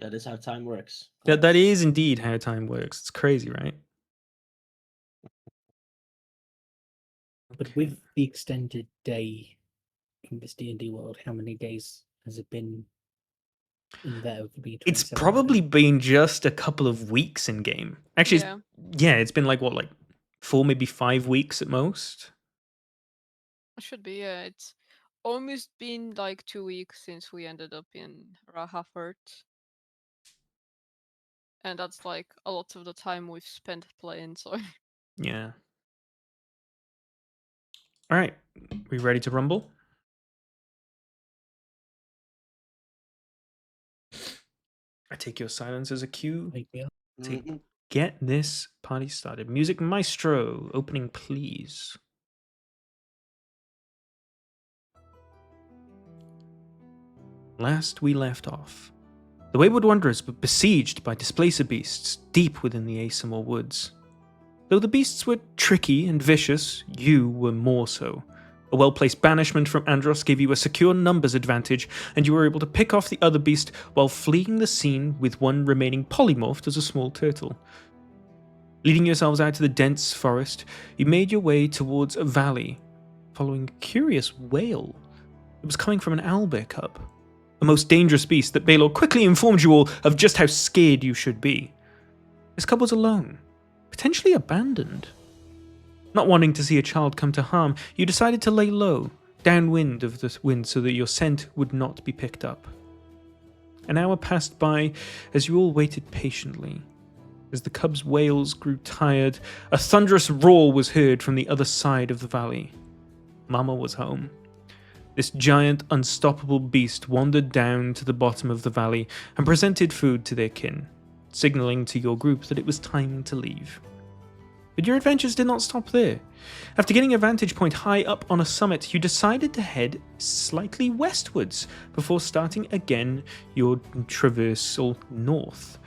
That is how time works, That folks. is indeed how time works. It's crazy, right? But Okay. with the extended day in this D&D world, how many days has it been in there? Would it be It's 27 probably already? been just a couple of weeks in game. Actually, Yeah, it's been like what, like 4, maybe 5 weeks at most. it should be. Yeah, it's almost been like 2 weeks since we ended up in Rahafort. And that's like a lot of the time we've spent playing, so Yeah. All right, we ready to rumble? I take your silence as a cue Maybe. to Mhm. get this party started. Music maestro, opening please. Last we left off, the Wayward Wanderers were besieged by displacer beasts deep within the Asimor woods. Though the beasts were tricky and vicious, you were more so. A well-placed banishment from Andros gave you a secure numbers advantage, and you were able to pick off the other beast while fleeing the scene with one remaining polymorphed as a small turtle. Leading yourselves out to the dense forest, you made your way towards a valley, following a curious wail. It was coming from an owlbear cub, a most dangerous beast that Baelor quickly informed you all of just how scared you should be. This cub was alone, potentially abandoned. Not wanting to see a child come to harm, you decided to lay low, downwind of the wind so that your scent would not be picked up. An hour passed by as you all waited patiently. As the cub's wails grew tired, a thunderous roar was heard from the other side of the valley. Mama was home. This giant, unstoppable beast wandered down to the bottom of the valley and presented food to their kin, signaling to your group that it was time to leave. But your adventures did not stop there. After getting a vantage point high up on a summit, you decided to head slightly westwards before starting again your traversal north.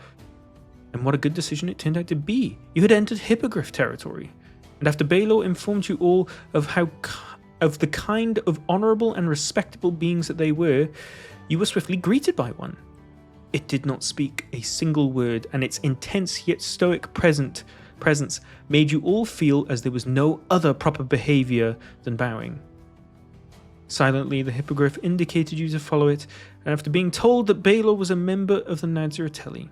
And what a good decision it turned out to be. You had entered Hippogriff territory, and after Baelor informed you all of the kind of honourable and respectable beings that they were, you were swiftly greeted by one. It did not speak a single word, and its intense yet stoic presence made you all feel as there was no other proper behaviour than bowing. Silently, the Hippogriff indicated you to follow it, and after being told that Baelor was a member of the Nadziratelli,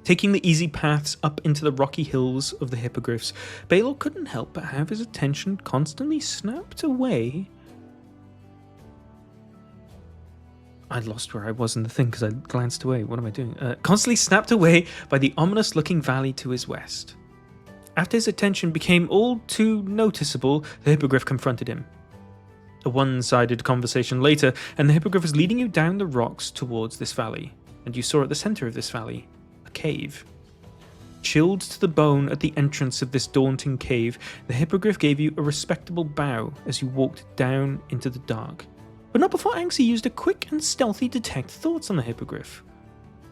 taking the easy paths up into the rocky hills of the Hippogriffs, Baelor couldn't help but have his attention constantly snapped away. I lost where I was in the thing because I glanced away. What am I doing? Constantly snapped away by the ominous-looking valley to his west. After his attention became all too noticeable, the Hippogriff confronted him. A one-sided conversation later, and the Hippogriff was leading you down the rocks towards this valley, and you saw at the center of this valley a cave. Chilled to the bone at the entrance of this daunting cave, the Hippogriff gave you a respectable bow as you walked down into the dark. But not before Anxie used a quick and stealthy detect thoughts on the Hippogriff.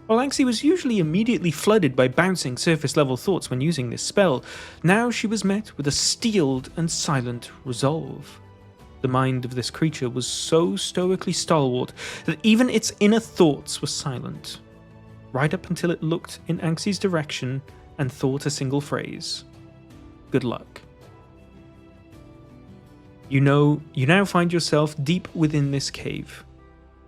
While Anxie was usually immediately flooded by bouncing surface-level thoughts when using this spell, now she was met with a steeled and silent resolve. The mind of this creature was so stoically stalwart that even its inner thoughts were silent, right up until it looked in Anxie's direction and thought a single phrase. Good luck. You now find yourself deep within this cave.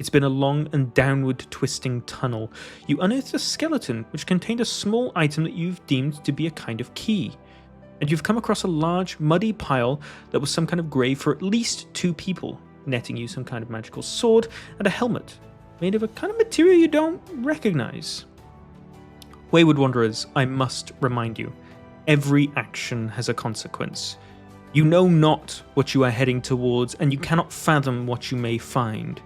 It's been a long and downward twisting tunnel. You unearthed a skeleton which contained a small item that you've deemed to be a kind of key. And you've come across a large, muddy pile that was some kind of grave for at least 2 people, netting you some kind of magical sword and a helmet made of a kind of material you don't recognize. Wayward Wanderers, I must remind you, every action has a consequence. You know not what you are heading towards, and you cannot fathom what you may find.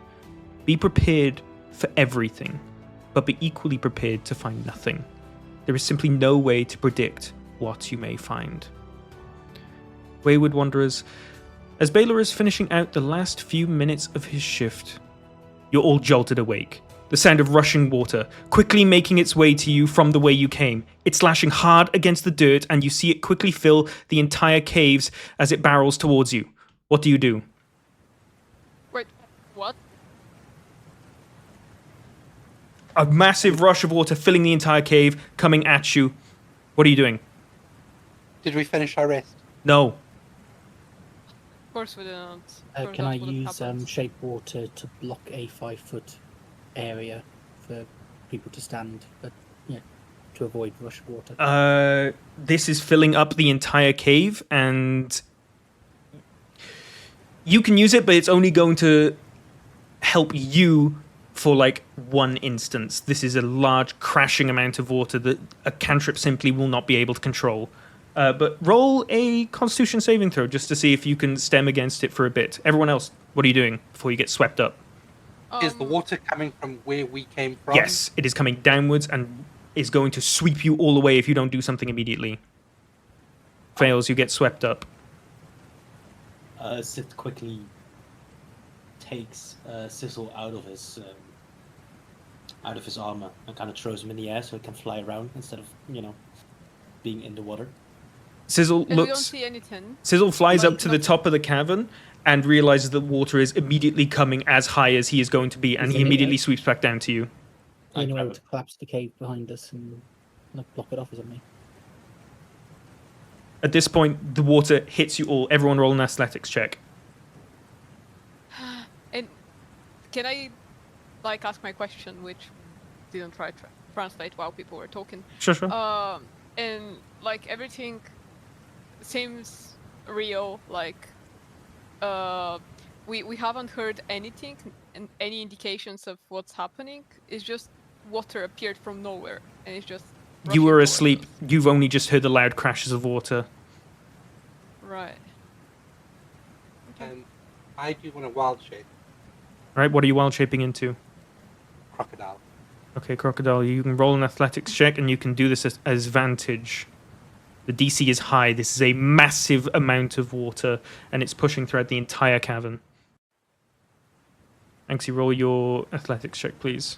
Be prepared for everything, but be equally prepared to find nothing. There is simply no way to predict what you may find. Wayward Wanderers, as Baelor is finishing out the last few minutes of his shift, you're all jolted awake. The sound of rushing water, quickly making its way to you from the way you came. It's slashing hard against the dirt, and you see it quickly fill the entire caves as it barrels towards you. What do you do? wait, what? A massive rush of water filling the entire cave, coming at you. What are you doing? Did we finish our rest? No. Of course we didn't. Of course Can I that would've use happened. shape water to block a 5-foot area for people to stand, but to avoid rush of water? This is filling up the entire cave, and you can use it, but it's only going to help you for like one instance. This is a large crashing amount of water that a cantrip simply will not be able to control. But roll a Constitution saving throw just to see if you can stem against it for a bit. Everyone else, what are you doing before you get swept up? Is the water coming from where we came from? Yes, it is coming downwards and is going to sweep you all away if you don't do something immediately. Fails, you get swept up. Sid quickly takes Sizzle out of his armor and kind of throws him in the air so he can fly around instead of being in the water. Sizzle And we don't looks. see anything. Sizzle flies Like, up to the top of the cavern and realizes that water is immediately coming as high as he is going to be, and Is he it- immediately sweeps back down to you. I Any way grab to collapse the cave behind us and block it off or something? At this point, the water hits you all. Everyone roll an athletics check. And can I, like, ask my question, which didn't try to translate while people were talking? Sure, sure. And like everything seems real. Like, we haven't heard anything and any indications of what's happening. It's just water appeared from nowhere, and it's just. You rushing were towards asleep. us. You've only just heard the loud crashes of water. Right. And I do want a wild shape. Right, what are you wild shaping into? Crocodile. Okay, Crocodile, you can roll an athletics check, and you can do this as vantage. The DC is high. This is a massive amount of water, and it's pushing throughout the entire cavern. Anxie, roll your athletics check, please.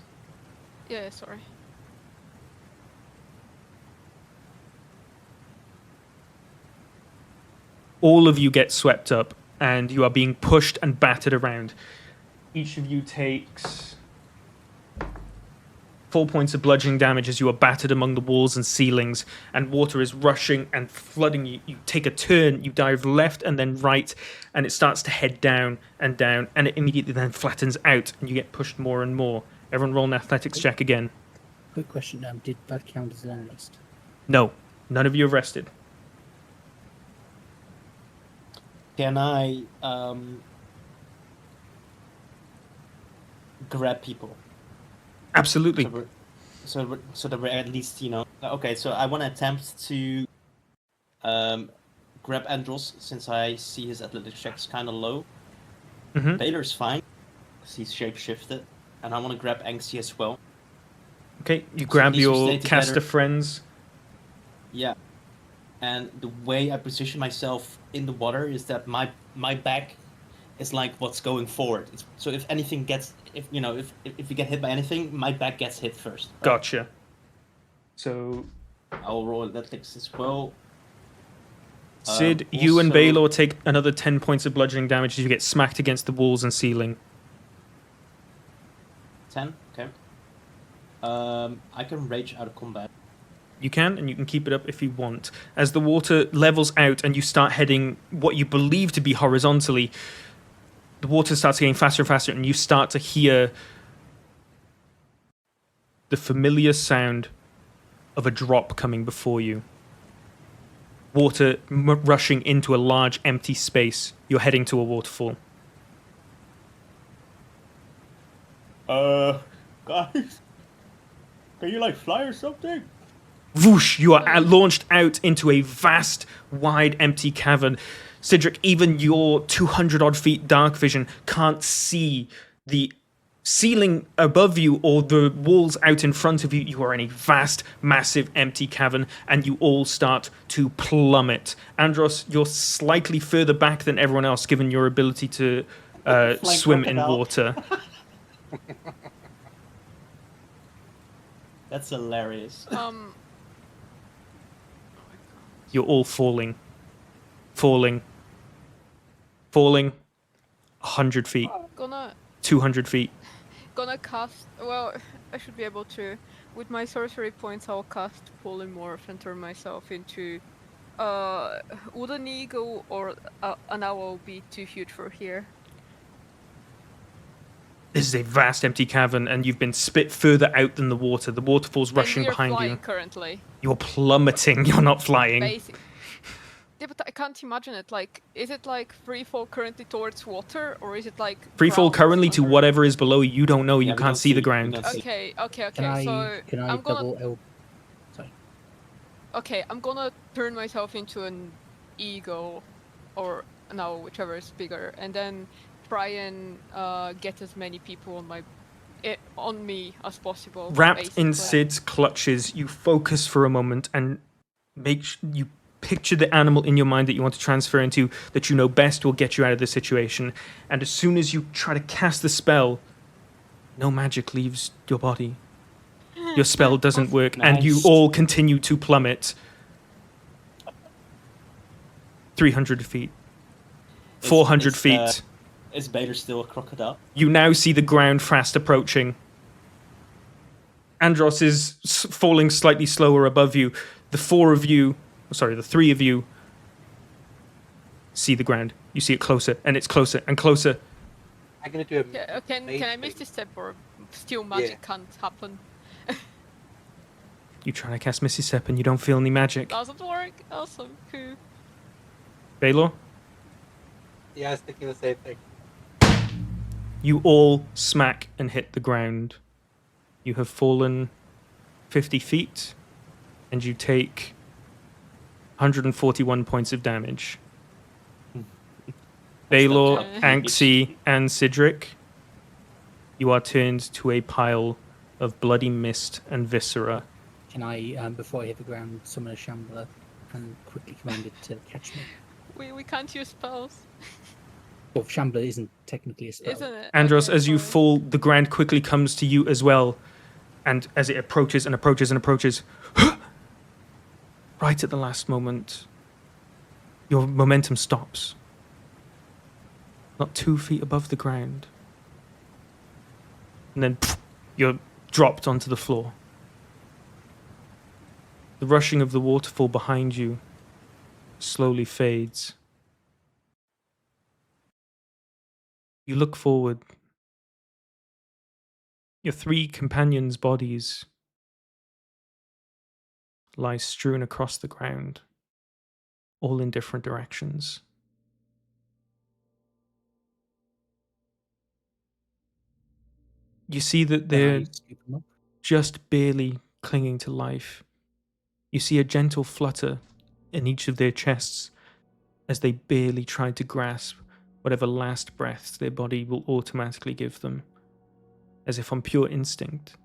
Yeah. Sorry. All of you get swept up, and you are being pushed and battered around. Each of you takes 4 points of bludgeoning damage as you are battered among the walls and ceilings, and water is rushing and flooding you. You take a turn, you dive left and then right, and it starts to head down, and it immediately then flattens out, and you get pushed more and more. Everyone roll an athletics check again. Quick question, did that count as a long rest? No, none of you have rested. Can I grab people? Absolutely. So that we're at least, Okay, so I want to attempt to grab Andros since I see his athletics check's kind of low. Mhm. Baylor's fine because he's shapeshifted, and I want to grab Anxie as well. Okay, you So grab at least we your stay cast together. of friends. Yeah, and the way I position myself in the water is that my back is like what's going forward. So if anything gets, if you get hit by anything, my back gets hit first. right? Gotcha. So, I'll roll athletics as well. Sid, you and Also- Baylor take another 10 points of bludgeoning damage as you get smacked against the walls and ceiling. 10. Okay. I can rage out of combat. You can, and you can keep it up if you want. As the water levels out and you start heading what you believe to be horizontally, the water starts getting faster and faster, and you start to hear the familiar sound of a drop coming before you. Water rushing into a large empty space. You're heading to a waterfall. Guys, can you fly or something? Whoosh! You are launched out into a vast, wide, empty cavern. Cedric, even your 200-odd feet dark vision can't see the ceiling above you or the walls out in front of you. You are in a vast, massive, empty cavern, and you all start to plummet. Andros, you're slightly further back than everyone else, given your ability to swim in crocodile. water. That's hilarious. You're all falling. Falling. 100 feet. Gonna 200 feet. gonna cast. Well, I should be able to. With my sorcery points, I'll cast polymorph and turn myself into. Would an eagle or an owl be too huge for here? This is a vast empty cavern, and you've been spit further out than the water. The waterfall's rushing and we're behind flying you. currently. You're plummeting. You're not flying. Basic. Yeah, but I can't imagine it. Like, is it like free fall currently towards water, or is it like Free fall ground currently to under? whatever is below you. You don't know. Yeah, You we can't don't see the we ground. don't see. Okay. Can I So I'm gonna. double L? Sorry. Okay, I'm gonna turn myself into an eagle, or an owl, whichever is bigger, and then try and get as many people on me as possible. Wrapped in basically. Sid's clutches, you focus for a moment and you picture the animal in your mind that you want to transfer into, that you know best will get you out of the situation. And as soon as you try to cast the spell, no magic leaves your body. Your spell doesn't work, and you Nice. all continue to plummet 300 feet, 400 feet. Is Bader still a crocodile? You now see the ground fast approaching. Andros is falling slightly slower above you. The three of you see the ground. You see it closer, and it's closer and closer. I'm gonna do a. Yeah, can I miss this step, or still magic can't happen? You try to cast Misty Step, and you don't feel any magic. Doesn't work. Awesome. Cool. Baylor, Yeah, I was thinking the same thing. you all smack and hit the ground. You have fallen 50 feet, and you take 141 points of damage. Baylor, Okay. Anxie, and Sidric, you are turned to a pile of bloody mist and viscera. Can I, before I hit the ground, summon a shambler and quickly command it to catch me? We can't use spells, Well, shambler isn't technically a spell. isn't it? Andros, Okay, as you sorry. fall, the ground quickly comes to you as well. And as it approaches and approaches and approaches, right at the last moment, your momentum stops. Not 2 feet above the ground. And then you're dropped onto the floor. The rushing of the waterfall behind you slowly fades. You look forward. Your 3 companions' bodies lie strewn across the ground, all in different directions. You see that Can they're I scoop them up? just barely clinging to life. You see a gentle flutter in each of their chests as they barely try to grasp whatever last breaths their body will automatically give them, as if on pure instinct.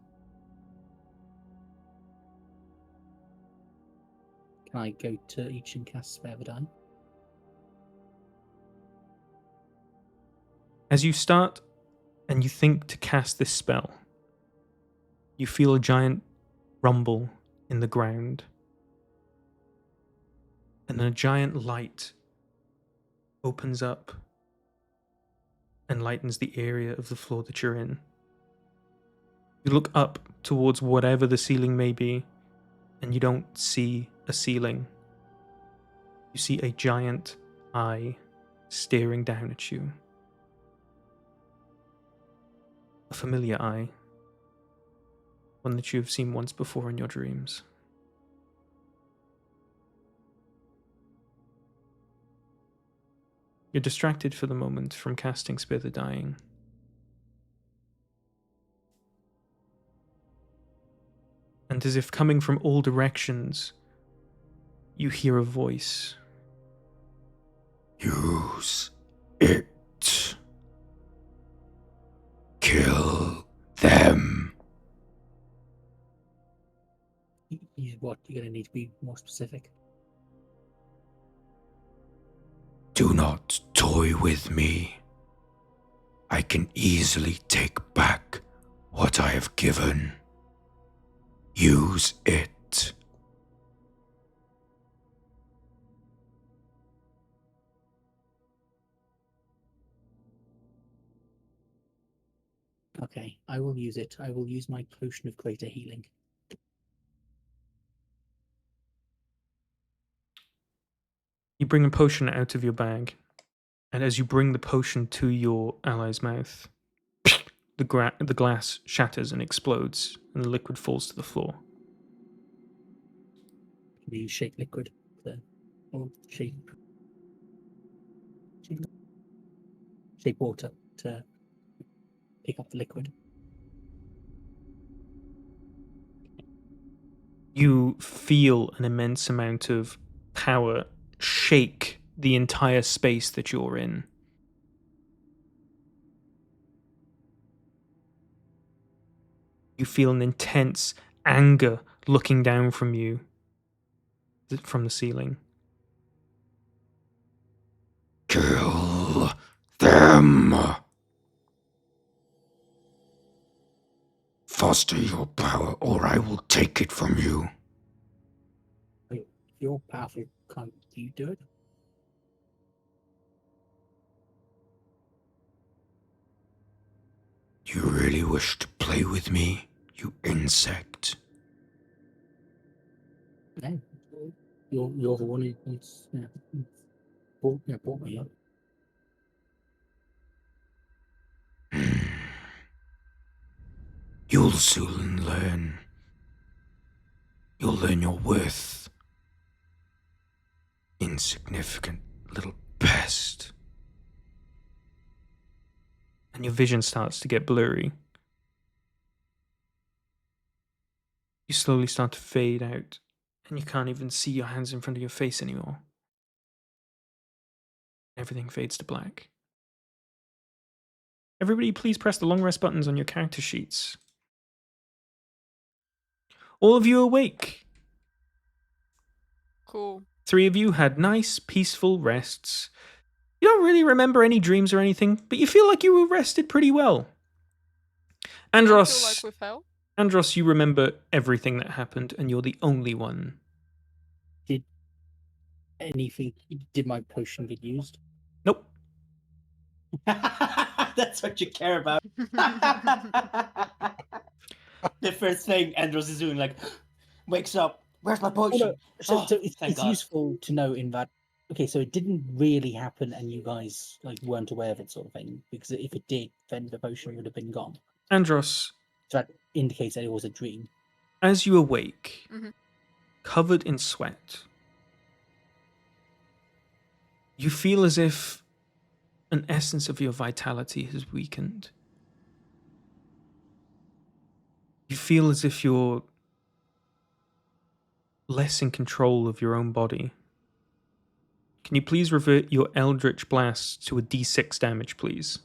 Can I go to each and cast Spare the Die? As you start and you think to cast this spell, you feel a giant rumble in the ground. And then a giant light opens up and lightens the area of the floor that you're in. You look up towards whatever the ceiling may be, and you don't see a ceiling. You see a giant eye staring down at you. A familiar eye. One that you have seen once before in your dreams. You're distracted for the moment from casting Spare the Dying. And as if coming from all directions, you hear a voice. Use it. Kill them. What? You're going to need to be more specific. Do not toy with me. I can easily take back what I have given. Use it. Okay, I will use it. I will use my potion of greater healing. You bring a potion out of your bag, and as you bring the potion to your ally's mouth, the glass shatters and explodes, and the liquid falls to the floor. Can you shape liquid? Or shape water to pick up the liquid. You feel an immense amount of power shake the entire space that you're in. You feel an intense anger looking down from you, from the ceiling. Kill them. Foster your power, or I will take it from you. If you're powerful, can't you do it? You really wish to play with me, you insect? No. You're the one who wants, brought me up. You'll soon learn. You'll learn your worth. Insignificant little pest. And your vision starts to get blurry. You slowly start to fade out, and you can't even see your hands in front of your face anymore. Everything fades to black. Everybody, please press the long rest buttons on your character sheets. All of you awake. Cool. 3 of you had nice, peaceful rests. You don't really remember any dreams or anything, but you feel like you were rested pretty well. I feel like Andros, we fell. Andros, you remember everything that happened, and you're the only one. Did my potion get used? Nope. That's what you care about. The first thing Andros is doing, like, wakes up. Where's my potion? So Thank it's God. useful to know in that. Okay, so it didn't really happen, and you guys weren't aware of it, sort of thing. Because if it did, then the potion would have been gone. Andros, So that indicates that it was a dream. as you awake, Mhm. covered in sweat, you feel as if an essence of your vitality has weakened. You feel as if you're less in control of your own body. Can you please revert your Eldritch Blast to a d6 damage, please?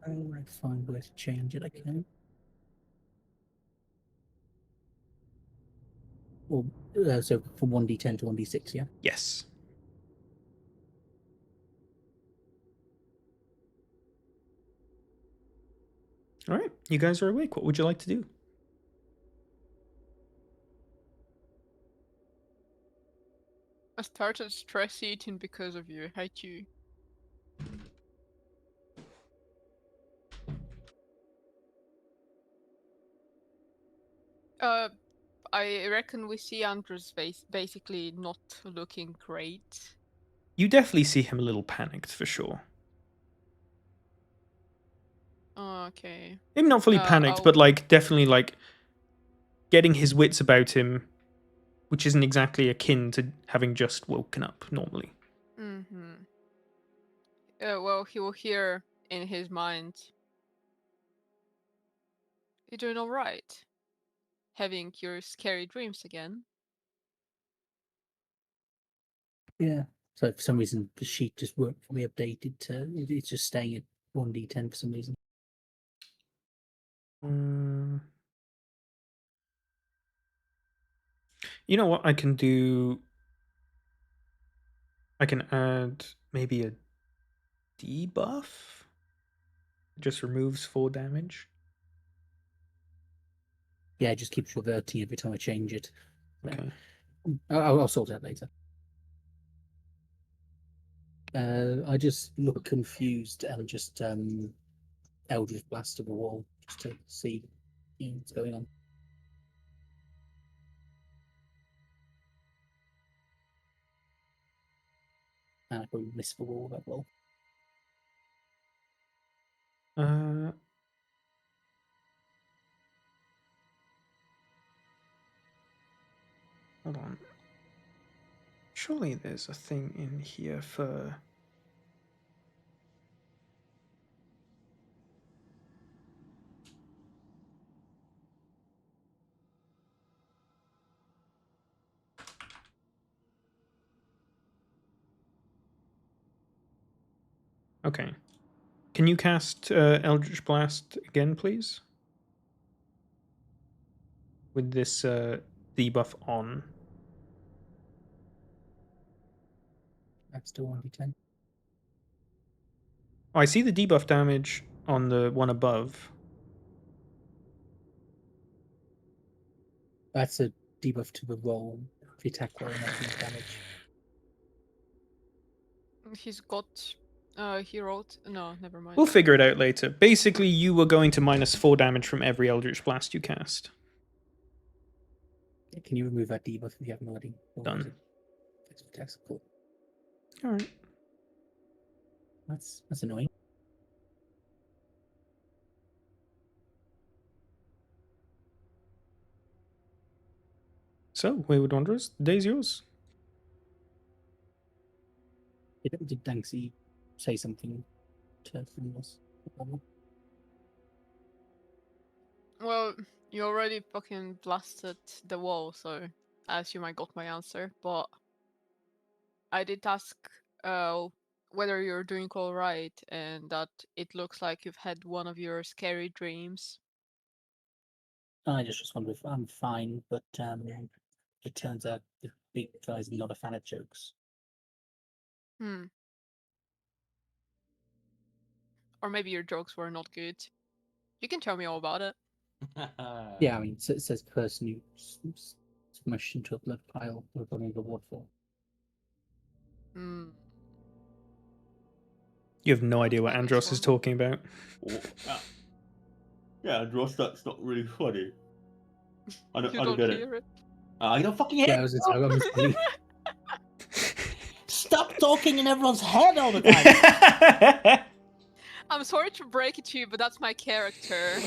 I'll find where to change it. I can. Or so from 1d10 to 1d6, yeah. Yes. All right, you guys are awake. What would you like to do? I started stress eating because of you. I hate you. I reckon we see Andrews basically not looking great. You definitely see him a little panicked, for sure. Okay. Maybe not fully panicked, but definitely getting his wits about him, which isn't exactly akin to having just woken up normally. Mm-hmm. Well, he will hear in his mind. You're doing all right. Having your scary dreams again. Yeah. So for some reason the sheet just weren't fully updated to. It's just staying at 1d10 for some reason. You know what I can do? I can add maybe a debuff. It just removes 4 damage. Yeah, it just keeps reverting every time I change it. Okay. I'll sort it out later. I just look confused and just Eldritch Blast to the wall just to see what's going on. And I probably miss the wall that well. Hold on. Surely there's a thing in here for... Okay. Can you cast Eldritch Blast again, please? With this debuff on. That's still 1d10. Oh, I see the debuff damage on the one above. That's a debuff to the roll, the attack roll, not the damage. He's got. He wrote. No, never mind. We'll figure it out later. Basically, you were going to minus 4 damage from every Eldritch Blast you cast. Can you remove that debuff if you haven't already? Done. Cool. Alright. That's annoying. So, Wayward Wanderers, the day's yours. Did Danksy say something to us? Well, you already fucking blasted the wall, so I assume I got my answer. But I did ask whether you're doing all right, and that it looks like you've had one of your scary dreams. I just wonder if I'm fine, but it turns out the big guy's not a fan of jokes. Or maybe your jokes were not good. You can tell me all about it. Yeah, I mean, it says person who smashed into a blood pile we're running the reward for. You have no idea what Andros is talking about. Yeah, Andros, that's not really funny. I don't get hear it. I don't fucking hear Yeah, it. I was funny. Stop talking in everyone's head all the time. I'm sorry to break it to you, but that's my character.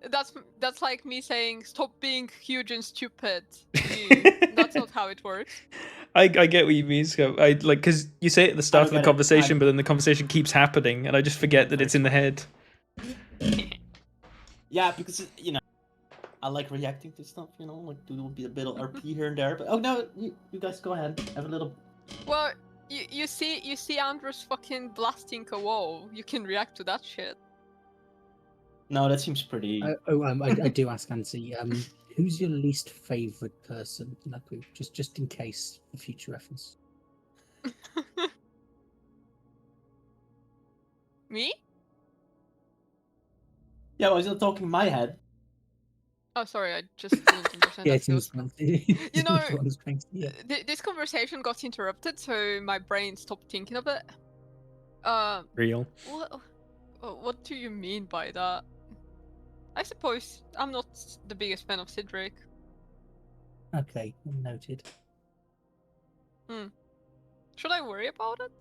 That's like me saying, "Stop being huge and stupid." That's not how it works. I get what you mean, Scott. I like because you say it at the start of the conversation, but then the conversation keeps happening, and I just forget that it's in the head. Yeah, because I like reacting to stuff. Like do a bit of RP here and there. But oh no, you guys go ahead. Have a little. Well, you see Andros fucking blasting a wall. You can react to that shit. No, that seems pretty. I do ask Nancy. Who's your least favorite person in that group? Just in case for future reference. Me? Yeah, well, I was still talking in my head. Oh, sorry, I just didn't understand. Yeah, this conversation got interrupted, so my brain stopped thinking of it. Real. What do you mean by that? I suppose I'm not the biggest fan of Cedric. Okay, noted. Should I worry about it?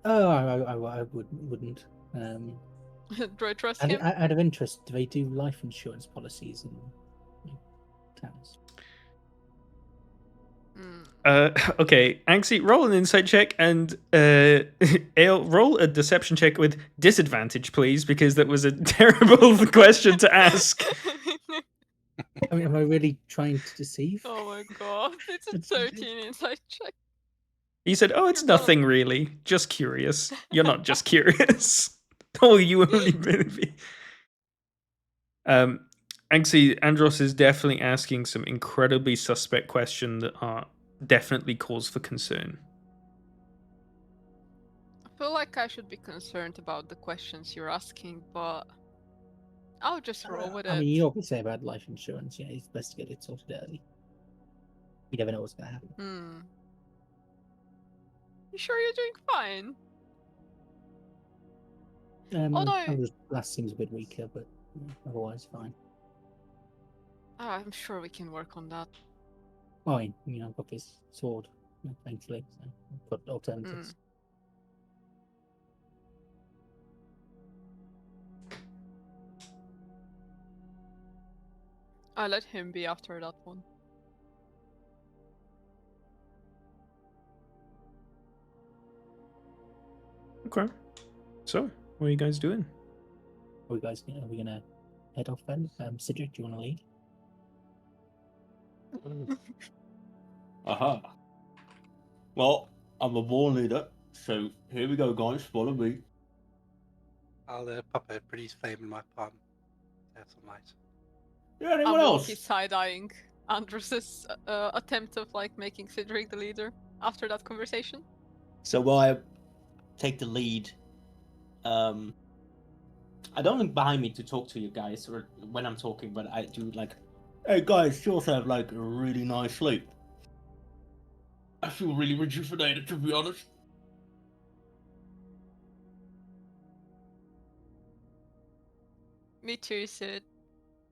Oh, I wouldn't. Do I trust him? Out of interest, do they do life insurance policies in towns? Okay, Anxie, roll an insight check and Ale, roll a deception check with disadvantage, please, because that was a terrible question to ask. I mean, am I really trying to deceive? Oh my god, it's a 13 insight check. He said, "Oh, it's nothing really. Just curious. You're not just curious. Oh, you only maybe." Anxie, Andros is definitely asking some incredibly suspect questions that are definitely cause for concern. I feel like I should be concerned about the questions you're asking, but I'll just roll with it. I mean, you always say about life insurance, it's best to get it sorted early. You never know what's going to happen. You sure you're doing fine? Although The last seems a bit weaker, but otherwise fine. I'm sure we can work on that. Fine, I've got this sword, thankfully, so I've got alternatives. I let him be after that one. Okay. So, what are you guys doing? Are we gonna head off then? Cedric, do you want to lead? Aha. Well, I'm a born leader, so here we go, guys. Follow me. I'll pop a pretty flame in my palm. That's some light. Yeah, anyone I'm else? low-key side-eyeing Andrus's attempt of like making Cedric the leader after that conversation. So while I take the lead, I don't look behind me to talk to you guys or when I'm talking, but I do like, hey guys, you also have like a really nice sleep. I feel really rejuvenated, to be honest. Me too, Sid.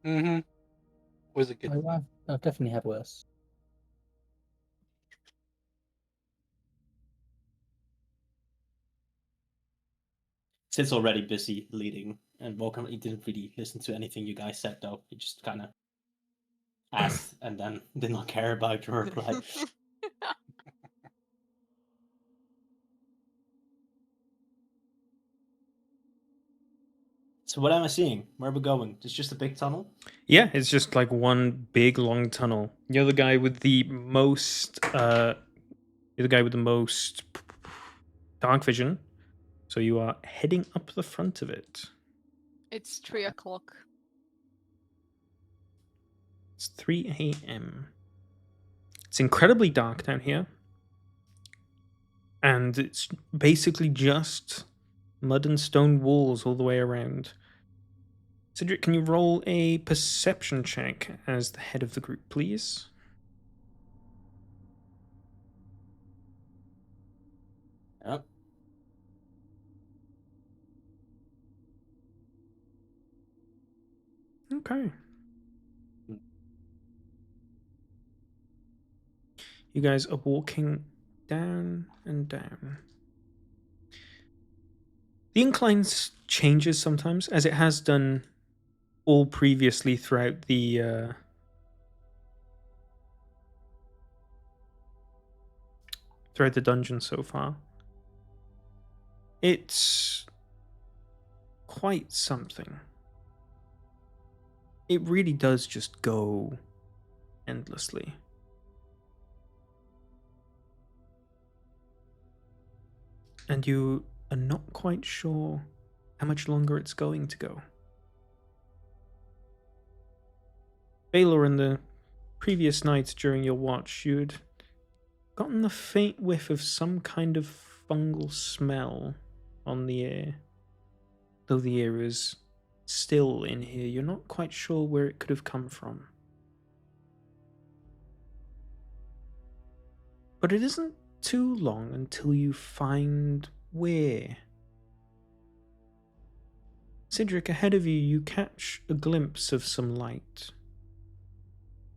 Mm-hmm. Was it good? I've definitely had worse. Sid's already busy leading, and welcome. He didn't really listen to anything you guys said, though. He just kind of asked and then did not care about your reply. So what am I seeing? Where are we going? It's just a big tunnel? Yeah, it's just like one big long tunnel. You're the guy with the most dark vision. So you are heading up the front of it. It's 3 o'clock. It's 3 a.m. It's incredibly dark down here. And it's basically just mud and stone walls all the way around. Cedric, can you roll a perception check as the head of the group, please? Yep. Okay. You guys are walking down and down. The incline changes sometimes, as it has done all previously throughout the dungeon so far. It's quite something. It really does just go endlessly. And you are not quite sure how much longer it's going to go. Baylor, in the previous night during your watch, you'd gotten the faint whiff of some kind of fungal smell on the air. Though the air is still in here, you're not quite sure where it could have come from. But it isn't too long until you find where. Cedric, ahead of you, you catch a glimpse of some light.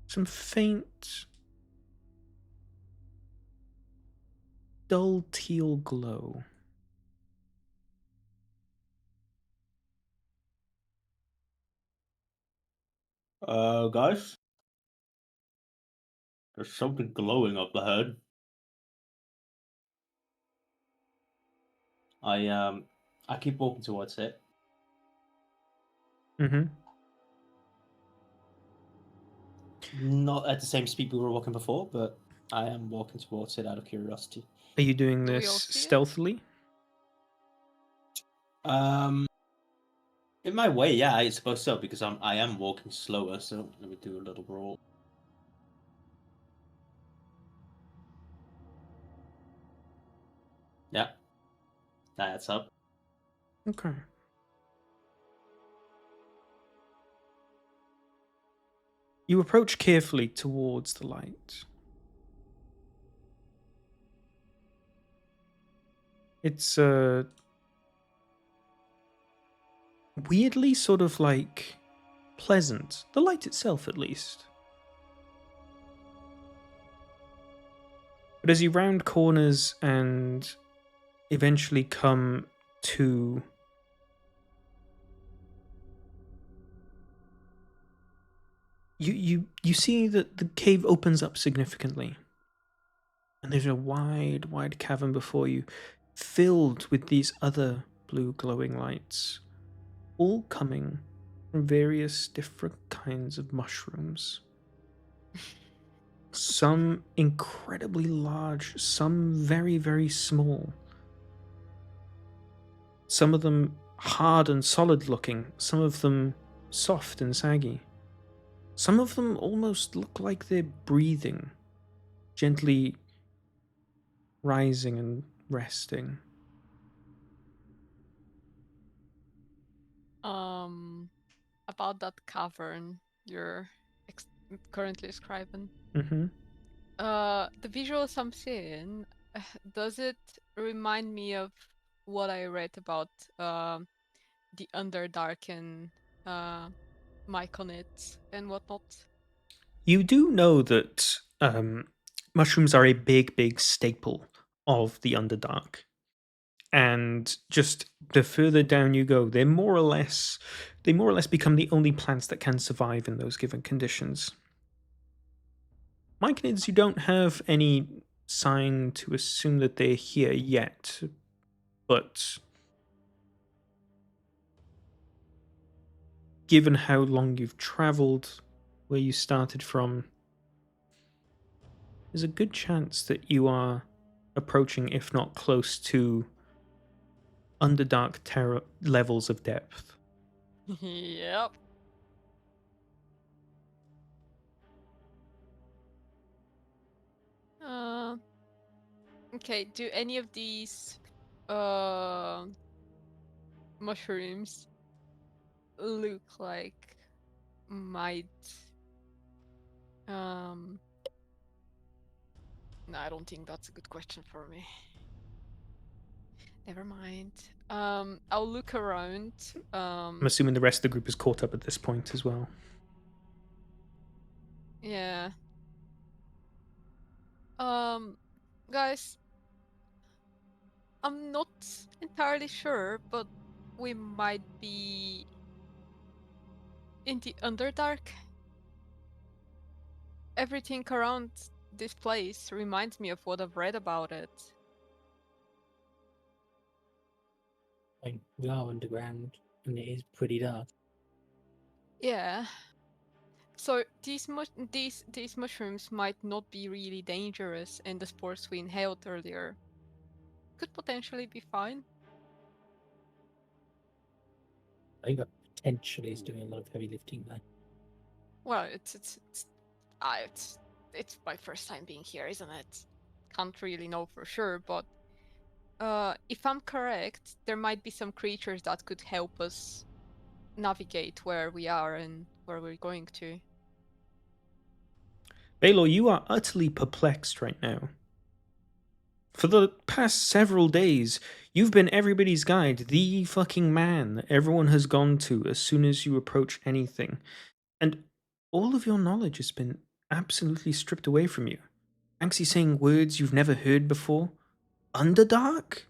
Some faint, dull teal glow. Guys? There's something glowing up ahead. I keep walking towards it. Mm-hmm. Not at the same speed we were walking before, but I am walking towards it out of curiosity. Are you doing Do we this all see it? stealthily? In my way, yeah, I suppose so, because I am walking slower, so let me do a little roll. Yeah. That adds up. Okay. You approach carefully towards the light. It's weirdly sort of like pleasant. The light itself, at least. But as you round corners and eventually come to you see that the cave opens up significantly. And there's a wide cavern before you, filled with these other blue glowing lights, all coming from various different kinds of mushrooms. Some incredibly large, some very, very small. Some of them hard and solid looking, some of them soft and saggy. Some of them almost look like they're breathing, gently rising and resting. About that cavern you're currently describing. Mm-hmm. The visuals I'm seeing, does it remind me of what I read about the Underdark and Myconid and whatnot? You do know that mushrooms are a big staple of the Underdark. And just the further down you go, they more or less become the only plants that can survive in those given conditions. Myconids, you don't have any sign to assume that they're here yet, but given how long you've traveled, where you started from, there's a good chance that you are approaching, if not close to, Underdark terror levels of depth. Yep. Okay, do any of these mushrooms look like might no, I don't think that's a good question for me. Never mind. I'll look around. I'm assuming the rest of the group is caught up at this point as well. Yeah. Guys, I'm not entirely sure, but we might be in the Underdark. Everything around this place reminds me of what I've read about it. Like, we are underground, and it is pretty dark. Yeah. So these mushrooms might not be really dangerous, and the spores we inhaled earlier could potentially be fine. I think that potentially is doing a lot of heavy lifting there. Well, it's my first time being here, isn't it? Can't really know for sure, but if I'm correct, there might be some creatures that could help us navigate where we are and where we're going to. Baylor, you are utterly perplexed right now. For the past several days, you've been everybody's guide, the fucking man that everyone has gone to as soon as you approach anything. And all of your knowledge has been absolutely stripped away from you. Anxie saying words you've never heard before. Underdark?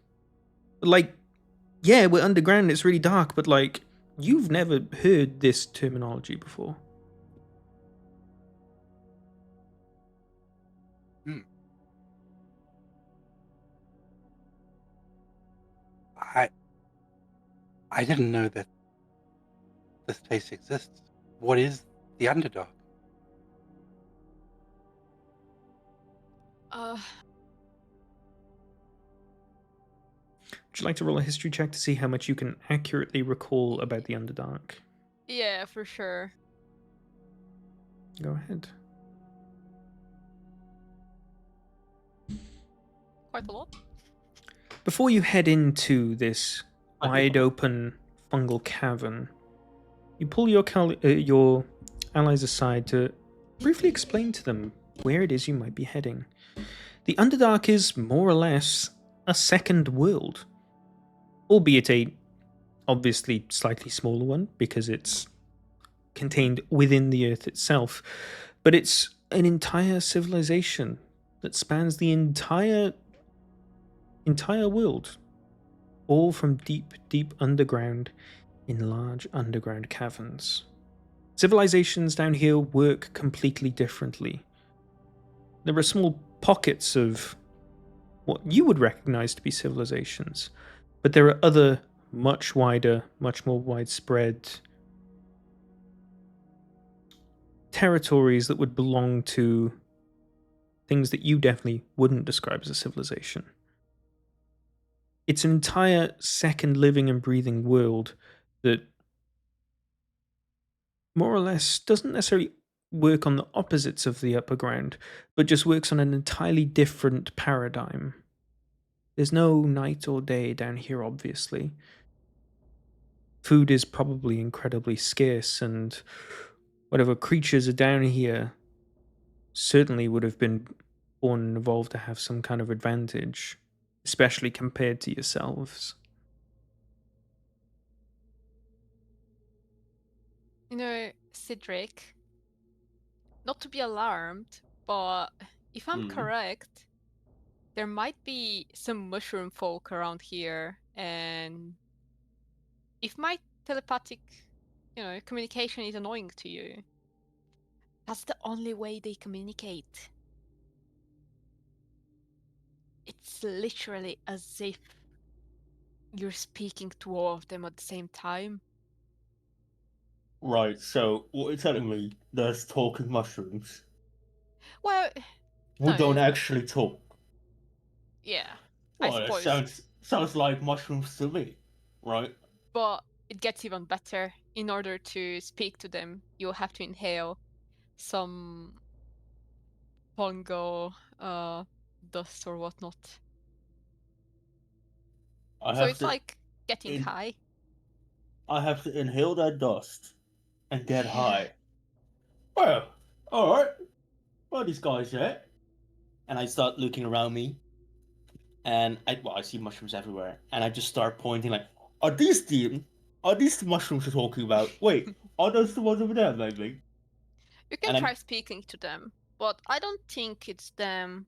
Like, yeah, we're underground, it's really dark, but like, you've never heard this terminology before. I didn't know that this place exists. What is the Underdark? Would you like to roll a history check to see how much you can accurately recall about the Underdark? Yeah, for sure. Go ahead. Quite a lot. Before you head into this wide open fungal cavern, you pull your allies aside to briefly explain to them where it is you might be heading. The Underdark is more or less a second world, albeit a obviously slightly smaller one because it's contained within the Earth itself, but it's an entire civilization that spans the entire world, all from deep, deep underground in large underground caverns. Civilizations down here work completely differently. There are small pockets of what you would recognize to be civilizations, but there are other much wider, much more widespread territories that would belong to things that you definitely wouldn't describe as a civilization. It's an entire second living and breathing world that more or less doesn't necessarily work on the opposites of the upper ground, but just works on an entirely different paradigm. There's no night or day down here, obviously. Food is probably incredibly scarce, and whatever creatures are down here certainly would have been born and evolved to have some kind of advantage, especially compared to yourselves. You know, Cedric, not to be alarmed, but if I'm correct, there might be some mushroom folk around here, and if my telepathic, communication is annoying to you, that's the only way they communicate. It's literally as if you're speaking to all of them at the same time. Right, so what you're telling me, there's talking mushrooms Well, who no. don't actually talk. Yeah, Well, I that suppose. sounds like mushrooms to me, right? But it gets even better. In order to speak to them, you'll have to inhale some fungal dust or whatnot. I So have it's to like getting high. I have to inhale that dust and get high. Well, alright. What are these guys here? And I start looking around me, and I see mushrooms everywhere, and I just start pointing like, are these the mushrooms you're talking about? Wait, are those the ones over there, maybe? You can And try speaking to them, but I don't think it's them.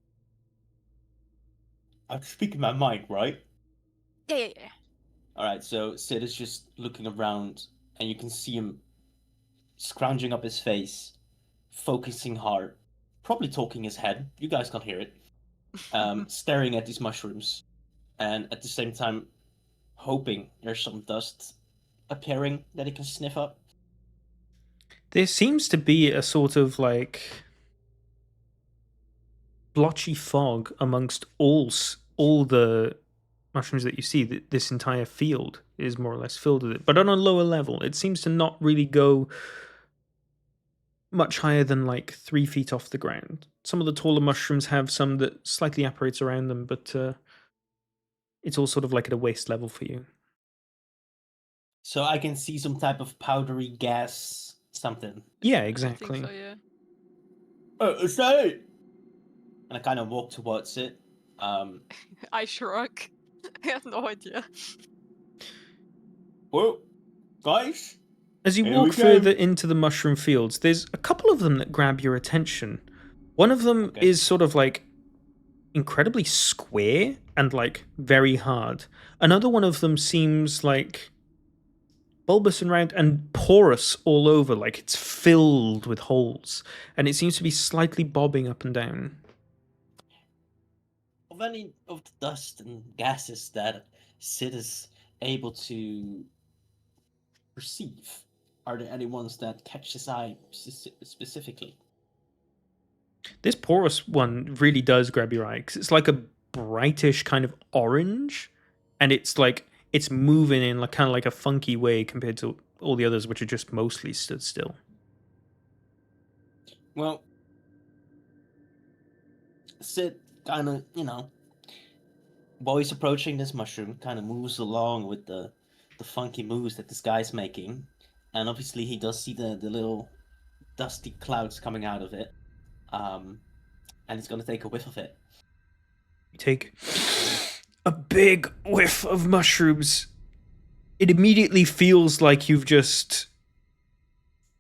I'm speaking my mind, right? Yeah. Alright, so Sid is just looking around, and you can see him scrounging up his face, focusing hard, probably talking his head. You guys can't hear it. Staring at these mushrooms, and at the same time, hoping there's some dust appearing that he can sniff up. There seems to be a sort of like blotchy fog amongst all the mushrooms that you see. This entire field is more or less filled with it, but on a lower level. It seems to not really go much higher than like 3 feet off the ground. Some of the taller mushrooms have some that slightly apparates around them, but it's all sort of like at a waist level for you. So I can see some type of powdery gas, something. Yeah, I exactly. think so, yeah. Is that it? And I kind of walk towards it. I shrug. I have no idea. Well, guys, As you here walk we go. further into the mushroom fields, there's a couple of them that grab your attention. One of them Okay. is sort of like incredibly square and like very hard. Another one of them seems like bulbous and round and porous all over, like it's filled with holes, and it seems to be slightly bobbing up and down. Of any of the dust and gases that Sid is able to perceive, are there any ones that catch his eye specifically? This porous one really does grab your eye because it's like a brightish kind of orange, and it's like it's moving in like kind of like a funky way compared to all the others, which are just mostly stood still. Well, Sid kind of, while he's approaching this mushroom, kind of moves along with the funky moves that this guy's making, and obviously he does see the little dusty clouds coming out of it, and he's gonna take a whiff of it. You take a big whiff of mushrooms. It immediately feels like you've just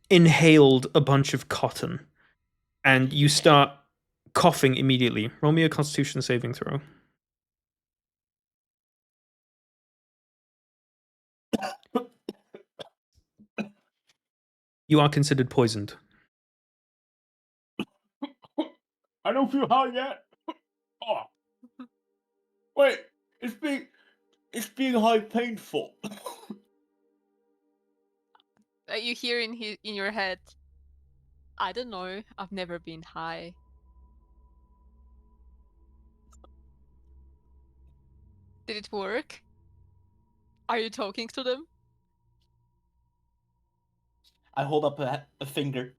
inhaled a bunch of cotton, and you start coughing immediately. Roll me a Constitution saving throw. You are considered poisoned. I don't feel hot yet. Oh. Wait, it's being high painful. You hear in your head, I don't know, I've never been high. Did it work? Are you talking to them? I hold up a finger.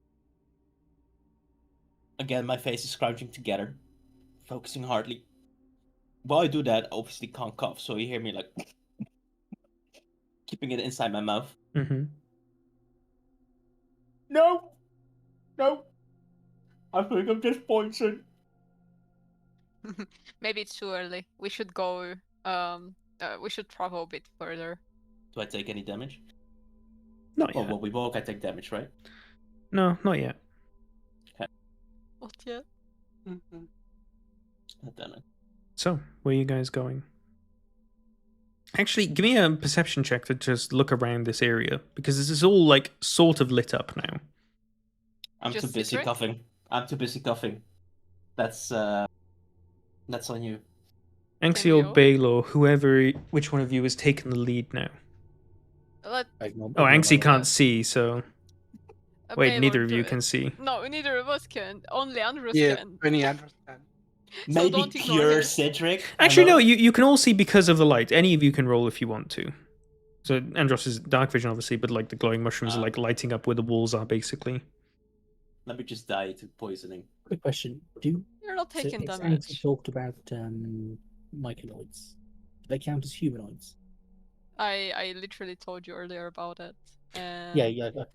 Again, my face is scrunching together, focusing hardly. While I do that, I obviously can't cough, so you hear me like keeping it inside my mouth. Mm-hmm. No, I think I'm just poisoned. Maybe it's too early. We should go. We should travel a bit further. Do I take any damage? Not Well, yet. when we walk, I take damage, right? No, not yet. Not yet. Mm-hmm. God damn it. So, where are you guys going? Actually, give me a perception check to just look around this area, because this is all like sort of lit up now. I'm Just too busy Citrin? coughing. That's on you. Anxie or Cameo? Baylor, which one of you has taken the lead now? Let Oh, Anxie can't see, so wait, Baylor neither of do you it. can see. No, neither of us can. Only Andros Yeah, can. only Andros can. So Maybe don't ignore pure him. Cedric. Actually, no, Hello? you can all see because of the light. Any of you can roll if you want to. So Andros is dark vision, obviously, but like the glowing mushrooms are like lighting up where the walls are, basically. Let me just die to poisoning. Quick question: You're not so taking it's damage. Anxie talked about mycoloids. Do they count as humanoids? I literally told you earlier about it. Yeah.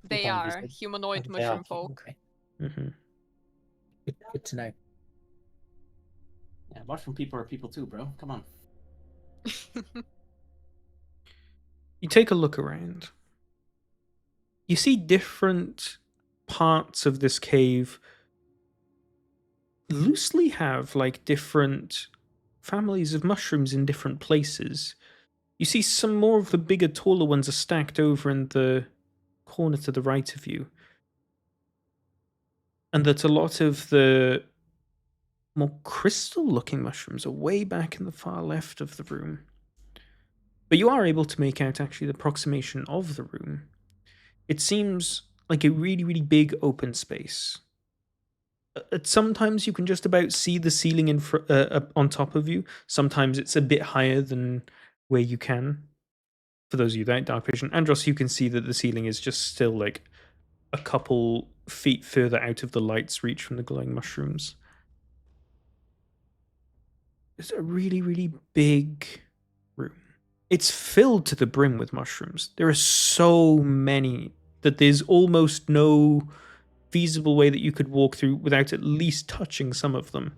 They apologies, are but- humanoid they are mushroom folk. Okay, Mm-hmm. good to know. Yeah, mushroom people are people too, bro. Come on. You take a look around. You see different parts of this cave loosely have like different families of mushrooms in different places. You see some more of the bigger, taller ones are stacked over in the corner to the right of you. And that a lot of the more crystal-looking mushrooms are way back in the far left of the room. But you are able to make out actually the approximation of the room. It seems like a really, really big open space. Sometimes you can just about see the ceiling on top of you. Sometimes it's a bit higher than where you can. For those of you without dark vision, Andros, you can see that the ceiling is just still like a couple feet further out of the light's reach from the glowing mushrooms. It's a really, really big room. It's filled to the brim with mushrooms. There are so many that there's almost no feasible way that you could walk through without at least touching some of them.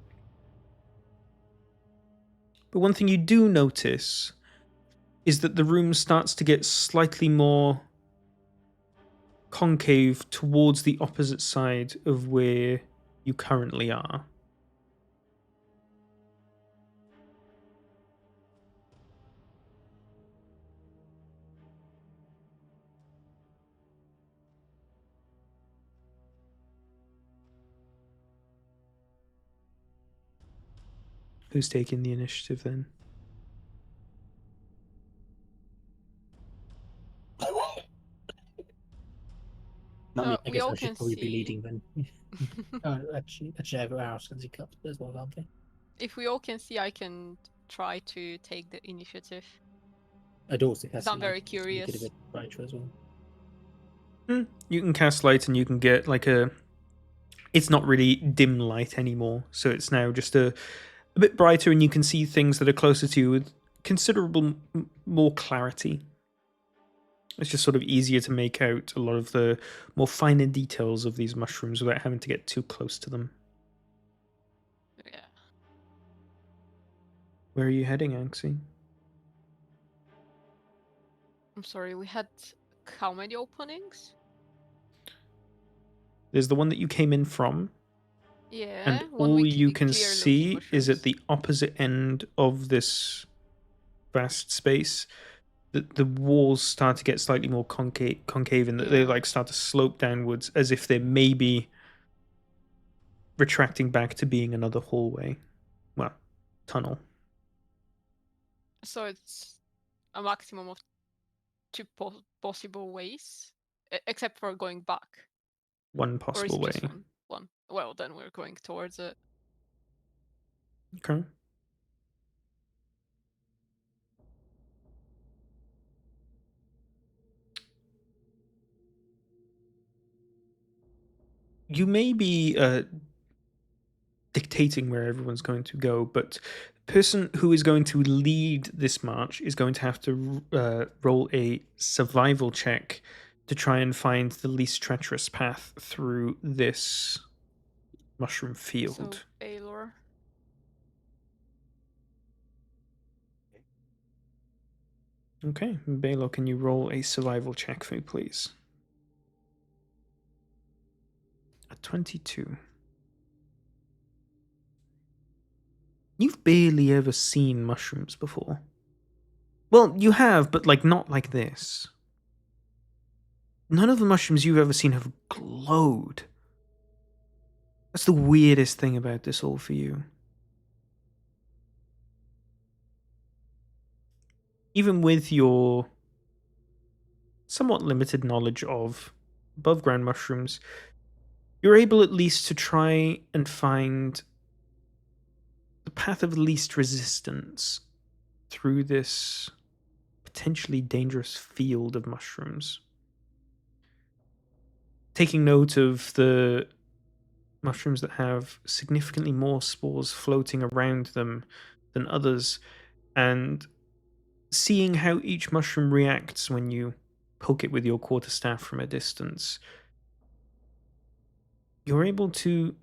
But one thing you do notice is that the room starts to get slightly more concave towards the opposite side of where you currently are. Who's taking the initiative then? Not me. I We guess all I can should probably be see. leading then. Actually, everyone else can see cut as well, aren't they? If we all can see, I can try to take the initiative. I'd also have I'm very Make it a curious. bit brighter as well. You can cast light and you can get like a... It's not really dim light anymore, so it's now just a bit brighter and you can see things that are closer to you with considerable more clarity. It's just sort of easier to make out a lot of the more finer details of these mushrooms without having to get too close to them. Yeah. Where are you heading, Anxie? I'm sorry, we had how many openings? There's the one that you came in from, Yeah, and one all we you can clear looking see is at mushrooms. the opposite end of this vast space. The walls start to get slightly more concave and they Yeah. like start to slope downwards as if they're maybe retracting back to being another hallway. Well, tunnel. So it's a maximum of two possible ways, except for going back. One Or is possible it way. just one? Well, then we're going towards it. Okay. You may be dictating where everyone's going to go, but the person who is going to lead this march is going to have to roll a survival check to try and find the least treacherous path through this mushroom field. So Baylor. Okay, Baylor, can you roll a survival check for me, please? A 22. You've barely ever seen mushrooms before. Well, you have, but like not like this. None of the mushrooms you've ever seen have glowed. That's the weirdest thing about this all for you. Even with your somewhat limited knowledge of above ground mushrooms, you're able at least to try and find the path of least resistance through this potentially dangerous field of mushrooms. Taking note of the mushrooms that have significantly more spores floating around them than others, and seeing how each mushroom reacts when you poke it with your quarterstaff from a distance, you're able to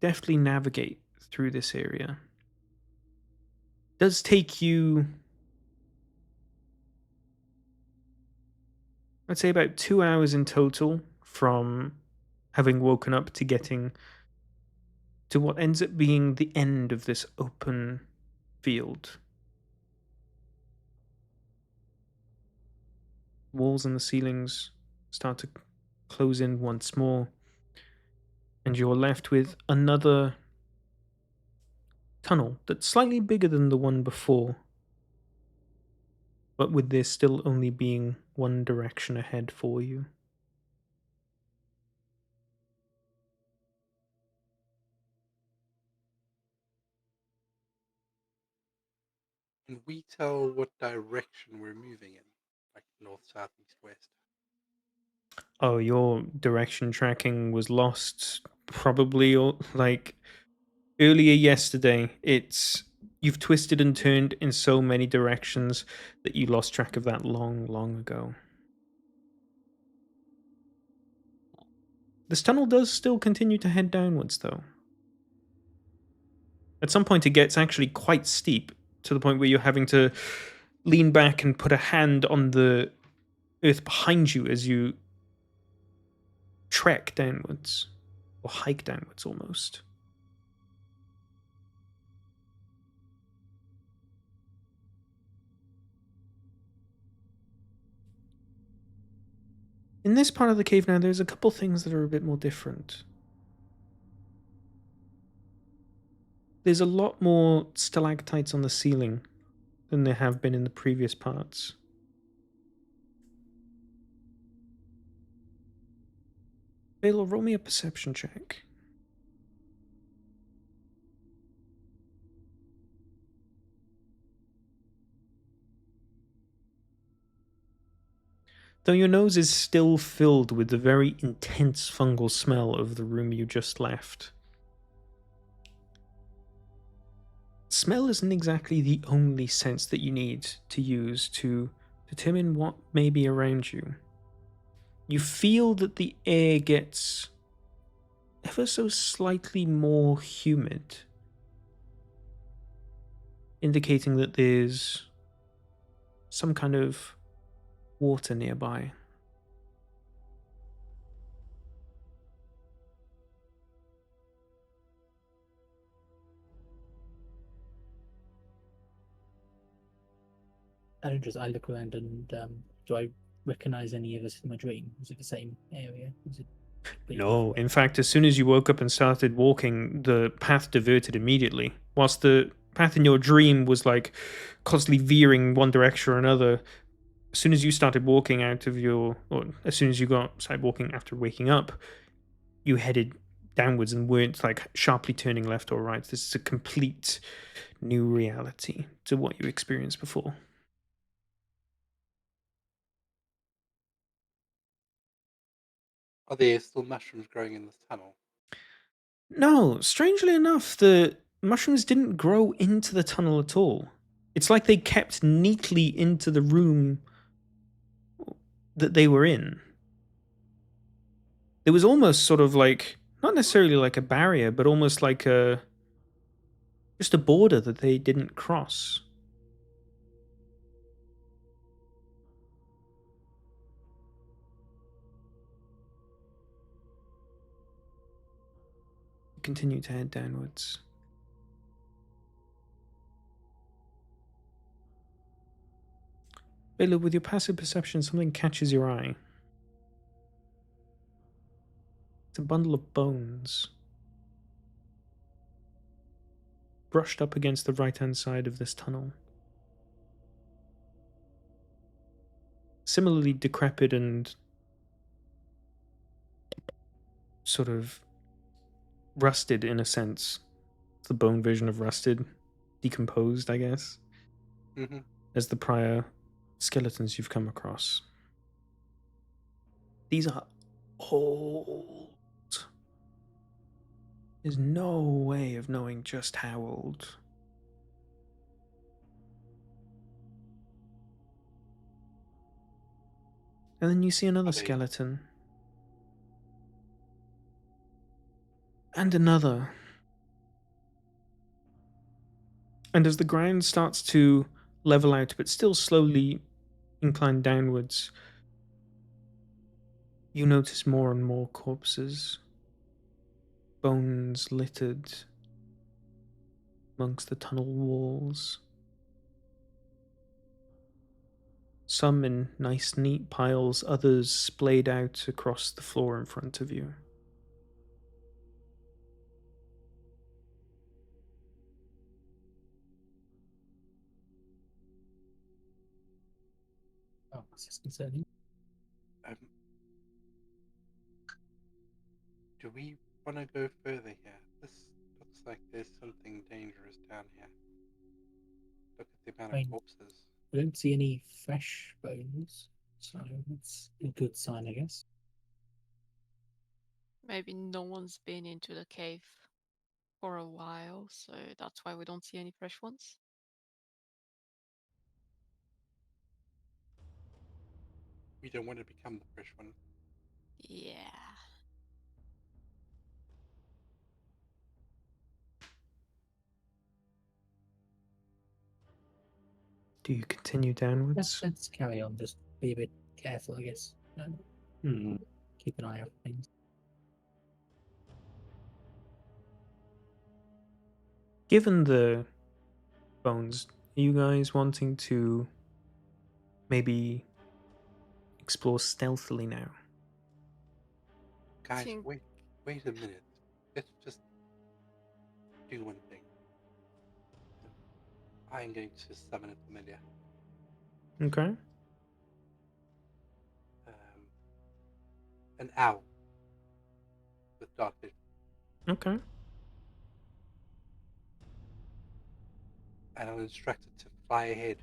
deftly navigate through this area. It does take you, I'd say, about 2 hours in total from having woken up to getting to what ends up being the end of this open field. Walls and the ceilings start to close in once more, and you're left with another tunnel that's slightly bigger than the one before, but with there still only being one direction ahead for you. Can we tell what direction we're moving in? Like north, south, east, west? Oh, your direction tracking was lost probably like earlier yesterday. You've twisted and turned in so many directions that you lost track of that long ago. This tunnel does still continue to head downwards, though. At some point, it gets actually quite steep to the point where you're having to lean back and put a hand on the earth behind you as you trek downwards, or hike downwards almost. In this part of the cave now, there's a couple things that are a bit more different. There's a lot more stalactites on the ceiling than there have been in the previous parts. Baylor, roll me a perception check. Though your nose is still filled with the very intense fungal smell of the room you just left, smell isn't exactly the only sense that you need to use to determine what may be around you. You feel that the air gets ever so slightly more humid. indicating that there's some kind of water nearby. I look around and do I recognize any of us in my dream? Was it the same area? Was it completely No, different? in fact, as soon as you woke up and started walking, the path diverted immediately. Whilst the path in your dream was like constantly veering one direction or another, as soon as you started walking out of or as soon as you started walking after waking up, you headed downwards and weren't like sharply turning left or right. This is a complete new reality to what you experienced before. Are there still mushrooms growing in this tunnel? No, strangely enough, the mushrooms didn't grow into the tunnel at all. It's like they kept neatly into the room that they were in. There was almost sort of like, not necessarily like a barrier, but almost like just a border that they didn't cross. Continue to head downwards. Bela, with your passive perception, something catches your eye. It's a bundle of bones. Brushed up against the right-hand side of this tunnel. Similarly decrepit and sort of rusted in a sense. The bone version of rusted. Decomposed, I guess. Mm-hmm. As the prior skeletons you've come across. These are old. There's no way of knowing just how old. And then you see another skeleton. And another. And as the ground starts to level out, but still slowly incline downwards, you notice more and more corpses. Bones littered amongst the tunnel walls. Some in nice, neat piles, others splayed out across the floor in front of you. Oh, this is concerning. Do we want to go further here? This looks like there's something dangerous down here. Look at the amount of corpses. I don't see any fresh bones, so that's a good sign, I guess. Maybe no one's been into the cave for a while, so that's why we don't see any fresh ones. We don't want to become the fresh one. Yeah. Do you continue downwards? Let's carry on. Just be a bit careful, I guess. Keep an eye out for things. Given the bones, are you guys wanting to maybe explore stealthily now? Guys, wait a minute. Let's just do one thing. I'm going to summon a familiar. Okay. An owl with dark vision. Okay. And I'll instruct it to fly ahead.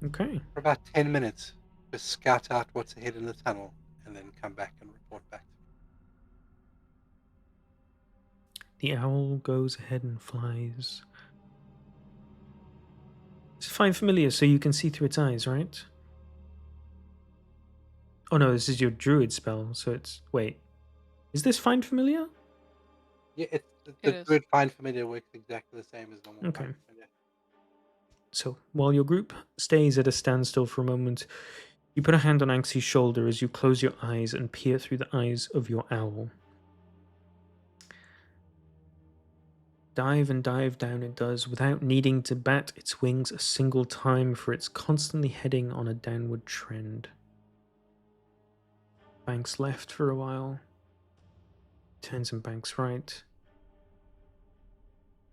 Okay. For about 10 minutes, just scout out what's ahead in the tunnel, and then come back and report back to me. The owl goes ahead and flies. It's find familiar, so you can see through its eyes, right? Oh no, this is your druid spell, so it's... Wait. Is this find familiar? Yeah, The is. good find familiar works exactly the same as normal Okay. find familiar. So, while your group stays at a standstill for a moment, you put a hand on Anxi's shoulder as you close your eyes and peer through the eyes of your owl. Dive and dive down it does without needing to bat its wings a single time, for it's constantly heading on a downward trend. Banks left for a while, turns and banks right.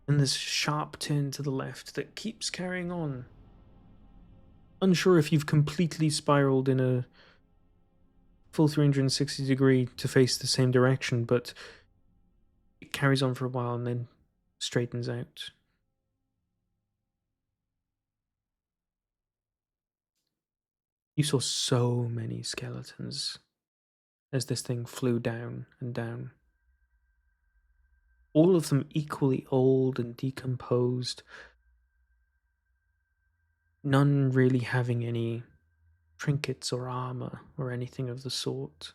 And there's a sharp turn to the left that keeps carrying on. Unsure if you've completely spiraled in a full 360 degree to face the same direction, but it carries on for a while and then straightens out. You saw so many skeletons as this thing flew down and down. All of them equally old and decomposed. None really having any trinkets or armor or anything of the sort.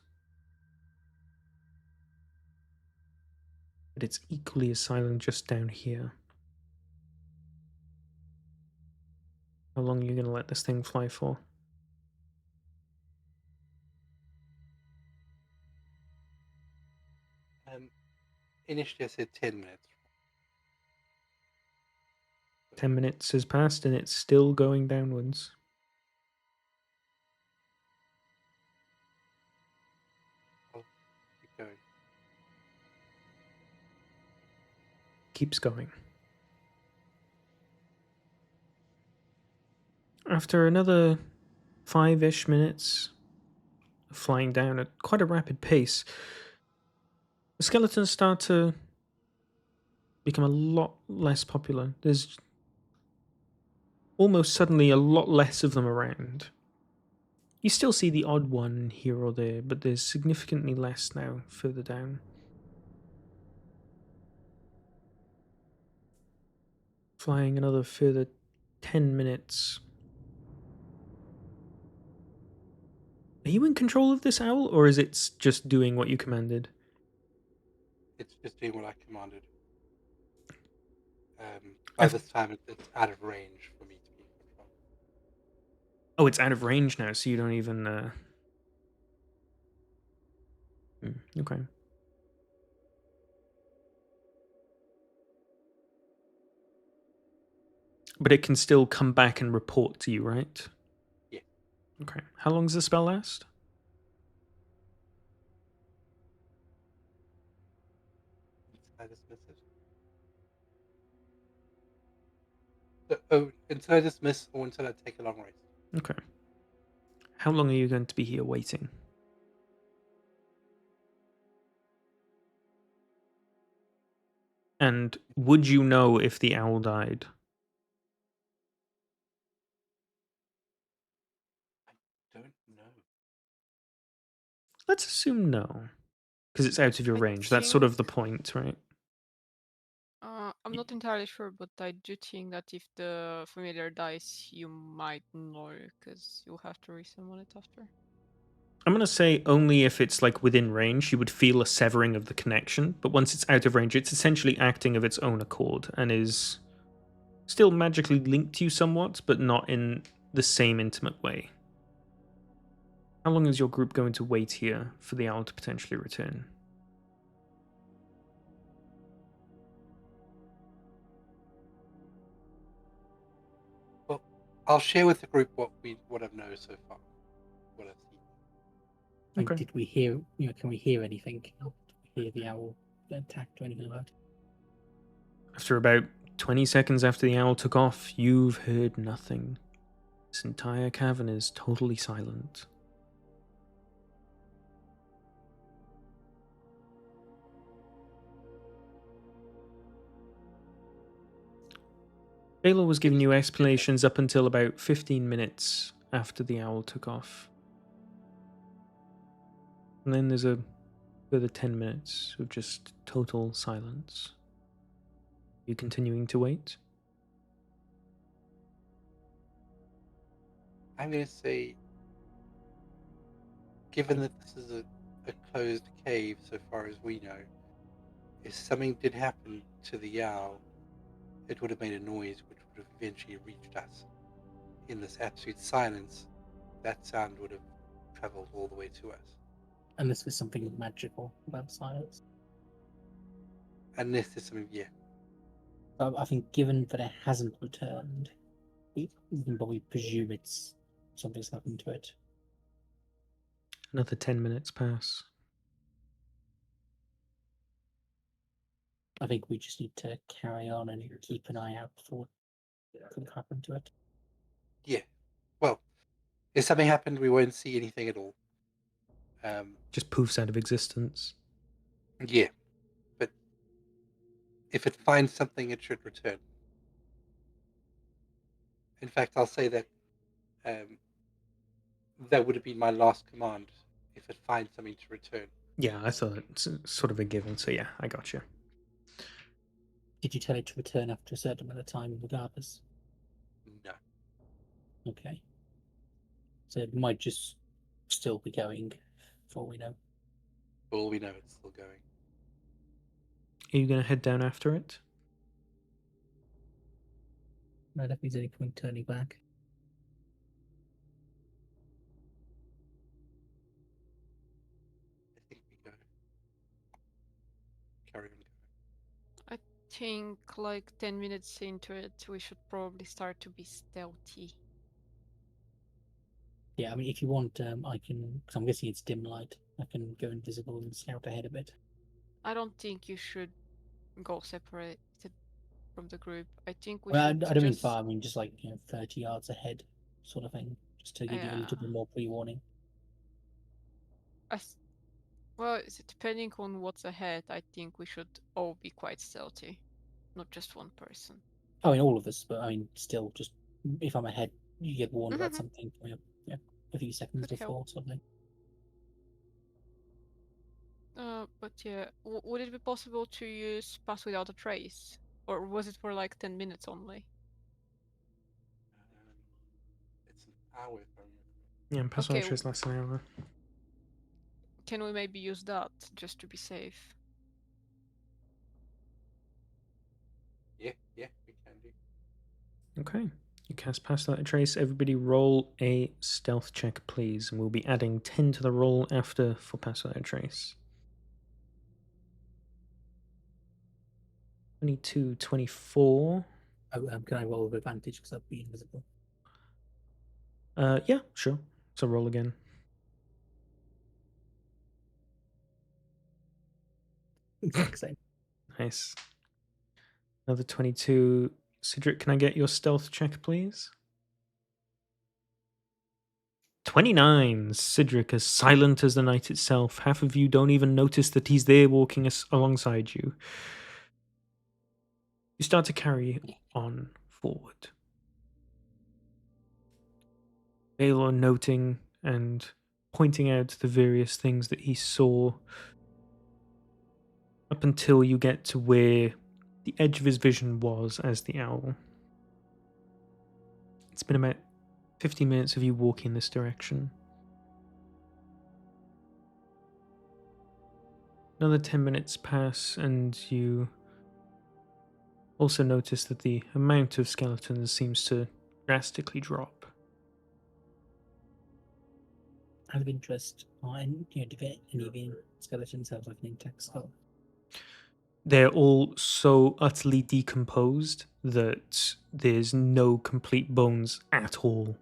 But it's equally as silent just down here. How long are you going to let this thing fly for? Initially I said 10 minutes. 10 minutes has passed and it's still going downwards. I'll keep going. Keeps going. After another 5-ish minutes of flying down at quite a rapid pace, the skeletons start to become a lot less popular. There's almost suddenly a lot less of them around. You still see the odd one here or there, but there's significantly less now further down. Flying another further 10 minutes. Are you in control of this owl, or is it just doing what you commanded? It's just doing what I commanded. By this time, it's out of range for me to be in control. Oh, it's out of range now, so you don't even... Okay. But it can still come back and report to you, right? Yeah. Okay. How long does the spell last? I dismiss it. Until I dismiss or until I take a long rest. Okay. How long are you going to be here waiting? And would you know if the owl died? I don't know. Let's assume no. Because it's out of your I range. That's sort think- of the point, right? I'm not entirely sure, but I do think that if the familiar dies, you might know, because you'll have to resummon it after. I'm going to say only if it's like within range, you would feel a severing of the connection. But once it's out of range, it's essentially acting of its own accord and is still magically linked to you somewhat, but not in the same intimate way. How long is your group going to wait here for the owl to potentially return? Well, I'll share with the group what I've known so far, what I've seen. Like, Okay. did we hear? Can we hear anything? Did we hear the owl attacked or anything like that? After about 20 seconds after the owl took off, you've heard nothing. This entire cavern is totally silent. Baylor was giving you explanations up until about 15 minutes after the owl took off. And then there's a further 10 minutes of just total silence. You continuing to wait? I'm going to say, given that this is a closed cave so far as we know, if something did happen to the owl, it would have made a noise which would have eventually reached us. In this absolute silence, that sound would have traveled all the way to us. Unless there's something magical about silence. Unless there's something, yeah. I think given that it hasn't returned, we can probably presume something's happened to it. Another 10 minutes pass. I think we just need to carry on and keep an eye out for what could happen to it. Yeah. Well, if something happened, we won't see anything at all. Just poofs out of existence. Yeah. But if it finds something, it should return. In fact, I'll say that that would have been my last command. If it finds something to return. Yeah, I thought it's sort of a given, so yeah, I got you. Did you tell it to return after a certain amount of time regardless? No. Okay. So it might just still be going, for all we know. For all we know, it's still going. Are you going to head down after it? I don't think there's any point turning back. I think we go. Carry on going. I think like 10 minutes into it, we should probably start to be stealthy. Yeah, I mean, if you want, I can, because I'm guessing it's dim light, I can go invisible and scout ahead a bit. I don't think you should go separated from the group. I think we Well, should I don't mean just... far, I mean just like, 30 yards ahead sort of thing, just to give you a little bit more pre-warning. Well, depending on what's ahead, I think we should all be quite stealthy, not just one person. I mean, all of us, but I mean, still, just if I'm ahead, you get warned about something a few seconds Could before help. something. But yeah, would it be possible to use Pass Without a Trace? Or was it for like 10 minutes only? It's an hour if I remember. Yeah, pass Okay, trace less than an hour. can we maybe use that just to be safe? Yeah, we can do. Okay. You cast Pass Without a Trace. Everybody roll a stealth check, please. And we'll be adding 10 to the roll after for Pass Without a Trace. 22, 24. Can I roll with advantage because I'll be invisible? Yeah, sure. So roll again. Same. Nice. Another 22. Cedric, can I get your stealth check, please? 29. Cedric, as silent as the night itself. Half of you don't even notice that he's there walking alongside you. You start to carry on forward. Baylor noting and pointing out the various things that he saw up until you get to where the edge of his vision was as the owl. It's been about 15 minutes of you walking this direction. Another 10 minutes pass, and you also notice that the amount of skeletons seems to drastically drop. Out of interest, do any of the skeletons have like an intact skull? They're all so utterly decomposed that there's no complete bones at all.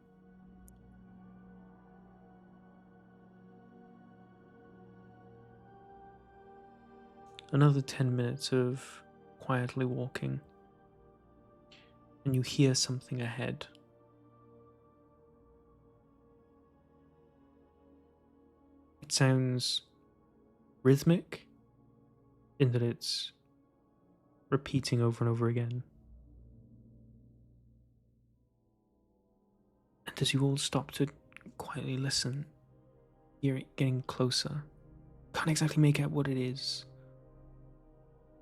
Another 10 minutes of quietly walking, and you hear something ahead. It sounds rhythmic in that it's repeating over and over again. And as you all stop to quietly listen, hear it getting closer. Can't exactly make out what it is.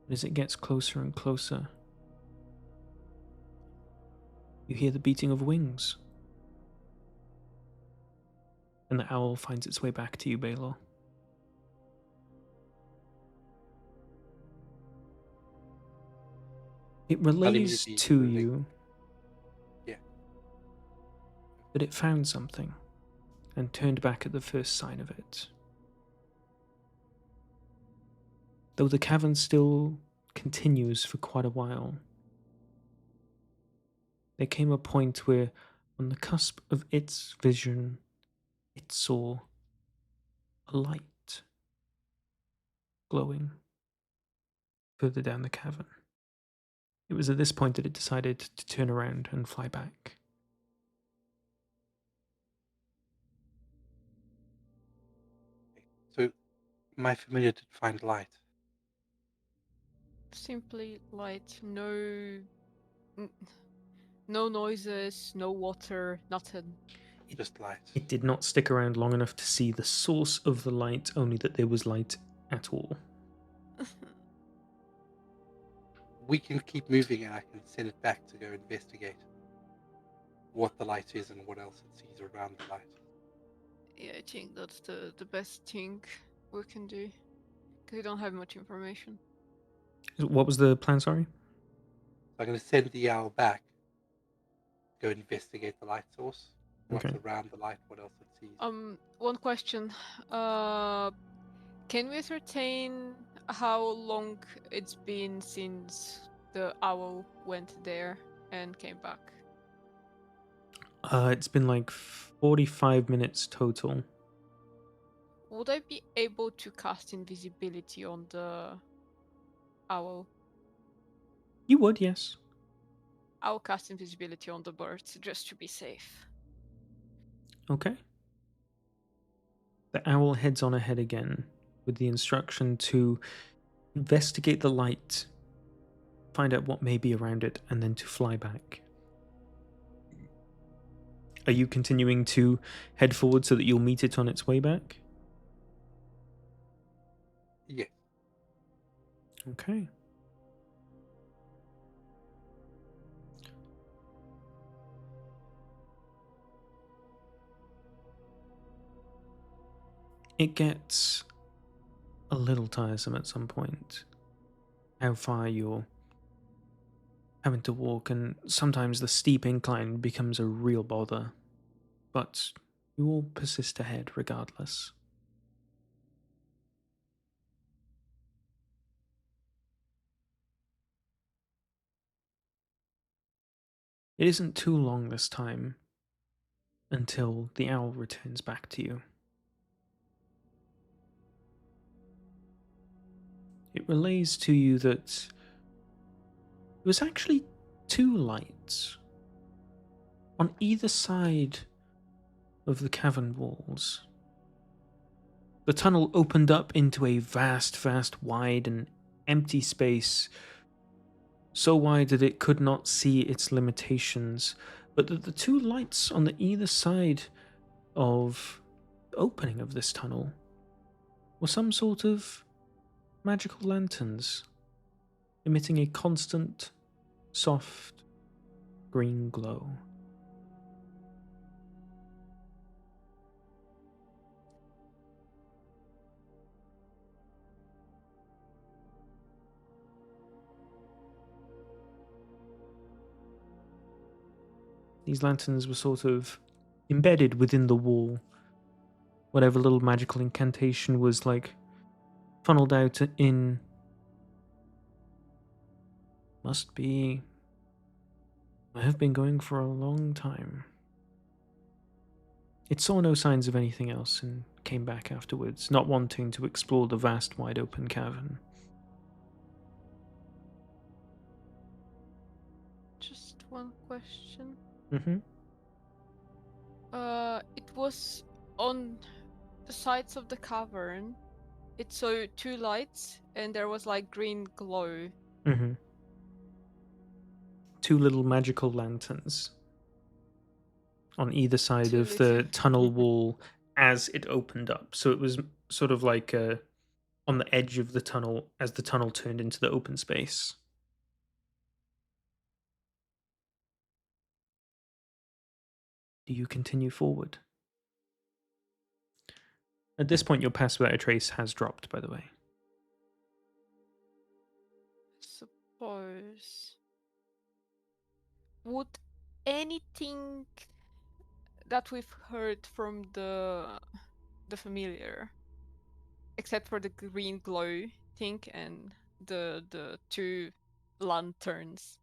But as it gets closer and closer, you hear the beating of wings. And the owl finds its way back to you, Baylor. It relays immediately to relate. you Yeah. that it found something and turned back at the first sign of it. Though the cavern still continues for quite a while, there came a point where, on the cusp of its vision, it saw a light glowing further down the cavern. It was at this point that it decided to turn around and fly back. So my familiar did find light. Simply light, no noises, no water, nothing. Just light. It did not stick around long enough to see the source of the light, only that there was light at all. We can keep moving and I can send it back to go investigate what the light is and what else it sees around the light. Yeah, I think that's the best thing we can do. Because we don't have much information. What was the plan, sorry? So I'm going to send the owl back, go investigate the light source, what's Okay. around the light, what else it sees. One question. Can we ascertain how long it's been since the owl went there and came back? It's been like 45 minutes total. Would I be able to cast invisibility on the owl? You would, yes. I'll cast invisibility on the birds just to be safe. Okay. The owl heads on ahead again with the instruction to investigate the light, find out what may be around it, and then to fly back. Are you continuing to head forward so that you'll meet it on its way back? Yes. Okay. It gets a little tiresome at some point. How far you're having to walk, and sometimes the steep incline becomes a real bother. But you all persist ahead regardless. It isn't too long this time until the owl returns back to you. It relays to you that there was actually two lights on either side of the cavern walls. The tunnel opened up into a vast, wide and empty space, so wide that it could not see its limitations, but that the two lights on the either side of the opening of this tunnel were some sort of magical lanterns, emitting a constant, soft, green glow. These lanterns were sort of embedded within the wall. Whatever little magical incantation was like funneled out in. Must be. I have been going for a long time. It saw no signs of anything else and came back afterwards, not wanting to explore the vast, wide open cavern. Just one question. Mm-hmm. It was on the sides of the cavern. It saw two lights, and there was like green glow. Mm-hmm. Two little magical lanterns on either side Two of the little- tunnel wall as it opened up. So it was sort of like on the edge of the tunnel as the tunnel turned into the open space. Do you continue forward? At this point, your pass without a trace has dropped, by the way. Suppose. would anything that we've heard from the familiar, except for the green glow thing and the two lanterns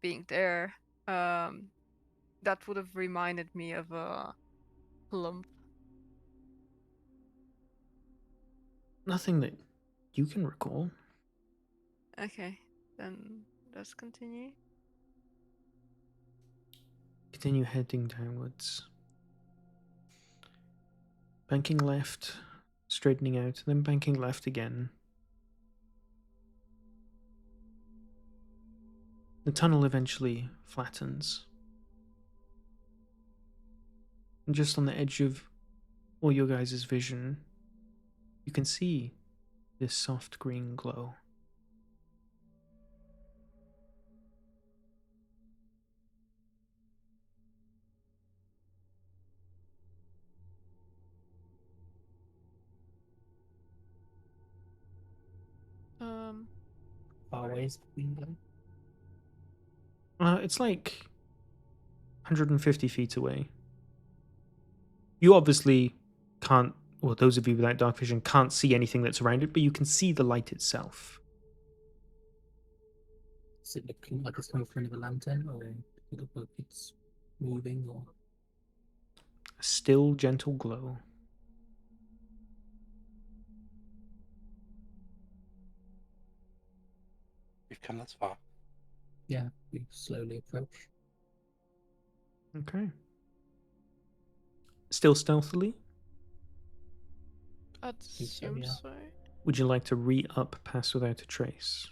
being there, that would have reminded me of a lump. Nothing that you can recall. Okay, then let's continue. Continue heading downwards. Banking left, straightening out, then banking left again. The tunnel eventually flattens. And just on the edge of all your guys' vision, you can see this soft green glow. Far away is the window. It's like 150 feet away. You obviously can't, or those of you without dark vision can't see anything that's around it, but you can see the light itself. Does it look like it's coming from another lantern, or does it look like it's moving, or A still, gentle glow. We've come this far. yeah, we slowly approach. Okay. Still stealthily? I'd think so, assume yeah. so. Would you like to re-up Pass Without a Trace?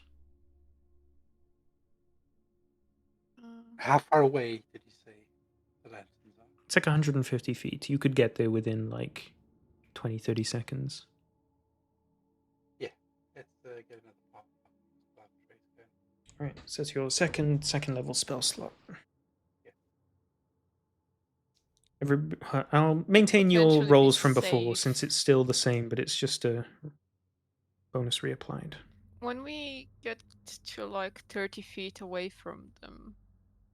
How far away did you say the lanterns are? It's like 150 feet. You could get there within like 20, 30 seconds. Yeah, let's get another pop trace going. Alright, so it's your second level spell slot. I'll maintain your Potentially be rolls from before safe. since it's still the same, but it's just a bonus reapplied. When we get to like 30 feet away from them,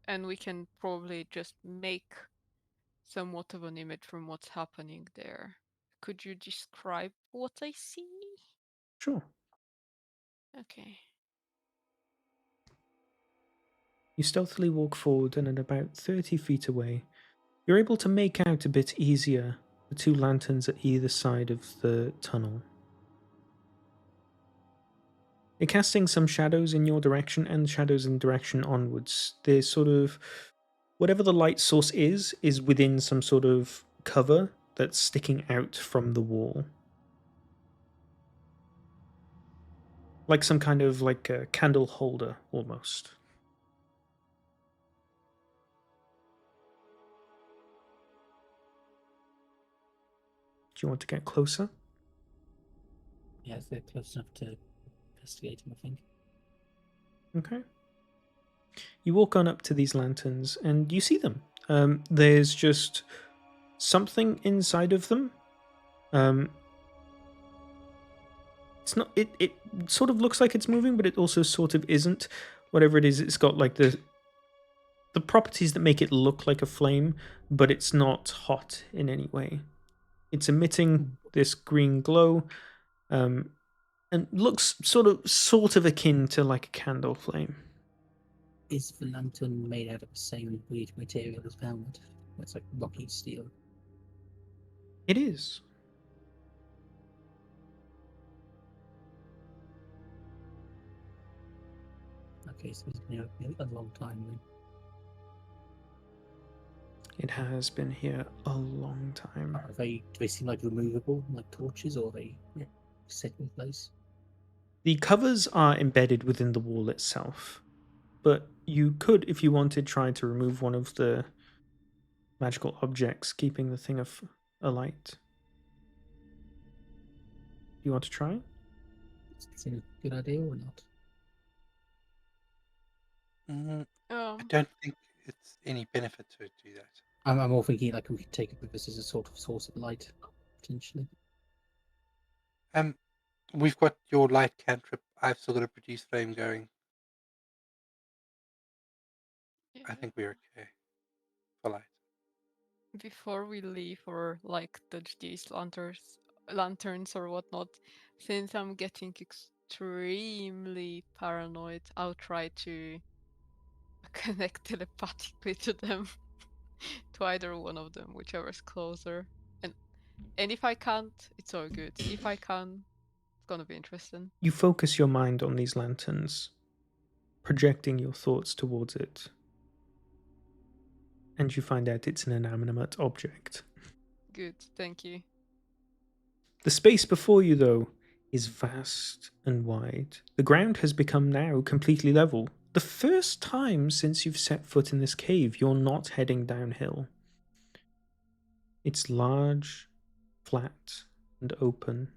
and we can probably just make somewhat of an image from what's happening there, could you describe what I see? Sure. Okay. You stealthily walk forward, and at about 30 feet away, you're able to make out a bit easier the two lanterns at either side of the tunnel. They're casting some shadows in your direction and shadows in direction onwards. They're sort of, whatever the light source is within some sort of cover that's sticking out from the wall. Like some kind of like a candle holder almost. Do you want to get closer? Yeah, if they're close enough to investigate them, I think. Okay. You walk on up to these lanterns and you see them. There's just something inside of them. It's not. It sort of looks like it's moving, but it also sort of isn't. Whatever it is, it's got like the properties that make it look like a flame, but it's not hot in any way. It's emitting this green glow, and looks sort of akin to like a candle flame. Is the lantern made out of the same weird material as Velvet? It's like rocky steel. It is. Okay, so it's been here a long time then. It has been here a long time. Do they seem like removable, like torches, or are they set in place? The covers are embedded within the wall itself, but you could, if you wanted, try to remove one of the magical objects, keeping the thing alight. Do you want to try? Does it seem a good idea or not? I don't think it's any benefit to do that. I'm more thinking like we could take it with us as a sort of source of light, potentially. We've got your light cantrip. I've still got a produce flame going. I think we're okay. For light. Before we leave, or like touch these lanterns or whatnot, since I'm getting extremely paranoid, I'll try to connect telepathically to them, to either one of them, whichever's closer. And if I can't, it's all good. If I can, it's gonna be interesting. You focus your mind on these lanterns, projecting your thoughts towards it, and you find out it's an inanimate object. Good, thank you. The space before you, though, is vast and wide. The ground has become now completely level. The first time since you've set foot in this cave, you're not heading downhill. It's large, flat, and open.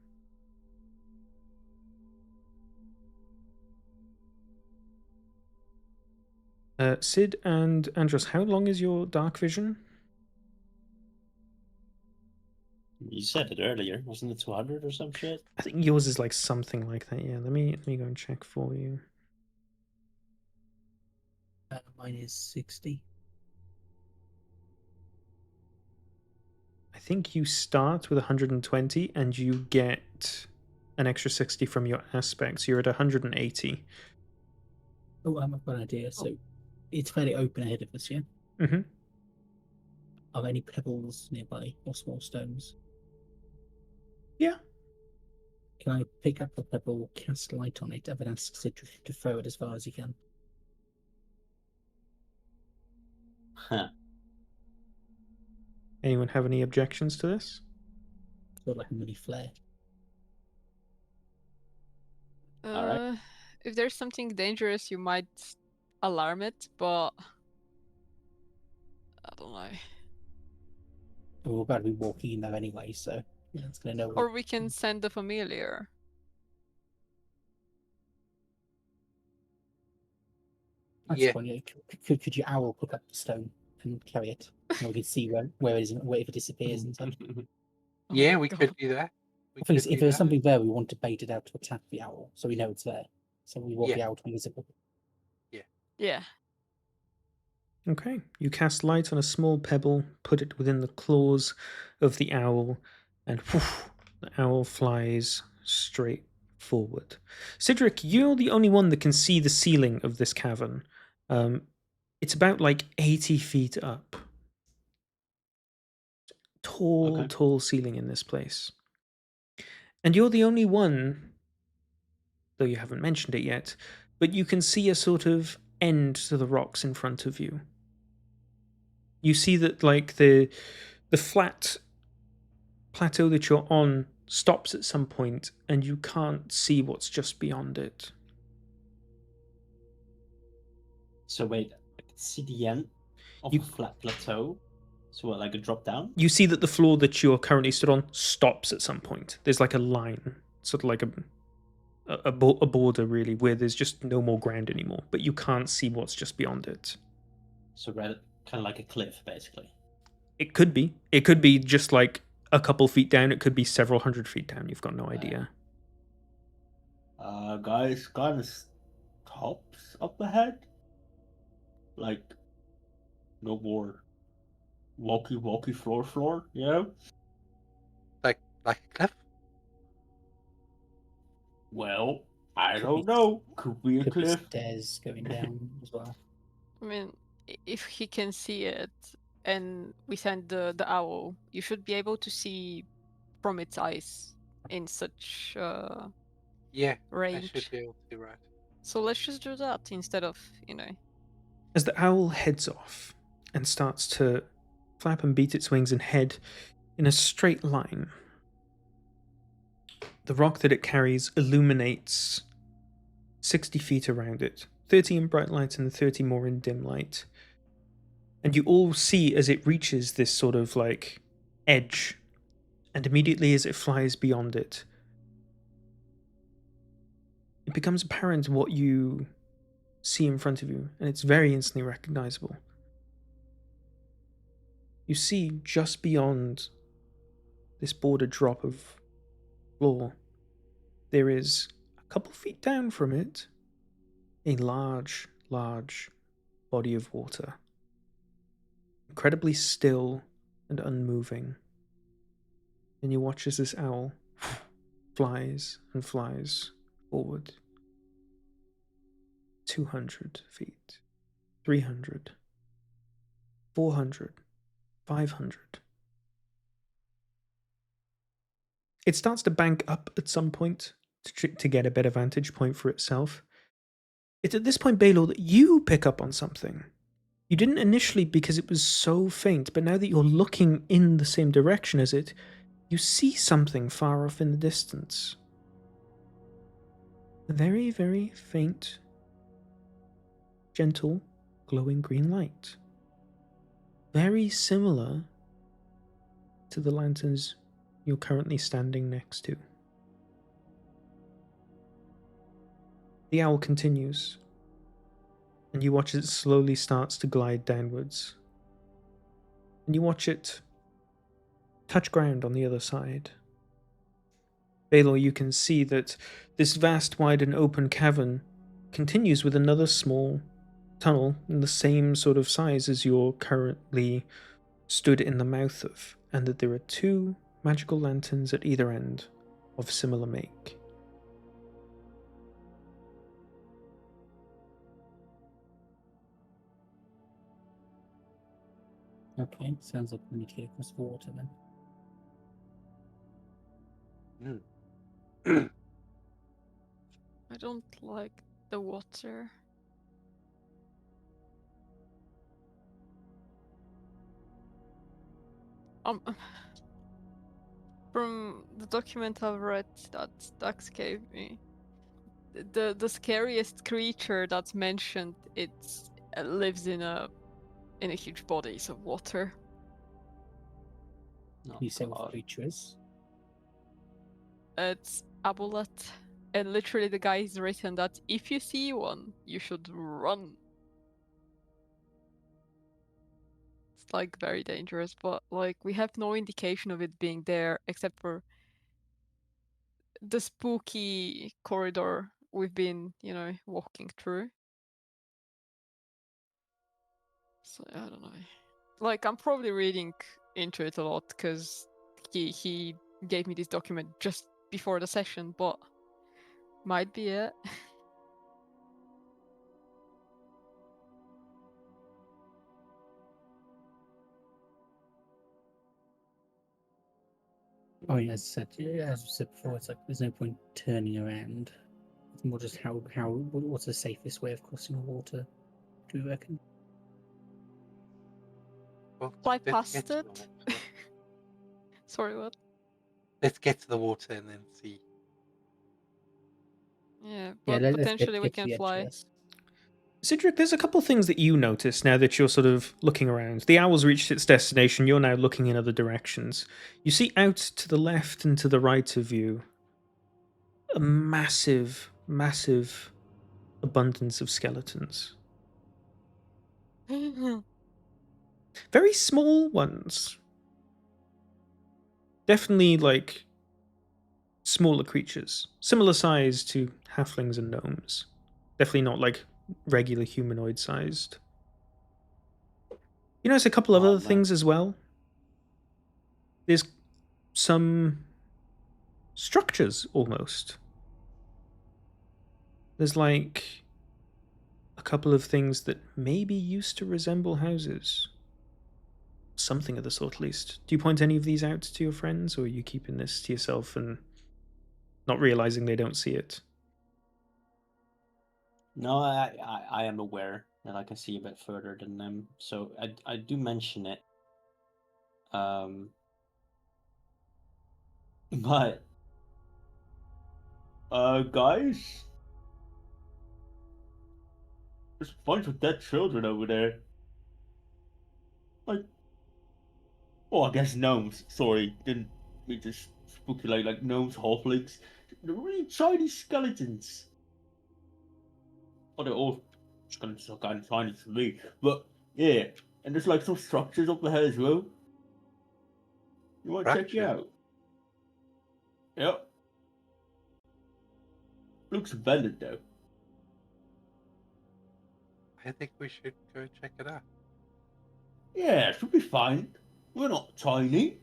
Sid and Andros, how long is your dark vision? You said it earlier, wasn't it 200 or some shit? I think yours is like something like that. Yeah, let me go and check for you. Mine is 60. I think you start with 120 and you get an extra 60 from your aspects. You're at 180. Oh, I've got an idea. So it's fairly open ahead of us, yeah? Mm-hmm. Are there any pebbles nearby or small stones? Yeah. Can I pick up a pebble, cast light on it, and then ask Sid to throw it as far as he can? Huh. Anyone have any objections to this? Sort of like a mini flare. Alright. If there's something dangerous, you might alarm it, but I don't know. We're about to be walking in there anyway, so yeah, it's gonna know. Or we can send the familiar. That's Yeah. funny. Could your owl pick up the stone and carry it? And we can see where it is, where if it disappears and such. Oh Yeah, my we God. could do that. I think if there's something there, we want to bait it out to attack the owl, so we know it's there. So we want the owl to be visible. Yeah. Okay. You cast light on a small pebble, put it within the claws of the owl, and whoosh, the owl flies straight forward. Cedric, you're the only one that can see the ceiling of this cavern. It's about like 80 feet up. Tall ceiling in this place. And you're the only one, though you haven't mentioned it yet, but you can see a sort of end to the rocks in front of you. You see that like the flat plateau that you're on stops at some point and you can't see what's just beyond it. So wait, I can see the end of a flat plateau. So what, like a drop down? You see that the floor that you're currently stood on stops at some point. There's like a line, sort of like a border really, where there's just no more ground anymore, but you can't see what's just beyond it. So kind of like a cliff, basically. It could be. It could be just like a couple feet down. It could be several hundred feet down. You've got no idea. Guys, kind of stops up ahead. Like, no more walkie floor, you know? Like a cliff? Well, I don't know. Could be a Could be cliff. stairs going down as well. I mean, if he can see it and we send the owl, you should be able to see from its eyes in such Yeah, range. I should be able to do right. So let's just do that instead of, As the owl heads off and starts to flap and beat its wings and head in a straight line, the rock that it carries illuminates 60 feet around it, 30 in bright light and 30 more in dim light. And you all see as it reaches this sort of like edge, and immediately as it flies beyond it, it becomes apparent what you see in front of you, and it's very instantly recognizable. You see just beyond this border drop of floor, there is a couple feet down from it a large body of water. Incredibly still and unmoving. And you watch as this owl flies and flies forward. 200 feet, 300, 400, 500. It starts to bank up at some point to get a better vantage point for itself. It's at this point, Baylor, that you pick up on something. You didn't initially because it was so faint, but now that you're looking in the same direction as it, you see something far off in the distance. A very, very faint, gentle, glowing green light. Very similar to the lanterns you're currently standing next to. The owl continues, and you watch as it slowly starts to glide downwards. And you watch it touch ground on the other side. Baylor, you can see that this vast, wide, and open cavern continues with another small tunnel in the same sort of size as you're currently stood in the mouth of, and that there are 2 magical lanterns at either end of similar make. Okay, sounds like we need to get across the water then. I don't like the water. From the document I've read that Dax gave me, the scariest creature that's mentioned, it lives in a huge bodies of water. No, Can you say what God. the creature is? It's Abulet, and literally the guy has written that if you see one, you should run. It's like very dangerous, but like we have no indication of it being there except for the spooky corridor we've been, walking through. So I don't know. Like I'm probably reading into it a lot because he gave me this document just before the session, but might be it. Oh, yeah, as we said before, it's like there's no point turning around. It's more just what's the safest way of crossing the water, do you reckon? Well, Fly let's past get to it. the water. Sorry, what? Let's get to the water and then see. Yeah, Yeah, but let's potentially we get to can the edge fly. first. Cedric, there's a couple things that you notice now that you're sort of looking around. The owl's reached its destination, you're now looking in other directions. You see out to the left and to the right of you a massive, massive abundance of skeletons. Very small ones. Definitely like smaller creatures. Similar size to halflings and gnomes. Definitely not like regular humanoid sized. You notice a couple of Oh, other man. things as well. There's some structures almost. There's like a couple of things that maybe used to resemble houses. Something of the sort, at least. Do you point any of these out to your friends, or are you keeping this to yourself and not realizing they don't see it? No, I am aware that I can see a bit further than them, so I do mention it. But guys, there's a bunch of dead children over there. Like, oh, I guess gnomes. Sorry, didn't mean to spook you like gnomes, halflings. They're really tiny skeletons. Oh, they're all skeletons are kind of tiny to me, but yeah. And there's like some structures up ahead as well. You want to check it Structure? out? Yep. Looks abandoned though. I think we should go check it out. Yeah, it should be fine. We're not tiny.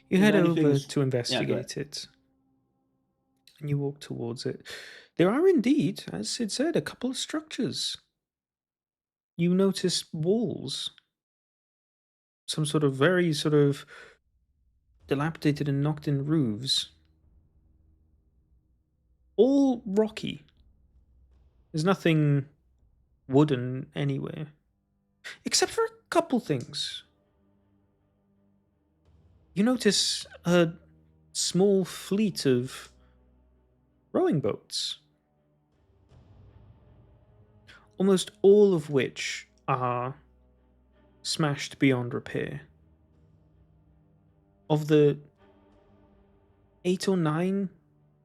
You Is head there over anything to Yeah, go ahead. investigate it, and you walk towards it. There are indeed, as Sid said, a couple of structures. You notice walls, some sort of very sort of dilapidated and knocked in roofs, all rocky. There's nothing wooden anywhere, except for a couple things. You notice a small fleet of rowing boats, almost all of which are smashed beyond repair. Of the 8 or 9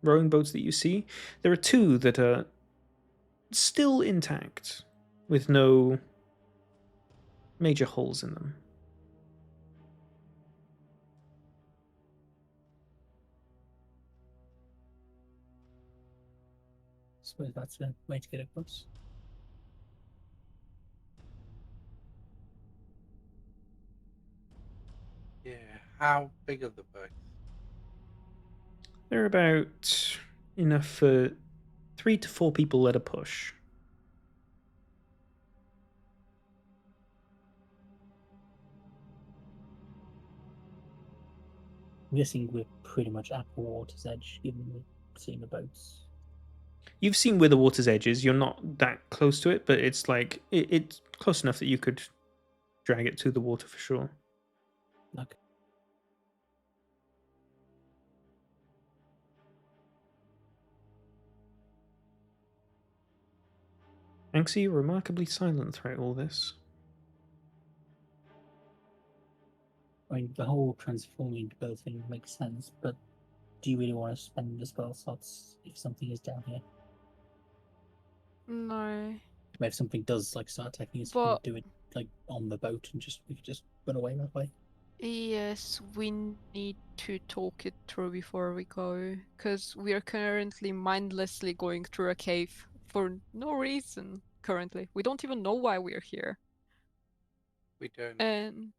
rowing boats that you see, there are 2 that are still intact, with no major holes in them. Suppose that's a way to get across. Yeah. How big are the boats? They're about enough for 3 to 4 people at a push. I'm guessing we're pretty much at the water's edge, given we've seen the boats. You've seen where the water's edge is. You're not that close to it, but it's like it's close enough that you could drag it to the water for sure. Okay. Anxie, you're remarkably silent throughout all this. I mean, the whole transforming boat thing makes sense, but do you really want to spend the spell slots if something is down here? No. But if something does like start attacking us, we But can do it like on the boat and we could just run away that way. yes, we need to talk it through before we go, because we are currently mindlessly going through a cave for no reason. Currently, we don't even know why we're here, We don't. and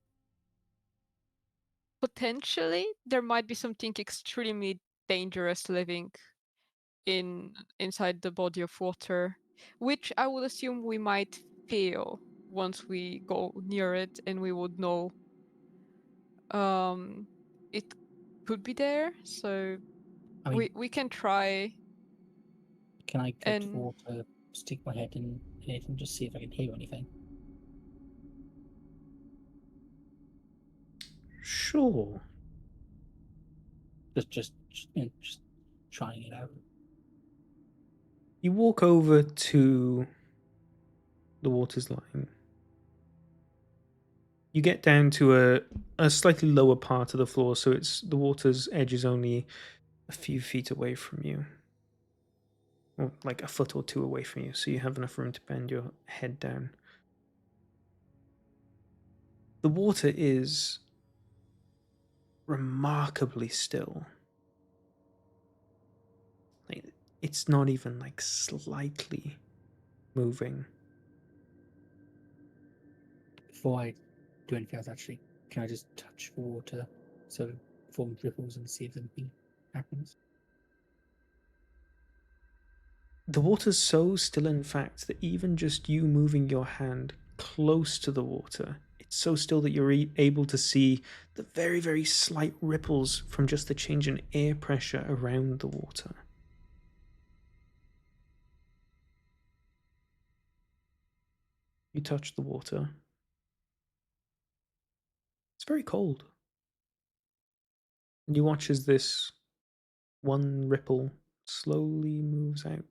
potentially there might be something extremely dangerous living inside the body of water, which I would assume we might feel once we go near it, and we would know it could be there. So I mean, we can try. can I drift And water, stick my head in it, and just see if I can hear anything? Sure. Just just trying it out. You walk over to the water's line. You get down to a slightly lower part of the floor, so it's the water's edge is only a few feet away from you. Or like a foot or 2 away from you, so you have enough room to bend your head down. The water is remarkably still. Like, it's not even like slightly moving. Before I do anything else, actually, can I just touch the water so it forms ripples and see if anything happens? The water's so still, in fact, that even just you moving your hand close to the water, it's so still that you're able to see the very, very slight ripples from just the change in air pressure around the water. You touch the water. It's very cold. And you watch as this one ripple slowly moves out.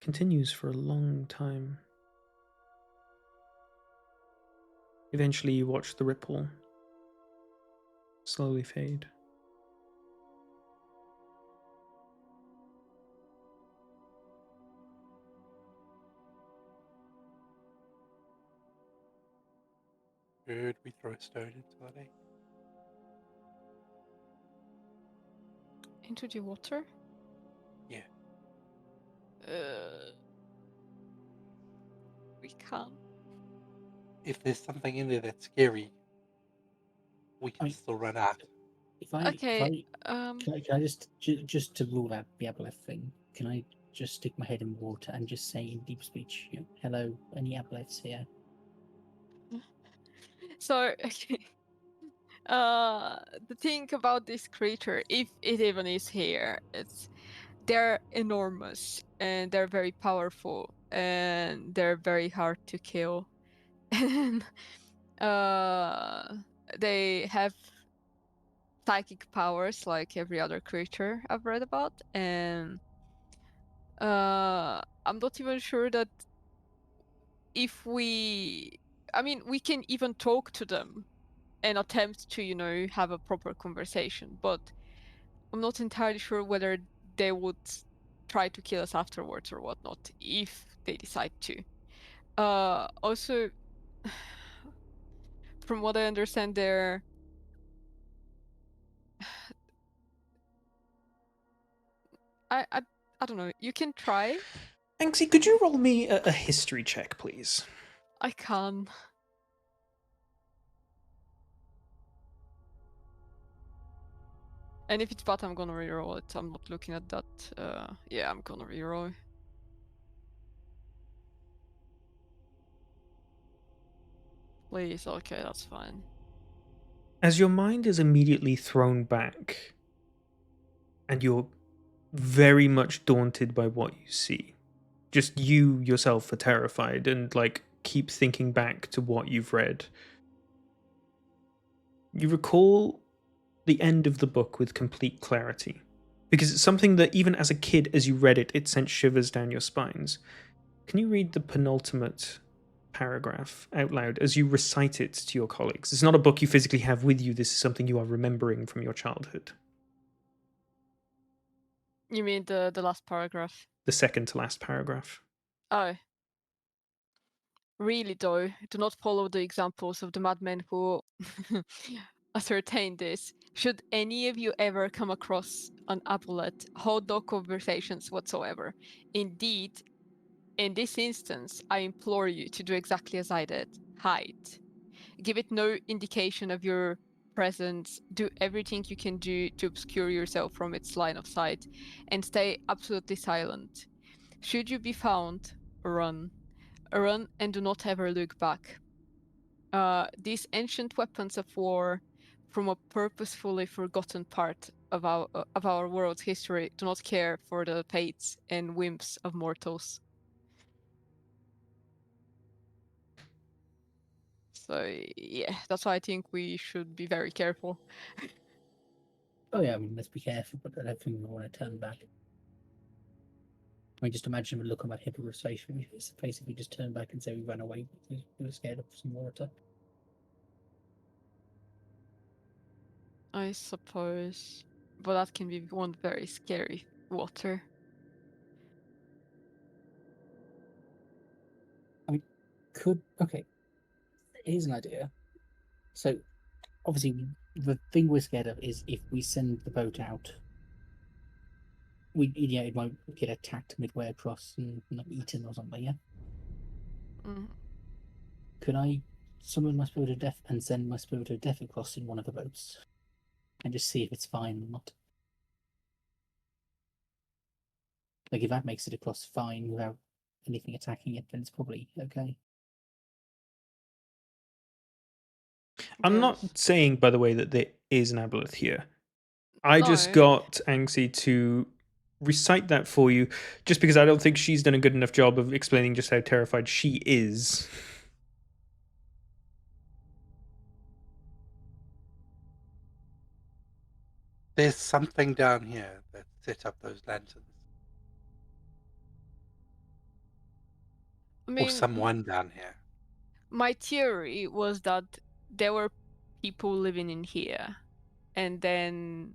Continues for a long time. Eventually, you watch the ripple slowly fade. Should we throw a stone into the lake? into the water. Yeah. We can't. If there's something in there that's scary, we can I- still run out. If I, Okay. can I just to rule out the aboleth thing, can I just stick my head in water and just say in deep speech, hello, any aboleths here? So okay. The thing about this creature, if it even is here, they're enormous and they're very powerful and they're very hard to kill. And they have psychic powers like every other creature I've read about, and I'm not even sure that if we we can even talk to them and attempt to have a proper conversation, but I'm not entirely sure whether they would try to kill us afterwards or whatnot if they decide to. Also, from what I understand, I don't know. You can try. Anxie, could you roll me a history check, please? I can. And if it's bad, I'm gonna reroll it. I'm not looking at that. Yeah, I'm gonna reroll. Please, okay, that's fine. As your mind is immediately thrown back, and you're very much daunted by what you see, just you yourself are terrified and keep thinking back to what you've read. You recall the end of the book with complete clarity, because it's something that even as a kid, as you read it, it sent shivers down your spines. Can you read the penultimate paragraph out loud as you recite it to your colleagues? It's not a book you physically have with you, this is something you are remembering from your childhood. You mean the last paragraph? The second to last paragraph. Oh. Really, though, do not follow the examples of the madmen who ascertained this. Should any of you ever come across an amulet, hold no conversations whatsoever. Indeed, in this instance, I implore you to do exactly as I did. Hide. Give it no indication of your presence. Do everything you can do to obscure yourself from its line of sight, and stay absolutely silent. Should you be found, run. Run and do not ever look back. These ancient weapons of war from a purposefully forgotten part of our world's history do not care for the fates and whims of mortals. So yeah, that's why I think we should be very careful. Oh yeah, let's be careful, but I don't think we want to turn back. Just imagine the look on that Hippo's face. It's basically just turn back and say we ran away because we were scared of some water. I suppose, but that can be one very scary water. Okay, here's an idea. So obviously the thing we're scared of is if we send the boat out, it might get attacked midway across and eaten or something. Yeah. Mm. Could I summon my spirit of death and send my spirit of death across in one of the boats, and just see if it's fine or not? If that makes it across fine without anything attacking it, then it's probably okay. I'm not Yes. saying, by the way, that there is an aboleth here. I just No. got Anxie to recite that for you, just because I don't think she's done a good enough job of explaining just how terrified she is. There's something down here that set up those lanterns. I Or mean, someone down here. my theory was that there were people living in here, and then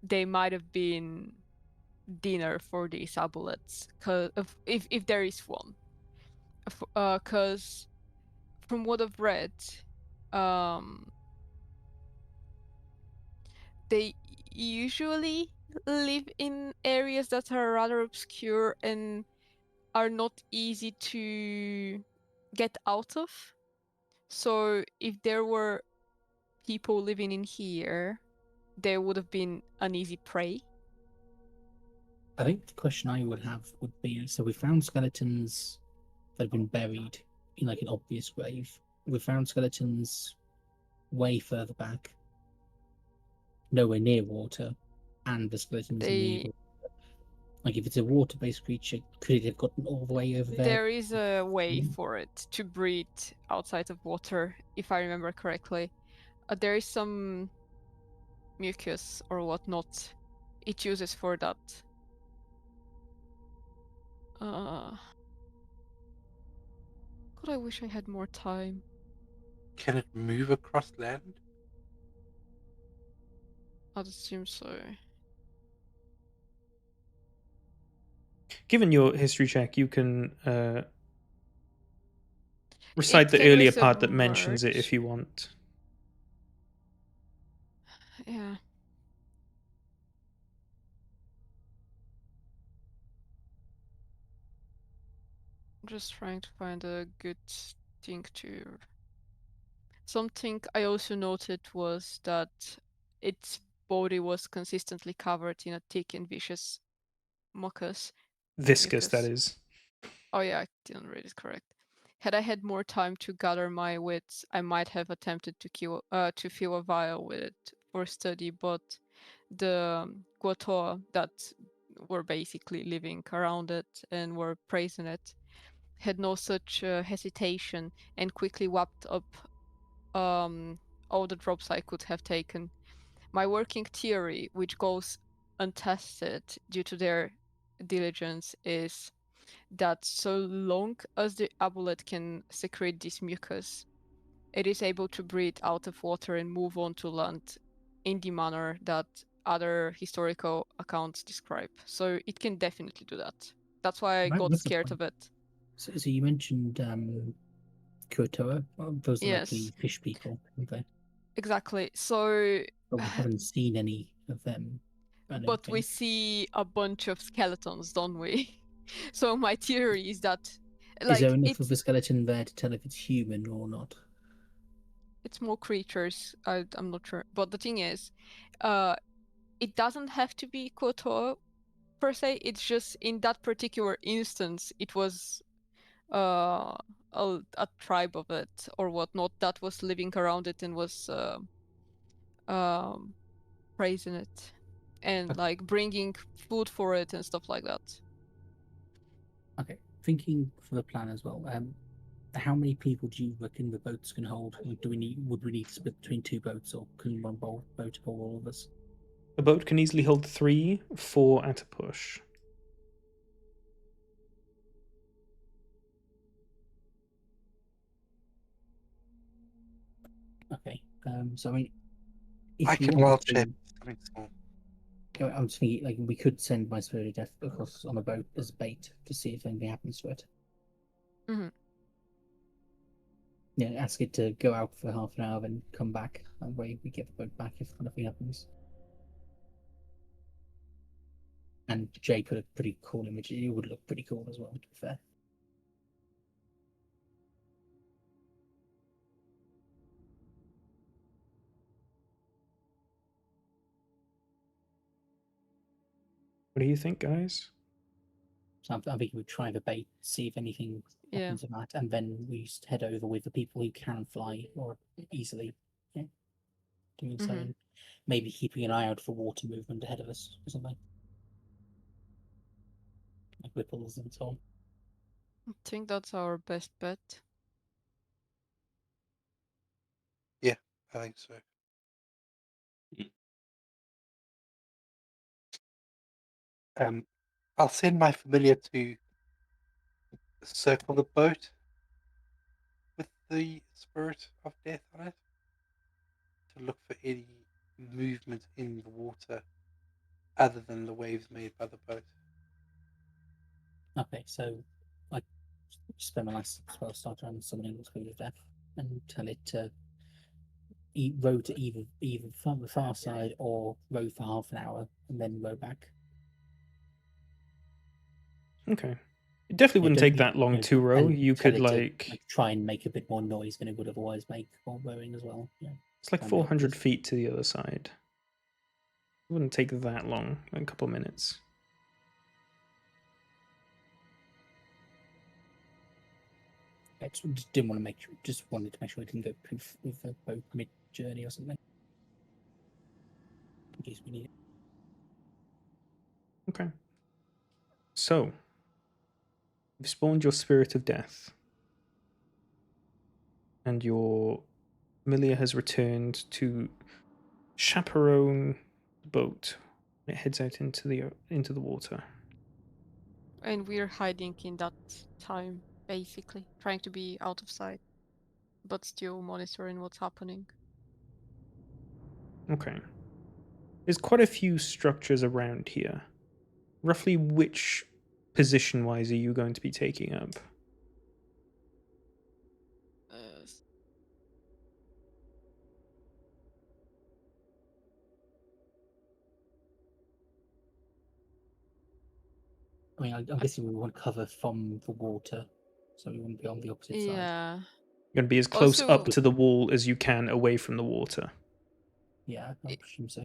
they might have been dinner for these abolets, cause if there is one, cause from what I've read, they usually live in areas that are rather obscure and are not easy to get out of. So if there were people living in here, they would have been an easy prey. I think the question I would have would be: so we found skeletons that have been buried in like an obvious grave. We found skeletons way further back, nowhere near water, and the skeletons near. Like if it's a water-based creature, could it have gotten all the way over there? There is a way for it to breathe outside of water, if I remember correctly. There is some mucus or whatnot it uses for that. God, I wish I had more time. Can it move across land? I'd assume so. Given your history check, you can recite It the came earlier with a part that mentions it word. if you want. Yeah. I'm just trying to find a good thing to. Something I also noted was that its body was consistently covered in a thick and vicious mucus. Viscous, that is. Oh yeah, I didn't read it correct. Had I had more time to gather my wits, I might have attempted to fill a vial with it for study, but the Guatoa that were basically living around it and were praising it had no such hesitation and quickly whapped up all the drops I could have taken. My working theory, which goes untested due to their diligence, is that so long as the amulet can secrete this mucus, it is able to breathe out of water and move on to land in the manner that other historical accounts describe. So it can definitely do that. That's why I got scared of it. So you mentioned Kuotoa. Those are Yes. likely fish people, aren't they? Exactly. So But we haven't seen any of them. but we see a bunch of skeletons, don't we? So my theory is that is there enough it's of a skeleton there to tell if it's human or not? it's more creatures. I'm not sure. But the thing is, it doesn't have to be Kotor per se. It's just in that particular instance, it was a tribe of it or whatnot that was living around it and was praising it and like bringing food for it and stuff like that. Okay, thinking for the plan as well. How many people do you reckon the boats can hold? Would we need to split between two boats, or can one boat hold all of us? A boat can easily hold 3, 4 at a push. Okay, so I mean, if I you can wanted wild to, shape something small. I'm just thinking like we could send my spirit of death across on a boat as bait to see if anything happens to it. Mhm. Yeah, ask it to go out for half an hour, then come back. That way we get the boat back if nothing happens. And Jay put a pretty cool image. It would look pretty cool as well, to be fair. What do you think, guys? So I think we try the bait, see if anything happens with that, and then we just head over with the people who can fly or easily. Yeah, doing so, and maybe keeping an eye out for water movement ahead of us or something, like ripples and so on. I think that's our best bet. Yeah, I think so. I'll send my familiar to circle the boat with the spirit of death on it to look for any movement in the water other than the waves made by the boat. Okay, so I spend my last spell starter on summoning the spirit of death and tell it to row to either from the far side or row for half an hour and then row back. Okay. It definitely wouldn't don't take you- that long you know, to row. and You tell could it to, like try and make a bit more noise than it would otherwise make while rowing as well. Yeah. it's like try and be 400 obvious. feet to the other side. It wouldn't take that long, like a couple of minutes. I just didn't want to just wanted to make sure we didn't go poof with the boat mid journey or something. In case we need it. Okay. So, you've spawned your spirit of death. And your familiar has returned to chaperone the boat. It heads out into the water. And we're hiding in that time, basically, trying to be out of sight, but still monitoring what's happening. Okay. There's quite a few structures around here. Roughly which position-wise are you going to be taking up? I mean, I'm guessing we want cover from the water, so we wouldn't be on the opposite side. Yeah. You're going to be as close Also- up to the wall as you can away from the water. Yeah, I presume so.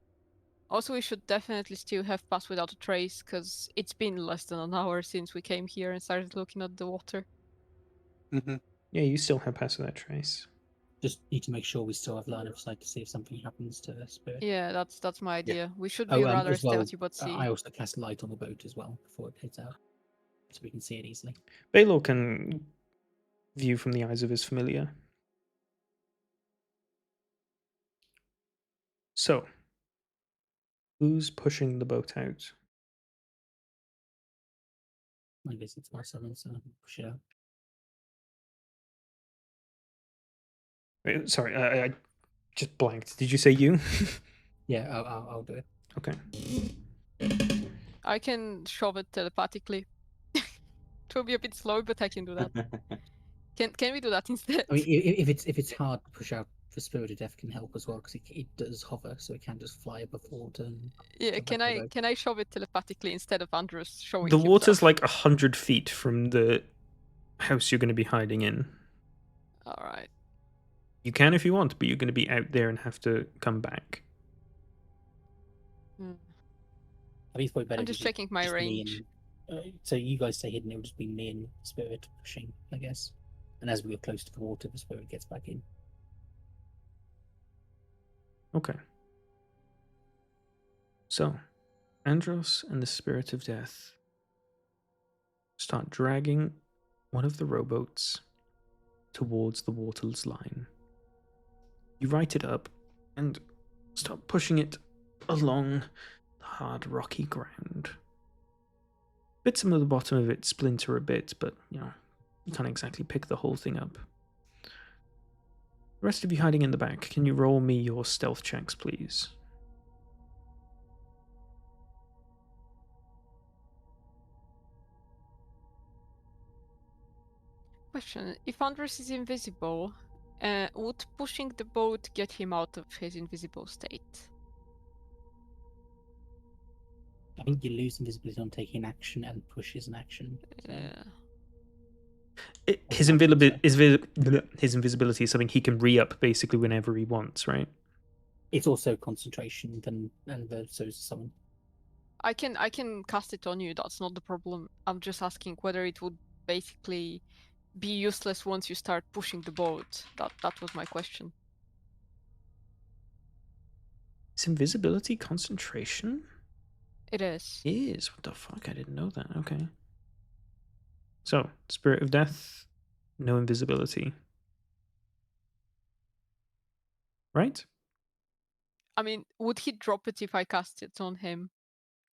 Also, we should definitely still have Pass Without a Trace, because it's been less than an hour since we came here and started looking at the water. Mm-hmm. Yeah, you still have Pass Without Trace. Just need to make sure we still have line of sight to see if something happens to the spirit. Yeah, that's my idea. We should be Oh, rather as well, stealthy, but see. I also cast light on the boat as well before it heads out, so we can see it easily. Baylor can view from the eyes of his familiar. So, who's pushing the boat out? I guess it's myself, so push it out. Wait, sorry, I just blanked. Did you say you? Yeah, I'll do it. Okay. I can shove it telepathically. It will be a bit slow, but I can do that. Can we do that instead? I mean, if it's hard to push out, the spirit of death can help as well because it does hover, so it can just fly above water. And Yeah, come back to the boat. can I shove it telepathically instead of Andros showing The water's himself? like 100 feet from the house you're going to be hiding in. Alright. You can if you want, but you're going to be out there and have to come back. I think it's probably better. I'm just checking my just me range. and, so you guys stay hidden. It would just be me and spirit pushing, I guess. And as we get close to the water, the spirit gets back in. Okay. So, Andros and the Spirit of Death start dragging one of the rowboats towards the water's line. You right it up and start pushing it along the hard, rocky ground. Bits of the bottom of it splinter a bit, but, you can't exactly pick the whole thing up. The rest of you hiding in the back, can you roll me your stealth checks, please? Question: if Andros is invisible, would pushing the boat get him out of his invisible state? I think you lose invisibility on taking action, and push is an action. So. His invisibility is something he can re-up basically whenever he wants, right? It's also concentration, so is summon. I can cast it on you. That's not the problem. I'm just asking whether it would basically be useless once you start pushing the boat. That was my question. Is invisibility concentration? It is. It is. What the fuck? I didn't know that. Okay. So, Spirit of Death, no invisibility. Right? I mean, would he drop it if I cast it on him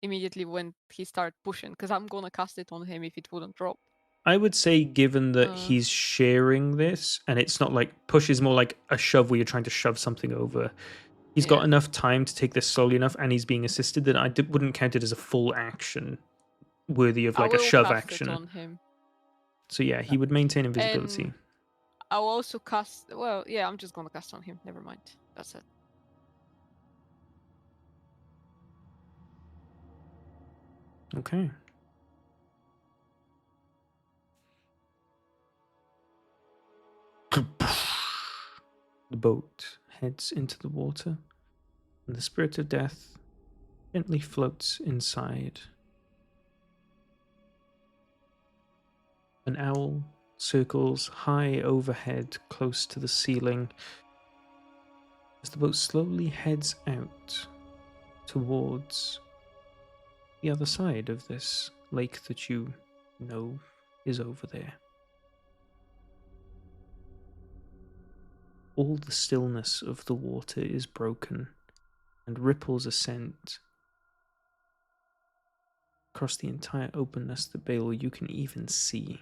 immediately when he started pushing? Because I'm gonna cast it on him if it wouldn't drop. I would say, given that he's sharing this, and it's not like push is more like a shove where you're trying to shove something over. He's got enough time to take this slowly enough, and he's being assisted that I wouldn't count it as a full action worthy of like a shove action. It on him. So yeah, he would maintain invisibility. And I'll also cast. Well, yeah, I'm just gonna cast on him. Never mind. That's it. Okay. The boat heads into the water, and the spirit of death gently floats inside. An owl circles high overhead close to the ceiling as the boat slowly heads out towards the other side of this lake that you know is over there. All the stillness of the water is broken, and ripples ascend across the entire openness that Bale you can even see.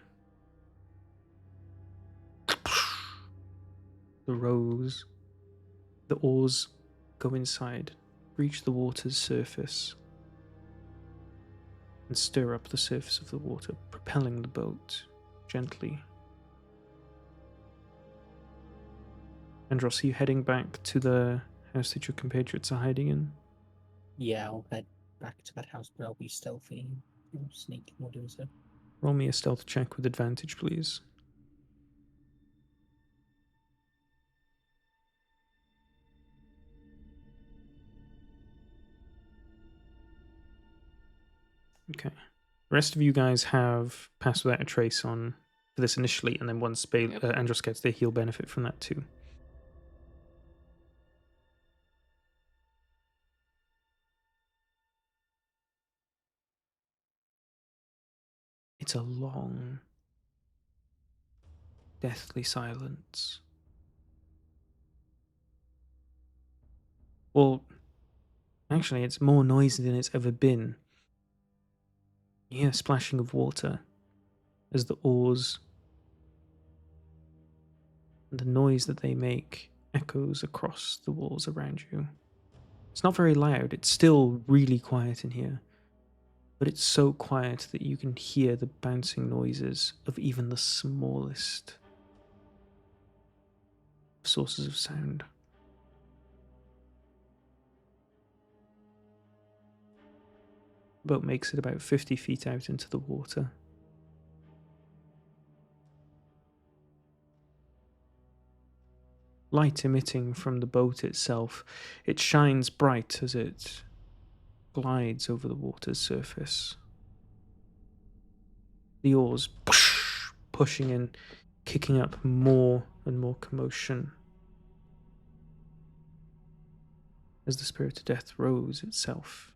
The oars go inside, reach the water's surface, and stir up the surface of the water, propelling the boat gently. Andros, are you heading back to the house that your compatriots are hiding in? Yeah, I'll head back to that house, but I'll be stealthy, sneaking or doing so. Roll me a stealth check with advantage, please. Okay. The rest of you guys have passed without a trace on for this initially, and then once Yep. Andros gets there, he'll benefit from that too. It's a long, deathly silence. Well, actually, it's more noisy than it's ever been. You hear splashing of water as the oars and the noise that they make echoes across the walls around you. It's not very loud, it's still really quiet in here, but it's so quiet that you can hear the bouncing noises of even the smallest sources of sound. The boat makes it about 50 feet out into the water. Light emitting from the boat itself, it shines bright as it glides over the water's surface. The oars pushing in, kicking up more and more commotion as the spirit of death rows itself.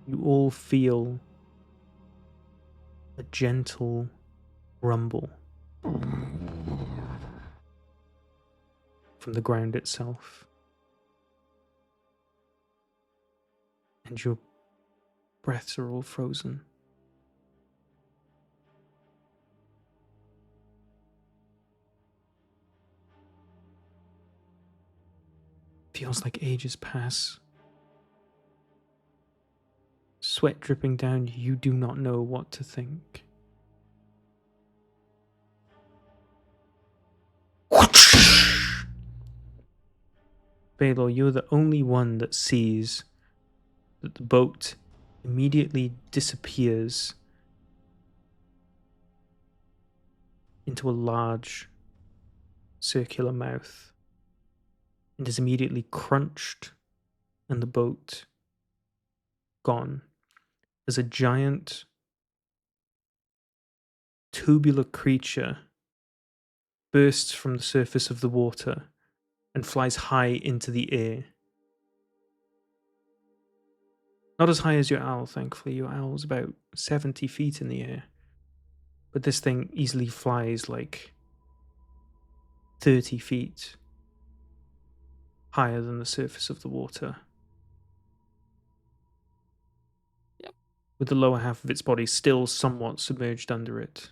You all feel a gentle rumble from the ground itself. And your breaths are all frozen. Feels like ages pass. Sweat dripping down, you do not know what to think. Baylor, you're the only one that sees that the boat immediately disappears into a large circular mouth and is immediately crunched, and the boat gone as a giant tubular creature bursts from the surface of the water and flies high into the air. Not as high as your owl, thankfully. Your owl's about 70 feet in the air. But this thing easily flies like 30 feet higher than the surface of the water. Yep. With the lower half of its body still somewhat submerged under it.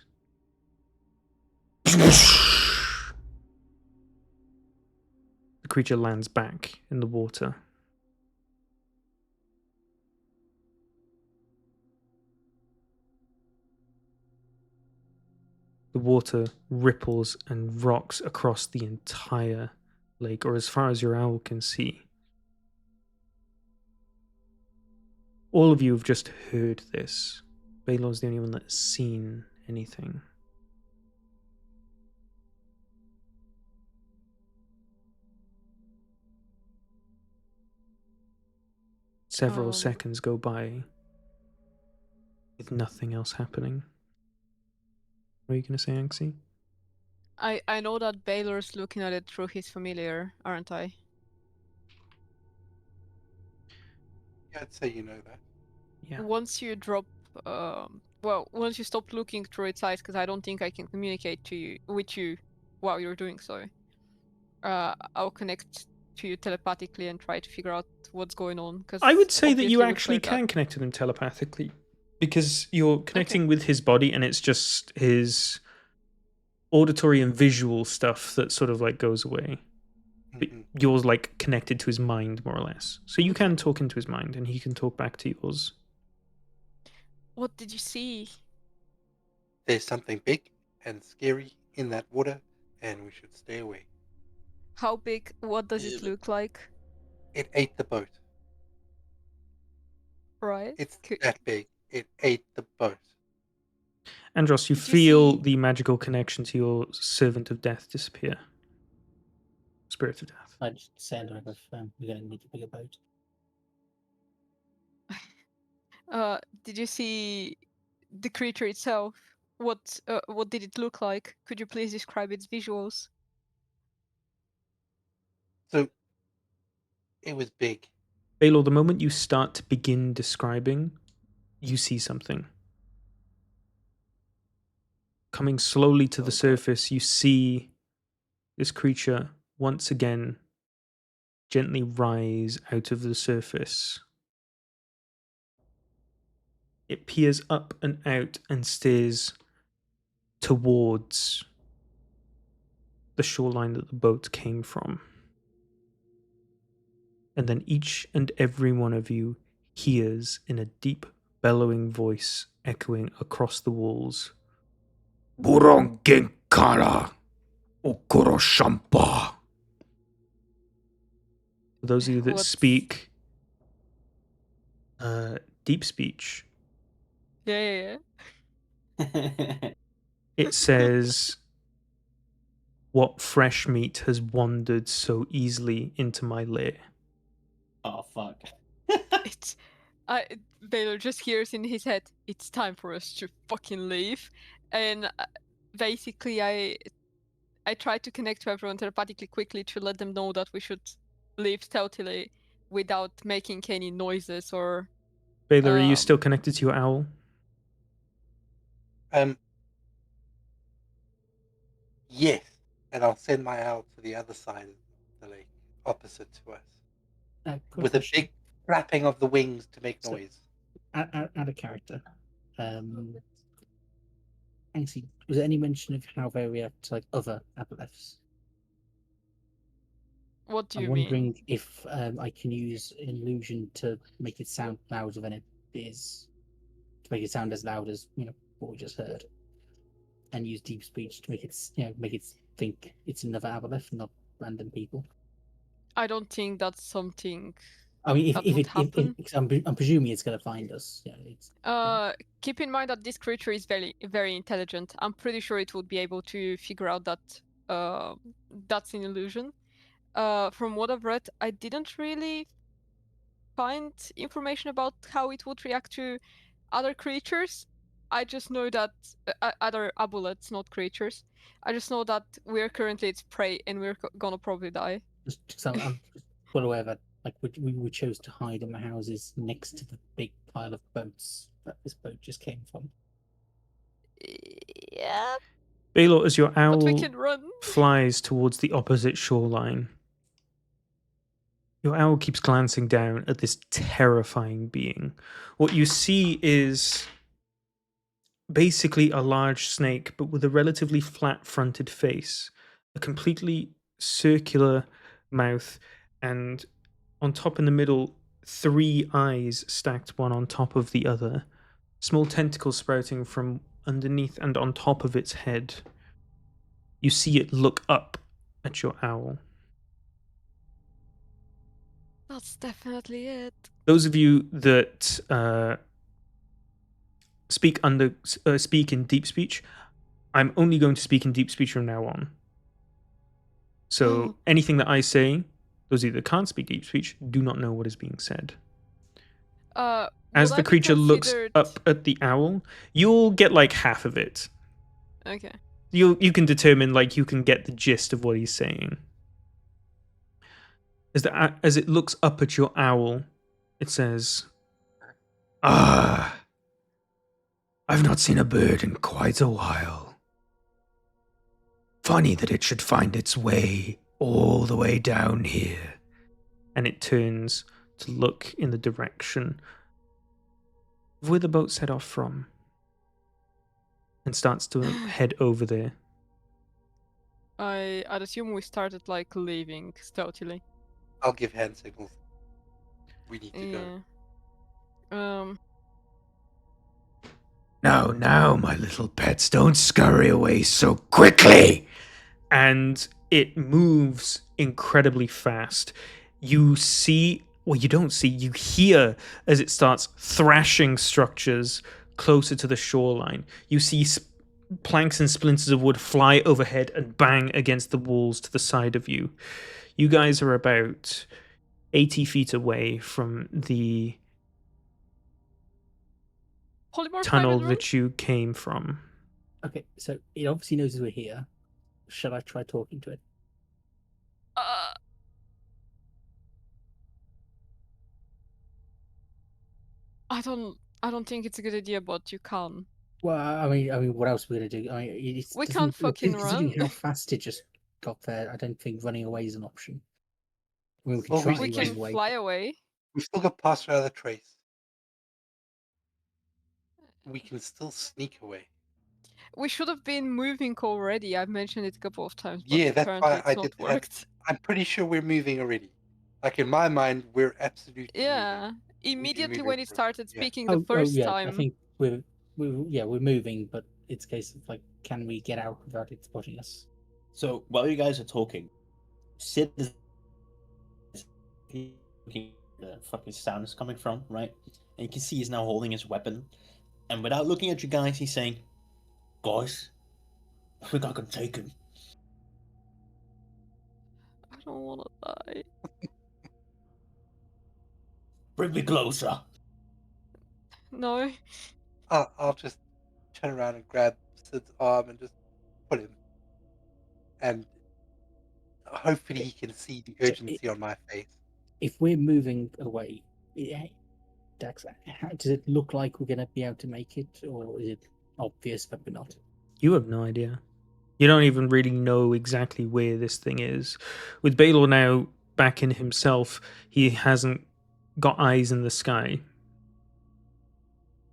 The creature lands back in the water. The water ripples and rocks across the entire lake, or as far as your owl can see. All of you have just heard this. Baylor's the only one that's seen anything. Several seconds go by with nothing else happening. What are you going to say, Anxie? I know that Baylor's looking at it through his familiar, aren't I? Yeah, I'd say you know that. Yeah. Once you drop, once you stop looking through its eyes, because I don't think I can communicate with you while you're doing so. I'll connect to you telepathically and try to figure out what's going on. Cause I would say that you obviously we've actually heard that. can connect to them telepathically, because you're connecting with his body, and it's just his auditory and visual stuff that sort of like goes away. But yours like connected to his mind, more or less. So you can talk into his mind, and he can talk back to yours. What did you see? There's something big and scary in that water, and we should stay away. How big? What does it look like? It ate the boat. Right. It's that big. It ate the boat. Andros, you Did you feel see- the magical connection to your servant of death disappear. Spirit of death. I just say under if we're going to need a bigger boat. Did you see the creature itself? What did it look like? Could you please describe its visuals? So it was big. Baylor, the moment you start to begin describing, you see something. Coming slowly to the surface, you see this creature once again gently rise out of the surface. It peers up and out and stares towards the shoreline that the boat came from. And then each and every one of you hears in a deep, bellowing voice echoing across the walls. Burongenkara Okoroshampa. For those of you that What's- speak deep speech, Yeah. it says, "What fresh meat has wandered so easily into my lair?" Oh fuck. It's Baylor just hears in his head, it's time for us to fucking leave. And basically I tried to connect to everyone telepathically quickly to let them know that we should leave stealthily without making any noises or Baylor, are you still connected to your owl? Yes, and I'll send my owl to the other side of the lake, opposite to us, with a big flapping of the wings to make noise. Add a character. Actually, was there any mention of how they react to like other aboleths? What do I'm you mean? wondering if I can use illusion to make it sound louder than it is, to make it sound as loud as what we just heard, and use deep speech to make it make it think it's another aboleth, not random people. I don't think that's something. I mean, That would happen. because I'm presuming it's going to find us. Keep in mind that this creature is very, very intelligent. I'm pretty sure it would be able to figure out that that's an illusion. From what I've read, I didn't really find information about how it would react to other creatures. I just know that other aboleths, not creatures. I just know that we're currently its prey and we're gonna probably die. Just I'm well aware that we chose to hide in the houses next to the big pile of boats that this boat just came from. Yeah, Baylor, as your but we owl can run. flies towards the opposite shoreline, your owl keeps glancing down at this terrifying being. What you see is basically a large snake, but with a relatively flat-fronted face, a completely circular mouth, and on top in the middle, 3 eyes stacked one on top of the other, small tentacles sprouting from underneath and on top of its head. You see it look up at your owl. That's definitely it. Those of you that speak in deep speech, I'm only going to speak in deep speech from now on. So anything that I say, those of you that can't speak deep speech do not know what is being said. As Would the I be creature looks considered- up at the owl, you'll get like half of it. Okay. You can determine, like, you can get the gist of what he's saying. As it looks up at your owl, it says, Ah, I've not seen a bird in quite a while. Funny that it should find its way all the way down here. and it turns to look in the direction of where the boat set off from and starts to head over there. I'd assume we started like leaving stealthily. I'll give hand signals. We need to go. Yeah. Now, my little pets, don't scurry away so quickly. And it moves incredibly fast. You see, well, you don't see, you hear as it starts thrashing structures closer to the shoreline. You see planks and splinters of wood fly overhead and bang against the walls to the side of you. You guys are about 80 feet away from the Polymorph tunnel diamond that you came from. Okay, so it obviously knows we're here. Shall I try talking to it? I don't think it's a good idea, but you can. Well, I mean, what else are we gonna do? I mean, We can't fucking considering run. how fast it just got there, I don't think running away is an option. I mean, we can Well, try We running can away. fly away. We've still got past our other trace. We can still sneak away. We should have been moving already. I've mentioned it a couple of times, but Yeah, that's apparently why it's I not did. worked. I'm pretty sure we're moving already. Like in my mind, we're absolutely Yeah. moving. Immediately moving when it for- started yeah. speaking the first yeah, time. I think we're moving, but it's a case of like, can we get out without it spotting us? So while you guys are talking, Sid is looking where the fucking sound is coming from, right? And you can see he's now holding his weapon. And without looking at you guys, he's saying, "Guys, I think I can take him." I don't want to die. Bring me closer. No. I'll just turn around and grab Sid's arm and just pull him. And hopefully he can see the urgency on my face. If we're moving away, Dax, does it look like we're gonna be able to make it, or is it obvious that we're not? You have no idea. You don't even really know exactly where this thing is. With Baylor now back in himself, he hasn't got eyes in the sky.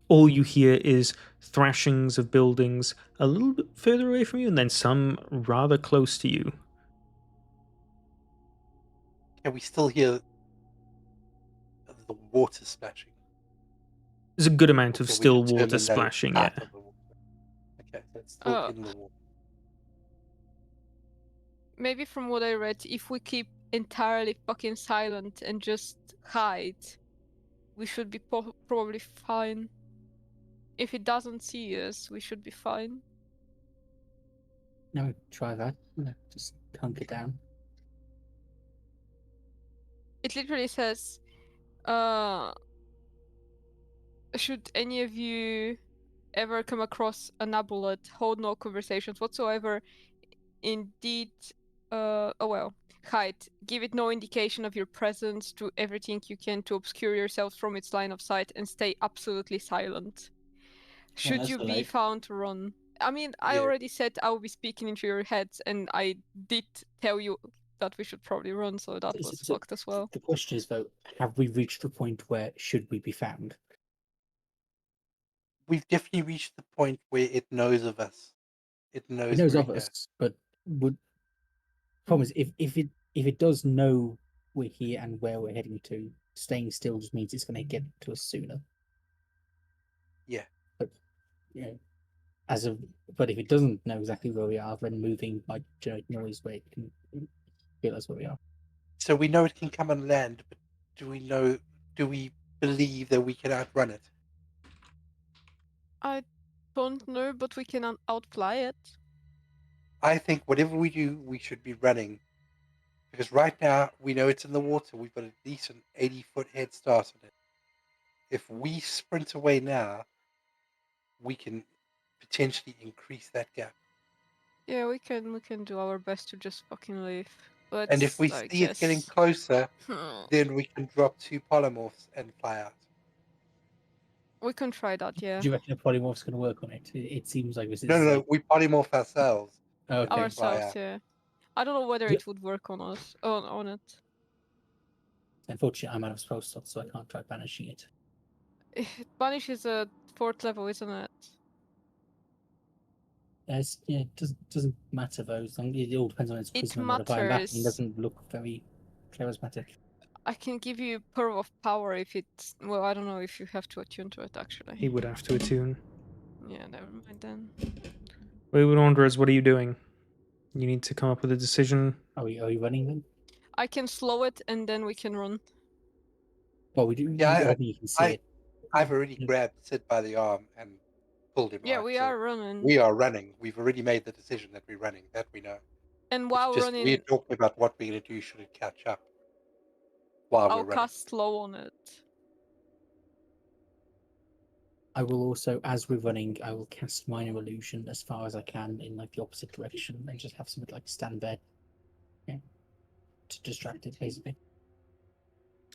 All you hear is thrashings of buildings a little bit further away from you, and then some rather close to you. Can we still hear the water splashing? There's a good amount of Can we still determine water that it's splashing, part yeah. of the water? Okay, so it's still Uh, in the water. Maybe from what I read, if we keep entirely fucking silent and just hide, we should be probably fine. If it doesn't see us, we should be fine. No, try that. No, just hunker down. It literally says, should any of you ever come across an amulet, hold no conversations whatsoever. Indeed, hide. Give it no indication of your presence. Do everything you can to obscure yourself from its line of sight and stay absolutely silent. Should that's you all be right. found, run. I mean, I Yeah. already said I will be speaking into your heads, and I did tell you that we should probably run, so that was So fucked as well. the question is, though, have we reached the point where should we be found? We've definitely reached the point where it knows of us. It knows, It knows we're of here. us, but would problem is if it does know we're here and where we're heading to, staying still just means it's going to get to us sooner. Yeah. you know, but if it doesn't know exactly where we are, then moving might generate noise where it can realize where we are. So we know it can come on land, but do we believe that we can outrun it? I don't know, but we can outfly it. I think whatever we do, we should be running. Because right now, we know it's in the water. We've got at least an 80-foot head start on it. If we sprint away now, we can potentially increase that gap. Yeah, we can do our best to just fucking leave. And if Let's, we I see it getting guess. closer, Hmm. then we can drop 2 polymorphs and fly out. We can try that, yeah. Do you reckon a polymorph's going to work on it? It seems like this is No, like we polymorph ourselves. okay. Fly Ourselves, out. yeah. I don't know whether Yeah. it would work on us on it. Unfortunately, I'm out of spell slots, so I can't try banishing it. Banish is a 4th level, isn't it? It doesn't matter though. It all depends on its It charisma modifier. That matters. doesn't look very charismatic. I can give you Pearl of Power if it's... Well, I don't know if you have to attune to it, actually. He would have to attune. Yeah, never mind then. Wayward Wanderers, what are you doing? You need to come up with a decision. Are we running then? I can slow it and then we can run. Well, we do. Yeah, I think you can see it. I've already grabbed Sid by the arm and pulled him Yeah, out. we so are running. we are running. We've already made the decision that we're running. That we know. And It's while just running, we're talking about what we're going to do should it catch up while I'll we're running. cast slow on it. I will also, as we're running, I will cast minor illusion as far as I can in like the opposite direction, and just have something like stand there, yeah, to distract it basically.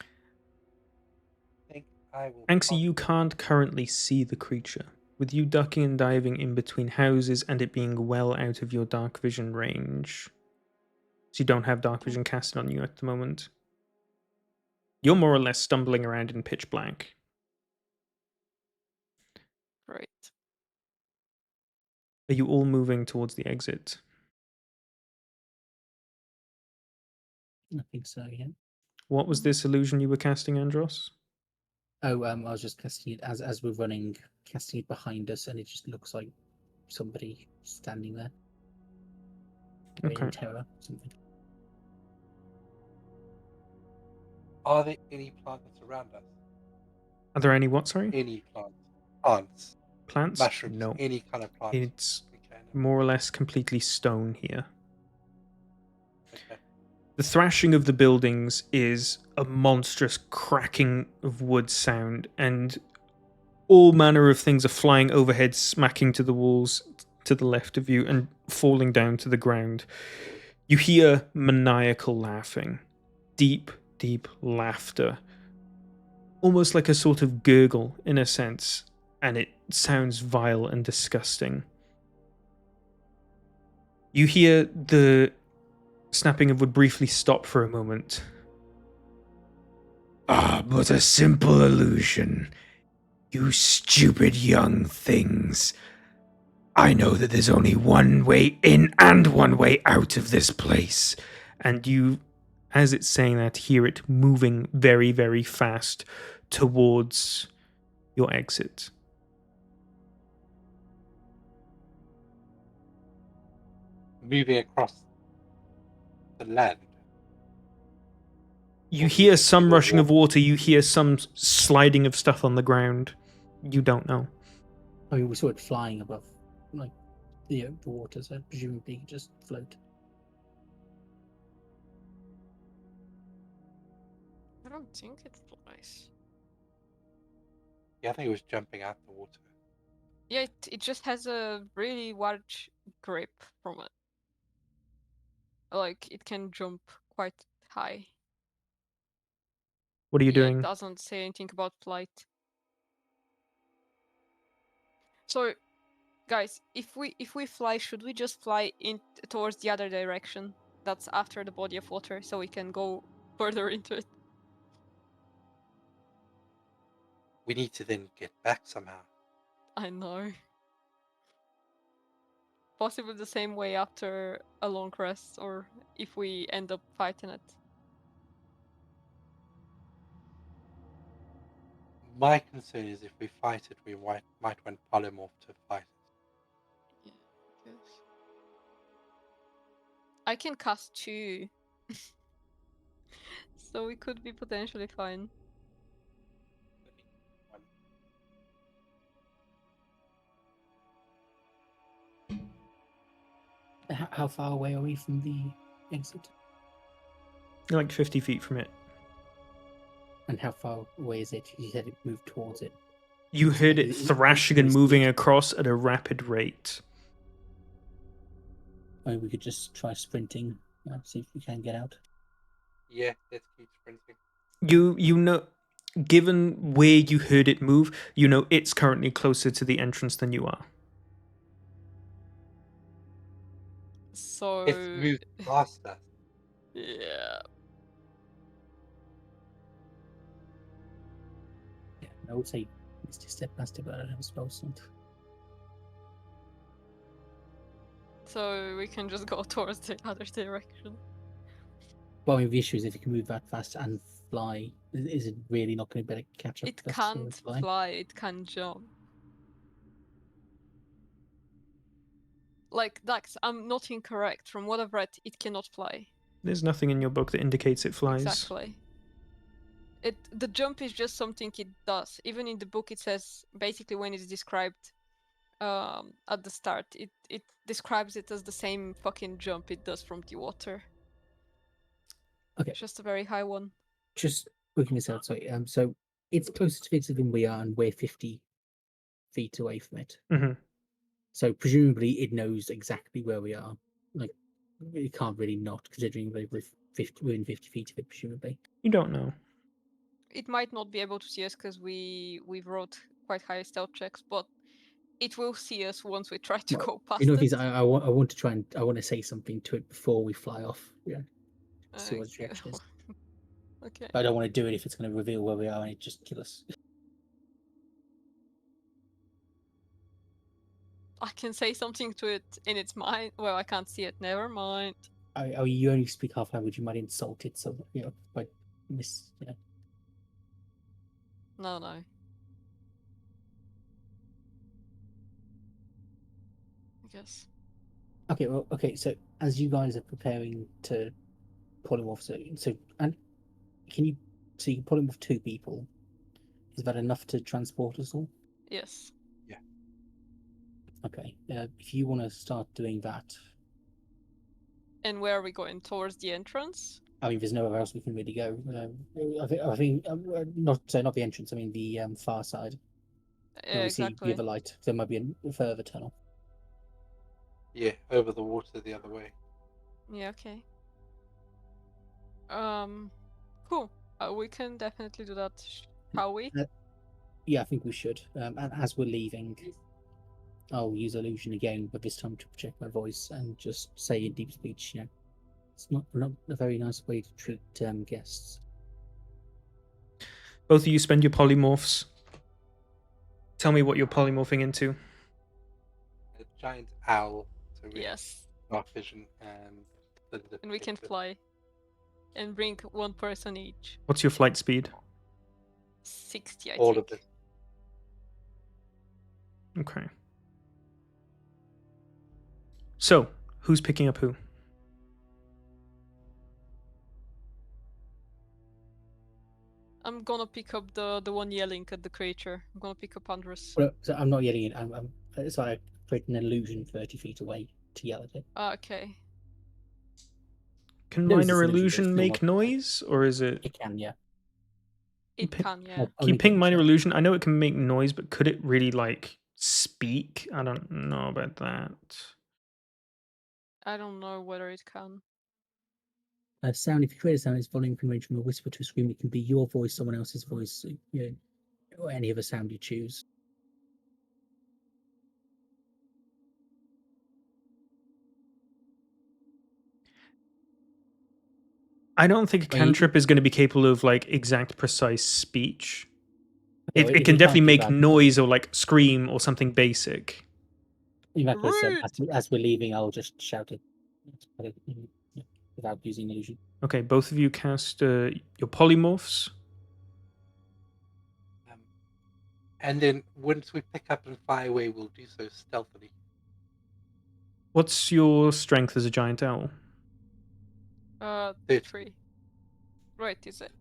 I think I will. Anxie, you can't currently see the creature. With you ducking and diving in between houses and it being well out of your dark vision range. So you don't have dark vision casted on you at the moment. You're more or less stumbling around in pitch black. Right. Are you all moving towards the exit? I think so, yeah. What was this illusion you were casting, Andros? Oh, I was just casting it as we're running, casting it behind us, and it just looks like somebody standing there. Okay. In terror, something. Are there any plants around us? Are there any what, sorry? Any plants? Plants, Plants? mushrooms, No. any kind of plant. It's Okay, no. more or less completely stone here. Okay. The thrashing of the buildings is a monstrous cracking of wood sound, and all manner of things are flying overhead, smacking to the walls to the left of you and falling down to the ground. You hear maniacal laughing, deep, deep laughter, almost like a sort of gurgle in a sense, and it sounds vile and disgusting. You hear the snapping of wood briefly stop for a moment. Ah, but a simple illusion. You stupid young things. I know that there's only one way in and one way out of this place. And you, as it's saying that, hear it moving very, very fast towards your exit. Moving across the land. You hear some rushing of water, you hear some sliding of stuff on the ground. You don't know. I mean, we saw it flying above, like, the water, so presumably it could just float. I don't think it flies. Yeah, I think it was jumping out the water. Yeah, it just has a really large grip from it. Like, it can jump quite high. What are you Yeah, doing? it doesn't say anything about flight. So, guys, if we fly, should we just fly in towards the other direction? That's after the body of water, so we can go further into it. We need to then get back somehow. I know. Possibly the same way after a long rest, or if we end up fighting it. My concern is if we fight it, we might want polymorph to fight it. Yeah, yes. I can cast 2. So we could be potentially fine. How far away are we from the exit? You're like 50 feet from it. And how far away is it? You said it moved towards it. You heard it thrashing and moving across at a rapid rate. I mean, we could just try sprinting, see if we can get out. Yeah, let's keep sprinting. You know, given where you heard it move, you know it's currently closer to the entrance than you are. So It's moved past us. yeah. Yeah, I would say it's just step past it, but I don't have a spell slot. So we can just go towards the other direction. Well, I mean, the issue is if you can move that fast and fly, is it really not going to be able to catch up? It to us can't flying? fly, it can jump. Like, Dax, I'm not incorrect. From what I've read, it cannot fly. There's nothing in your book that indicates it flies. Exactly. The jump is just something it does. Even in the book it says, basically when it's described at the start, it describes it as the same fucking jump it does from the water. Okay. It's just a very high one. Just working this out, sorry. So it's closer to it than we are, and we're 50 feet away from it. Mm-hmm. So presumably it knows exactly where we are. Like, it can't really not, considering we're within 50 feet of it, presumably. You don't know. It might not be able to see us because we wrote quite high stealth checks, but it will see us once we try to Well, go past You know, it. these I want to try and I want to say something to it before we fly off. Yeah, see what its reaction is. Okay. But I don't want to do it if it's going to reveal where we are and it just kill us. I can say something to it in its mind. Well, I can't see it. Never mind. You only speak half language. You might insult it, so by No, no. I guess. Okay, well, okay. So as you guys are preparing to pull him off, and can you can pull him with 2 people? Is that enough to transport us all? Yes. Okay. If you want to start doing that, And where are we going? Towards the entrance? I mean, there's nowhere else we can really go. I think not the entrance. I mean the far side. Where we see Exactly. the other light. There might be a further tunnel. Yeah, over the water the other way. Yeah, okay. Cool. We can definitely do that, shall we? Yeah, I think we should. And as we're leaving, I'll use illusion again, but this time to project my voice and just say in deep speech, it's not a very nice way to treat guests. Both of you spend your polymorphs. Tell me what you're polymorphing into. A giant owl. So we Yes. dark vision and And we can fly. And bring 1 person each. What's your flight speed? 60, I all think. of it. Okay. So, who's picking up who? I'm gonna pick up the one yelling at the creature. I'm gonna pick up Andrus. Well, so I'm not yelling it. So I create an illusion 30 feet away to yell at it. Okay. Can No, it's minor an illusion, but illusion it's make not- noise, or is it? It can, yeah. It Pi- can, yeah. Well, Can only you ping once, minor yeah. illusion? I know it can make noise, but could it really like speak? I don't know about that. I don't know whether it can. Sound, if you create a sound, its volume can range from a whisper to a scream. It can be your voice, someone else's voice, or any other sound you choose. I don't think a Well, you- cantrip is going to be capable of like exact precise speech. Okay, It, well, it if can you definitely can't do make that, noise or like scream or something basic. in that case, Rude! as we're leaving, I'll just shout it without using illusion. Okay, both of you cast your polymorphs. And then once we pick up and fly away, we'll do so stealthily. What's your strength as a giant owl? 3. Right, is it?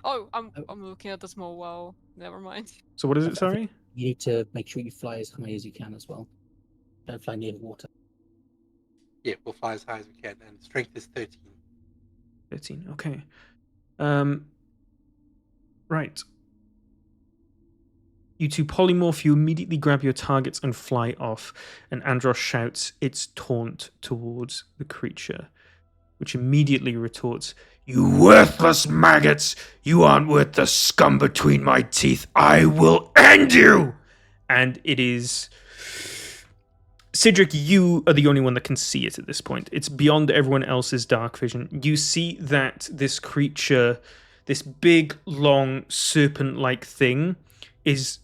Oh, I'm looking at the small wow. Never mind. So what is it, I think sorry? You need to make sure you fly as high as you can as well. Don't fly near the water. Yeah, we'll fly as high as we can, and strength is 13. 13, okay. Right. You two polymorph, you immediately grab your targets and fly off, and Andros shouts its taunt towards the creature, which immediately retorts, You worthless maggots! You aren't worth the scum between my teeth. I will end you! and it is... Cedric, you are the only one that can see it at this point. It's beyond everyone else's dark vision. You see that this creature, this big, long, serpent-like thing, is...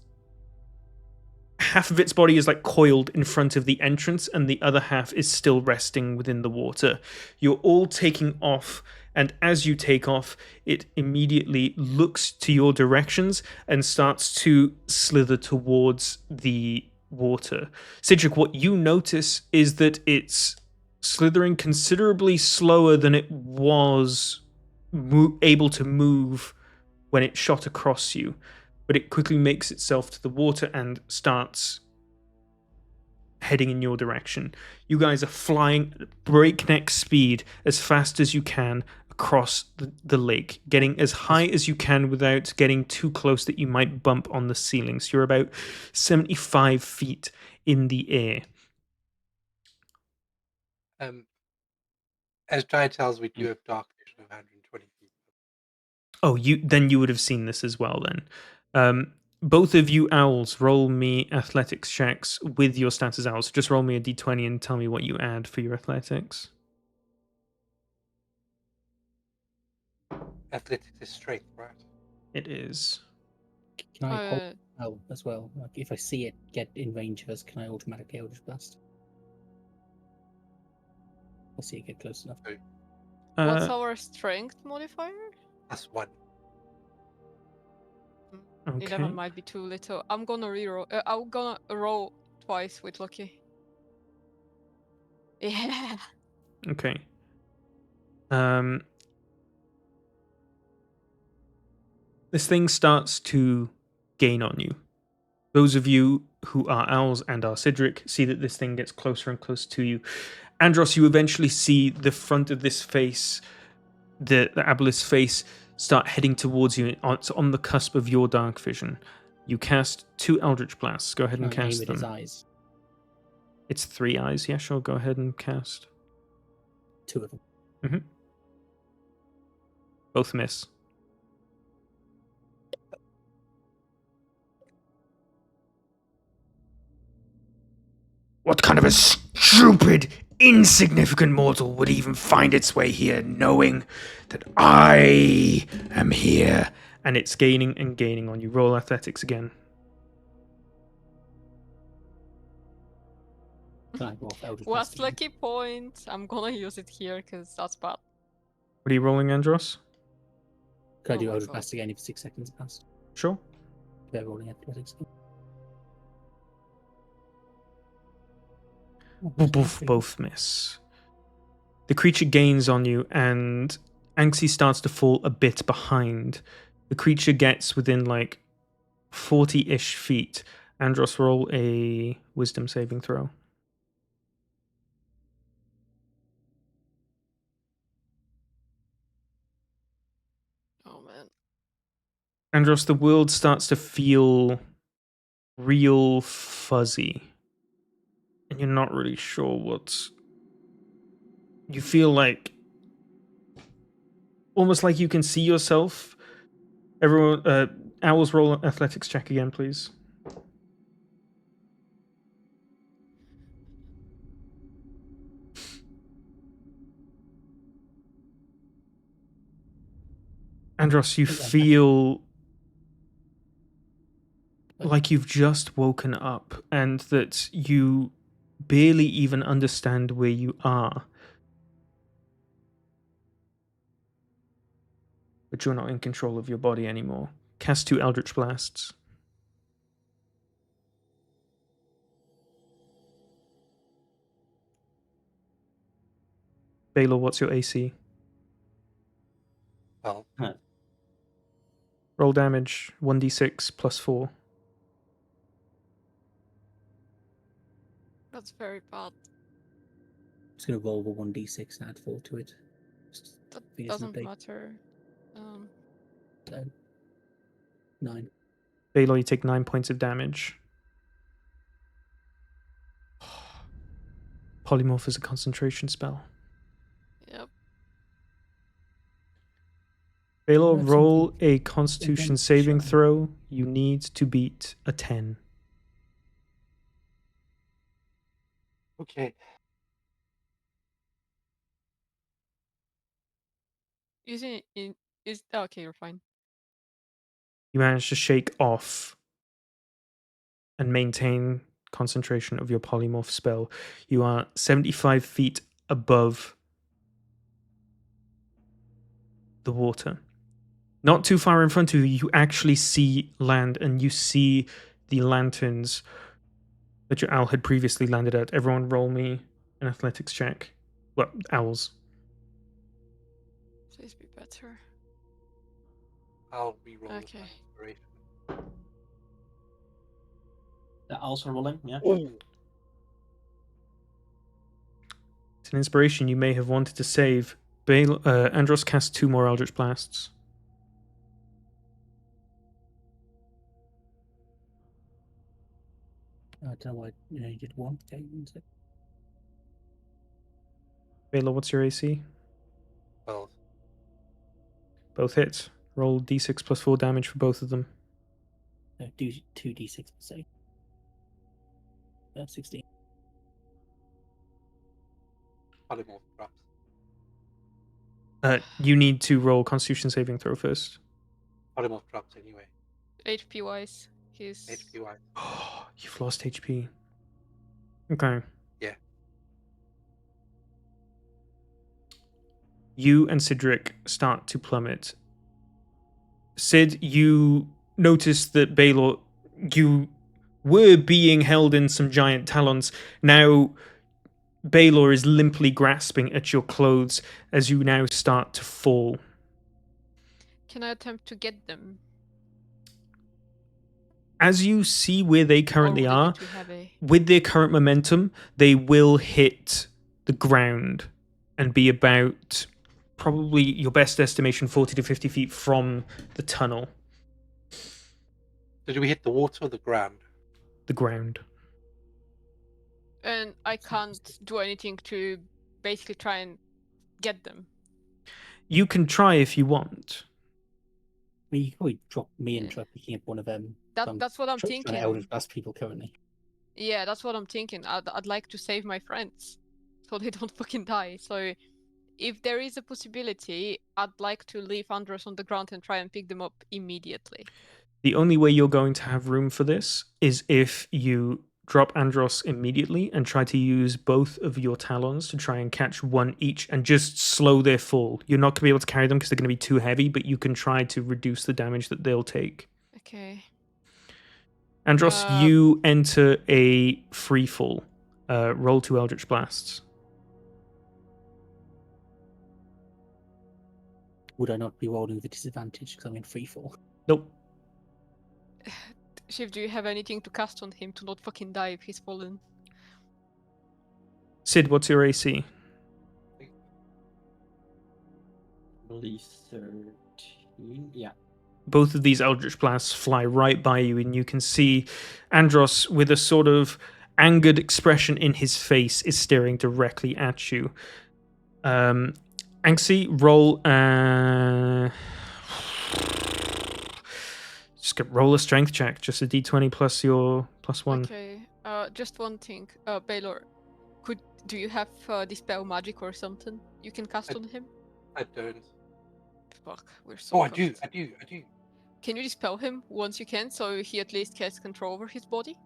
half of its body is like coiled in front of the entrance, and the other half is still resting within the water. You're all taking off, and as you take off, it immediately looks to your directions and starts to slither towards the water. Cedric, what you notice is that it's slithering considerably slower than it was able to move when it shot across you, but it quickly makes itself to the water and starts heading in your direction. You guys are flying at breakneck speed as fast as you can across the lake, getting as high as you can without getting too close that you might bump on the ceilings. You're about 75 feet in the air. As giant owls, we do have dark vision of 120 feet. Oh, you would have seen this as well then. Both of you owls, roll me athletics checks with your stats as owls. Just roll me a d20 and tell me what you add for your athletics. Athletics is strength, right? It is. Can I hold owl as well? Like if I see it get in range of us, can I automatically Eldritch Blast? I'll see it get close enough. What's our strength modifier? +1. Okay. 11 might be too little. I'm gonna reroll. I'm gonna roll twice with lucky. Yeah. Okay. This thing starts to gain on you. Those of you who are owls and are Cedric see that this thing gets closer and closer to you. Andros, you eventually see the front of this face, the Aboleth's face, start heading towards you. It's on the cusp of your dark vision. You cast 2 Eldritch Blasts. Go ahead and Can I aim cast at them. his eyes? It's 3 eyes. Yeah, sure. Go ahead and cast. 2 of them. Mm-hmm. Both miss. What kind of a stupid, insignificant mortal would even find its way here knowing that I am here? And it's gaining and gaining on you. Roll athletics again. Can I go off Eldritch What's Blast? lucky point? I'm gonna use it here because that's bad. What are you rolling, Andros? Can I Oh do my Eldritch God. Blast again if 6 seconds passed? Sure. They're rolling athletics. Both miss. The creature gains on you, and Anxie starts to fall a bit behind. The creature gets within like 40-ish feet. Andros, roll a wisdom saving throw. Oh man. Andros, the world starts to feel real fuzzy. And you're not really sure what's... You feel like... almost like you can see yourself. Everyone, owls, roll an athletics check again, please. Andros, you feel like you've just woken up and that you barely even understand where you are. But you're not in control of your body anymore. Cast 2 Eldritch Blasts. Baylor, what's your AC? Well, Roll damage 1d6 plus 4. That's very bad. Just gonna roll the 1d6 and add 4 to it. Just That think it's an doesn't update. matter. So, 9. Baylor, you take 9 points of damage. Polymorph is a concentration spell. Yep. Baylor, That's roll something a Constitution against saving Sean. throw. You need to beat a 10. okay. Using it in is okay. You're fine. You manage to shake off and maintain concentration of your polymorph spell. You are 75 feet above the water. Not too far in front of you, you actually see land, and you see the lanterns that your owl had previously landed at. Everyone roll me an athletics check. Well, owls. Please be better. I'll re-roll with Okay. my inspiration. The owls are rolling, yeah. It's an inspiration you may have wanted to save. Andros casts 2 more Eldritch Blasts. I don't know why you did 1. Okay, 1 sec. Baylor, what's your AC? Well, Both hits. Roll d6 plus 4 damage for both of them. No, do 2d6 per se. 16. polymorph drops. You need to roll Constitution saving throw first. Polymorph drops anyway. HP wise, he's HP wise. Oh, you've lost HP. Okay. Yeah. You and Cedric start to plummet. Sid, you notice that Baylor, you were being held in some giant talons. Now, Baylor is limply grasping at your clothes as you now start to fall. Can I attempt to get them? As you see where they currently Or would it are, be too heavy? with their current momentum, they will hit the ground and be about, probably your best estimation, 40 to 50 feet from the tunnel. So do we hit the water or the ground? The ground. And I can't do anything to basically try and get them. You can try if you want. I mean, you could probably drop me and Yeah. try picking up one of them. That's what I'm Trying to thinking. Eldritch Blast people currently. Yeah, that's what I'm thinking. I'd like to save my friends so they don't fucking die. So if there is a possibility, I'd like to leave Andros on the ground and try and pick them up immediately. The only way you're going to have room for this is if you drop Andros immediately and try to use both of your talons to try and catch one each and just slow their fall. You're not going to be able to carry them because they're going to be too heavy, but you can try to reduce the damage that they'll take. Okay. Andros, you enter a free fall. Roll 2 Eldritch Blasts. Would I not be rolling with a disadvantage because I'm in free fall? Nope. Shiv, do you have anything to cast on him to not fucking die if he's fallen? Sid, what's your AC? I believe 13. Yeah. Both of these Eldritch Blasts fly right by you, and you can see Andros, with a sort of angered expression in his face, is staring directly at you. Anxie, roll roll a strength check, just a d20 plus your +1. Okay. Just one thing. Baylor, do you have dispel magic or something you can cast on him? I don't. Fuck, we're so. Oh, I do. fucked. I do. Can you dispel him once you can, so he at least has control over his body?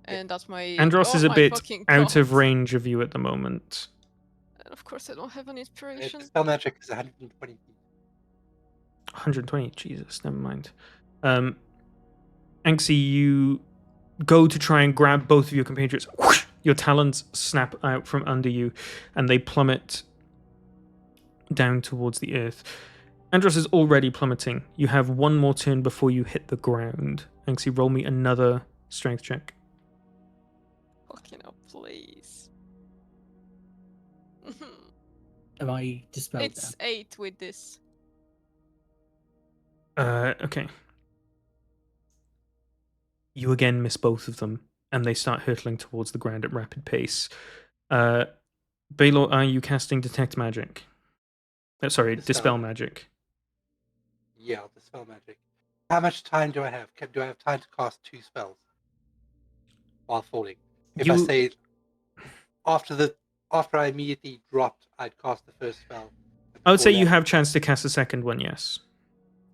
And that's my. Andros is a my bit fucking out of God. range of you at the moment. And of course, I don't have an inspiration. Spell magic is 120 feet. 120, Jesus, never mind. Anxie, you go to try and grab both of your compatriots. Whoosh! Your talons snap out from under you, and they plummet down towards the earth. Andros is already plummeting. You have one more turn before you hit the ground. Anxie, roll me another strength check. Fucking hell, please. Have I dispelled It's that? 8 with this. Okay. You again miss both of them, and they start hurtling towards the ground at rapid pace. Baylor, are you casting Detect Magic? Dispel Magic. Yeah, I'll dispel magic. How much time do I have? Do I have time to cast 2 spells while falling? If I say after I immediately dropped, I'd cast the first spell. I would say before you that- have chance to cast a second one, yes.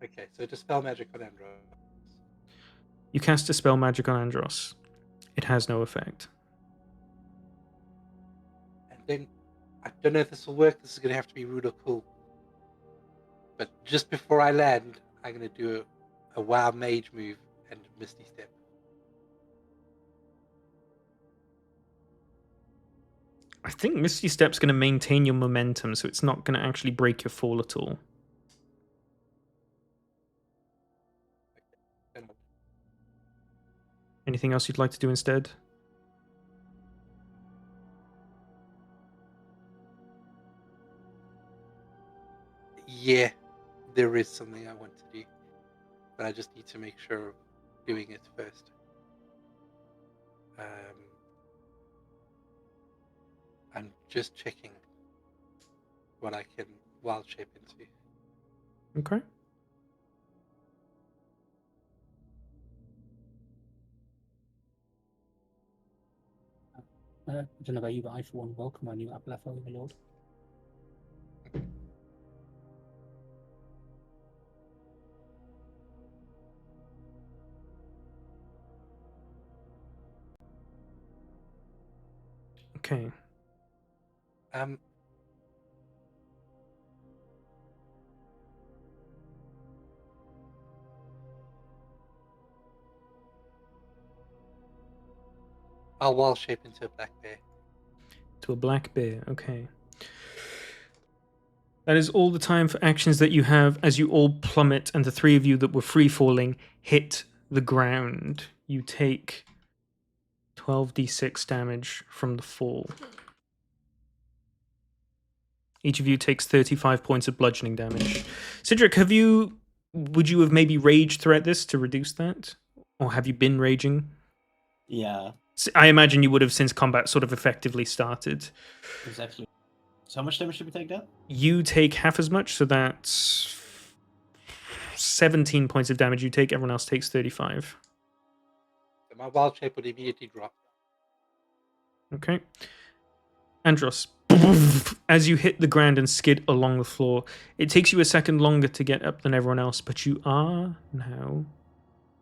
Okay, so dispel magic on Andros. You cast Dispel Magic on Andros. It has no effect. And then, I don't know if this will work. This is going to have to be rude or cool. But just before I land, I'm going to do a WoW Mage move and Misty Step. I think Misty Step's going to maintain your momentum, so it's not going to actually break your fall at all. Anything else you'd like to do instead? Yeah, there is something I want to do, but I just need to make sure of doing it first. I'm just checking what I can wild shape into. Okay. I don't know about you, but I, for one, welcome our new Ablaf Overlord. Okay. I'll wild shape into a black bear. To a black bear, okay. That is all the time for actions that you have as you all plummet and the three of you that were free falling hit the ground. You take 12d6 damage from the fall. Each of you takes 35 points of bludgeoning damage. Cedric, would you have maybe raged throughout this to reduce that? Or have you been raging? Yeah, I imagine you would have since combat sort of effectively started. exactly. So how much damage did we take down? You take half as much, so that's 17 points of damage you take. Everyone else takes 35. So my wild shape would immediately drop. Okay. Andros, as you hit the ground and skid along the floor, it takes you a second longer to get up than everyone else, but you are now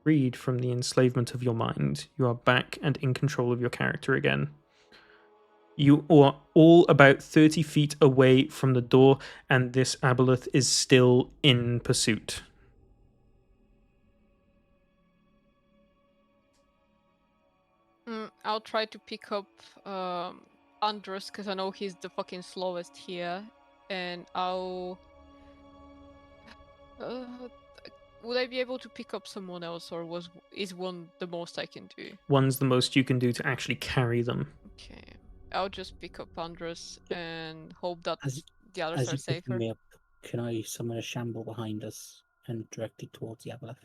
freed from the enslavement of your mind. You are back and in control of your character again. You are all about 30 feet away from the door, and this aboleth is still in pursuit. I'll try to pick up Andros because I know he's the fucking slowest here, and I'll. Would I be able to pick up someone else, or is one the most I can do? One's the most you can do to actually carry them. Okay, I'll just pick up Andros and hope that As- the others As are you're safer. picking me up, can I summon a shamble behind us and direct it towards the Ablaf?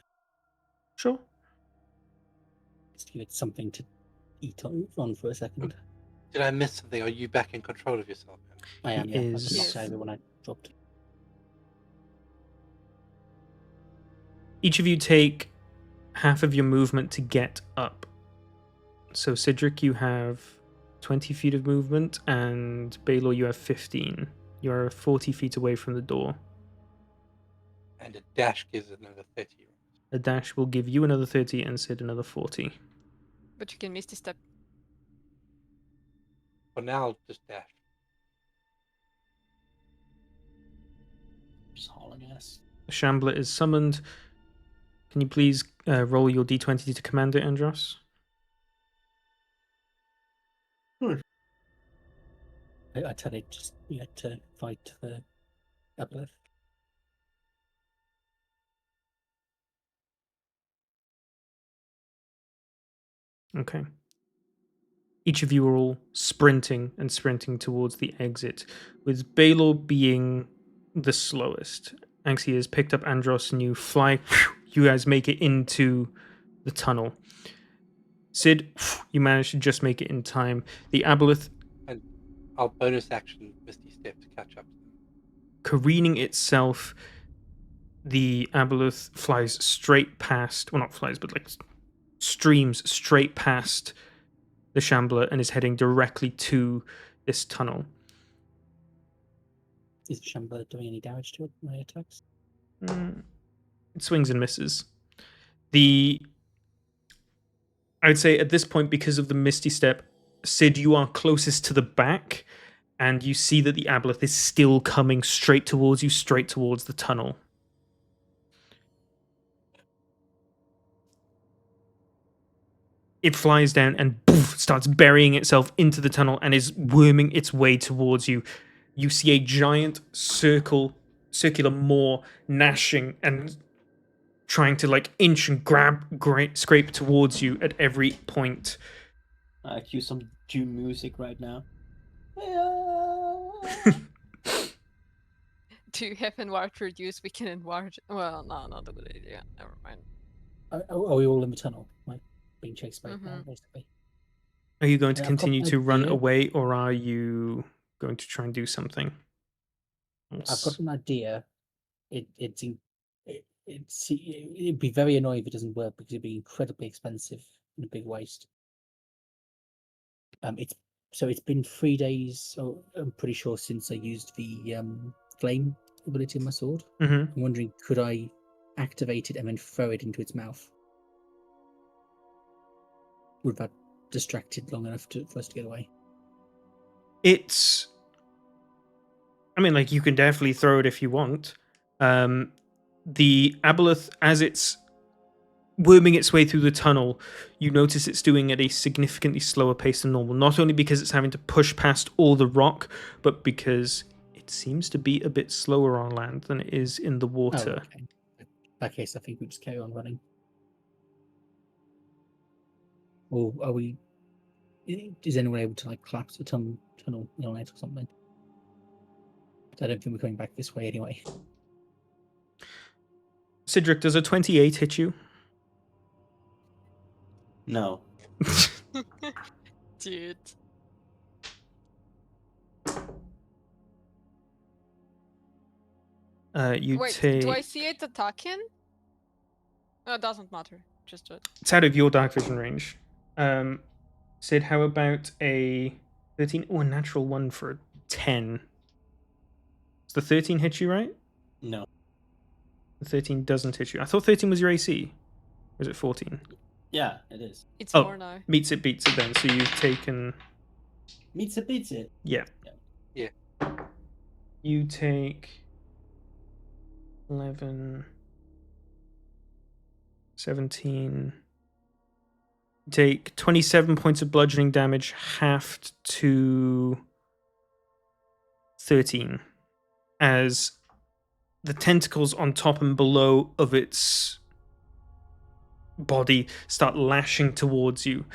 Sure. Just give it something to eat on for a second. Did I miss something? Are you back in control of yourself? I am, yeah. I is- could not Yes. say when I dropped. Each of you take half of your movement to get up. So Cedric, you have 20 feet of movement, and Baylor, you have 15. You are 40 feet away from the door. And a dash gives another 30. A dash will give you another 30 and Sid another 40. But you can miss the step. For now, just dash. Just hauling ass. The Shambler is summoned. Can you please roll your d20 to command it, Andros? I tell it just to fight the Aboleth. Okay. Each of you are all sprinting towards the exit, with Baylor being the slowest. Anxie has picked up Andros and you fly. You guys make it into the tunnel. Sid, you manage to just make it in time. The Aboleth And I'll bonus action Misty Step to catch up to them. careening itself, the Aboleth flies straight past, well, not flies, but like streams straight past the Shambler and is heading directly to this tunnel. Is the Shambler doing any damage to it? My attacks? It swings and misses. I would say at this point, because of the Misty Step, Sid, you are closest to the back, and you see that the Aboleth is still coming straight towards you, straight towards the tunnel. It flies down and poof, starts burying itself into the tunnel and is worming its way towards you. You see a giant circular maw gnashing and trying to like inch and scrape towards you at every point. I cue some June music right now. Do you have Enward reduce? We can Enward. Well, no, not a good idea. Never mind. Are we all in the tunnel? Like being chased by it now, Mhm. basically. Are you going to Yeah, I've got continue an to run idea. away, or are you going to try and do something I've else? got an idea. It'd be very annoying if it doesn't work because it'd be incredibly expensive and a big waste. It's been 3 days, I'm pretty sure, since I used the flame ability on my sword. Mm-hmm. I'm wondering, could I activate it and then throw it into its mouth? Would that distract it long enough for us to get away? It's. I mean, like, you can definitely throw it if you want. The Aboleth, as it's worming its way through the tunnel, you notice it's doing at a significantly slower pace than normal. Not only because it's having to push past all the rock, but because it seems to be a bit slower on land than it is in the water. Oh, okay. In that case, I think we just carry on running. Or are we? Is anyone able to like collapse the tunnel on it or something? I don't think we're coming back this way anyway. Cedric, does a 28 hit you? No. Dude. You Wait, take. do I see it attacking? No, it doesn't matter. Just do it. It's out of your dark vision range. Sid, how about a 13? Oh, a natural one for a 10. Does the 13 hit you, right? No. The 13 doesn't hit you. I thought 13 was your AC. Or is it 14? Yeah, it is. It's Oh. more now. Beats it then. So you've taken. Meets it, beats it. Yeah. Yeah. You take 11, 17. You take 27 points of bludgeoning damage, halved to 13, as the tentacles on top and below of its body start lashing towards you.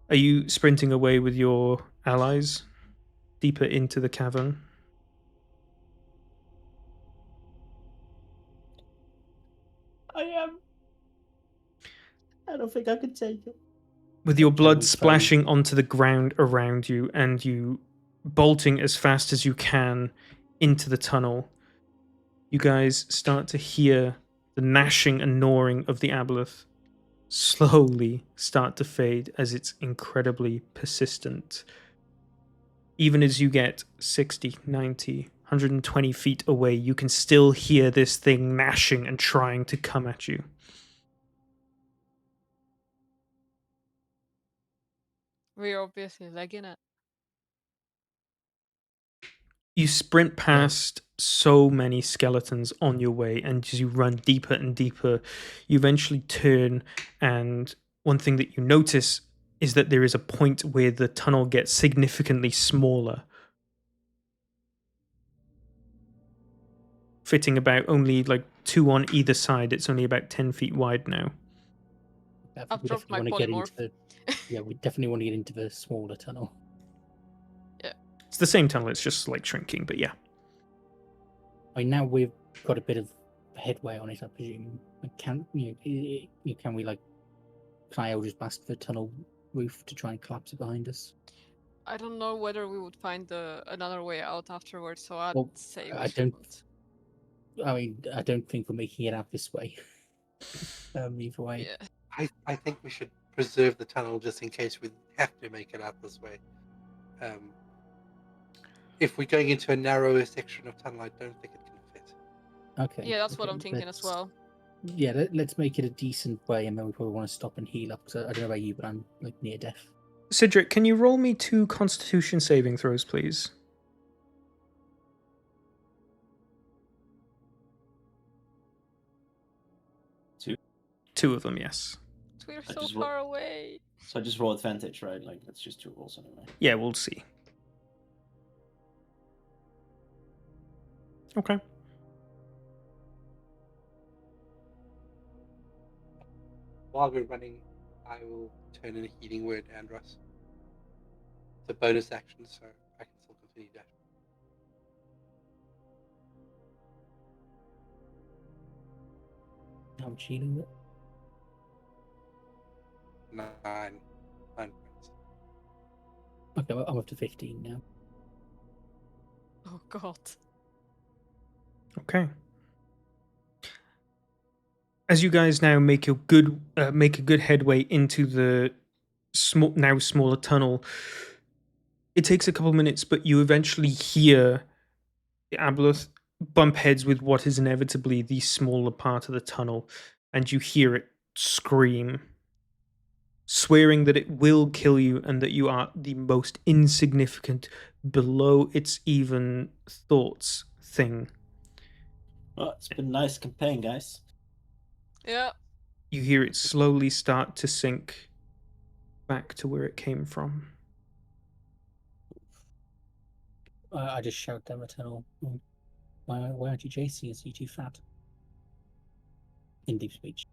Are you sprinting away with your allies deeper into the cavern? I am. I don't think I can take it. With your blood we try- splashing onto the ground around you and you bolting as fast as you can into the tunnel, you guys start to hear the gnashing and gnawing of the Aboleth slowly start to fade as it's incredibly persistent. Even as you get 60, 90, 120 feet away, you can still hear this thing gnashing and trying to come at you. We're obviously legging it. You sprint past so many skeletons on your way, and as you run deeper and deeper, you eventually turn, and one thing that you notice is that there is a point where the tunnel gets significantly smaller. fitting about only like 2 on either side. It's only about 10 feet wide now. I've We dropped my definitely want to get polymorph. into yeah, we definitely want to get into the smaller tunnel. It's the same tunnel, it's just like shrinking, but yeah. I mean, now we've got a bit of headway on it, I presume. Can we like can I just blast the tunnel roof to try and collapse it behind us? I don't know whether we would find another way out afterwards, so I'd Well, say we I should. I mean, I don't think we're making it out this way. Either way. Yeah. I think we should preserve the tunnel just in case we have to make it out this way. If we're going into a narrower section of tunnel, I don't think it can fit. Okay. Yeah, that's what okay, I'm thinking as let's- well. Yeah, let's make it a decent way, and then we probably want to stop and heal up. Because I don't know about you, but I'm like near death. Cedric, can you roll me 2 Constitution saving throws, please? Two? 2 of them, yes. We're I so just far away. So I just roll advantage, right? Like it's just 2 rolls anyway. Yeah, we'll see. Okay. While we're running, I will turn in a healing word, Andros. It's a bonus action, so I can still continue dashing. How much healing? 9 points. Okay, well, I'm up to 15 now. Oh god. Okay. As you guys now make a good headway into the now smaller tunnel, it takes a couple minutes, but you eventually hear the Abeloth bump heads with what is inevitably the smaller part of the tunnel, and you hear it scream, swearing that it will kill you and that you are the most insignificant, below its even thoughts thing. Well, it's been a nice campaign, guys. Yeah. You hear it slowly start to sink back to where it came from. I just shout down the tunnel. Why aren't you chasing us? Are you too fat? In deep speech.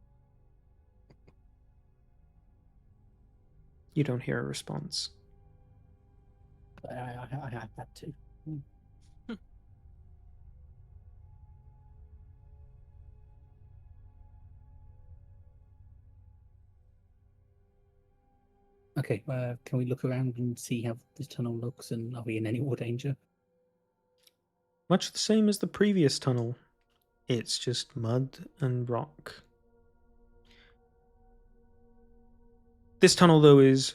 You don't hear a response. But I have that too. Okay, can we look around and see how this tunnel looks, and are we in any more danger? Much the same as the previous tunnel. It's just mud and rock. This tunnel, though, is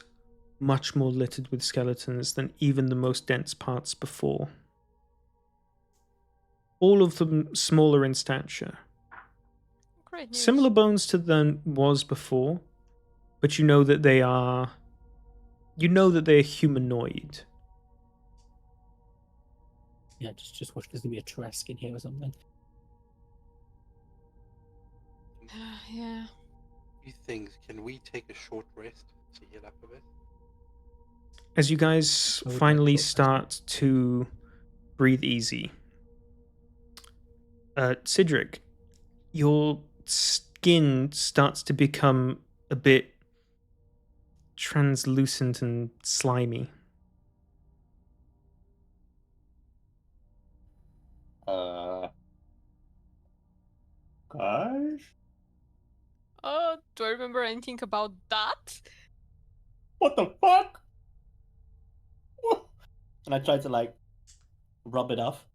much more littered with skeletons than even the most dense parts before. All of them smaller in stature. Great news. Similar bones to than was before, but you know that they are... You know that they're humanoid. Yeah, just watch. There's gonna be a Trask in here or something. Yeah. Few things. Can we take a short rest to heal up a bit? As you guys I would like finally short rest. start to breathe easy, Cedric, your skin starts to become a bit translucent and slimy. Guys? Do I remember anything about that? What the fuck? And I try to like rub it off.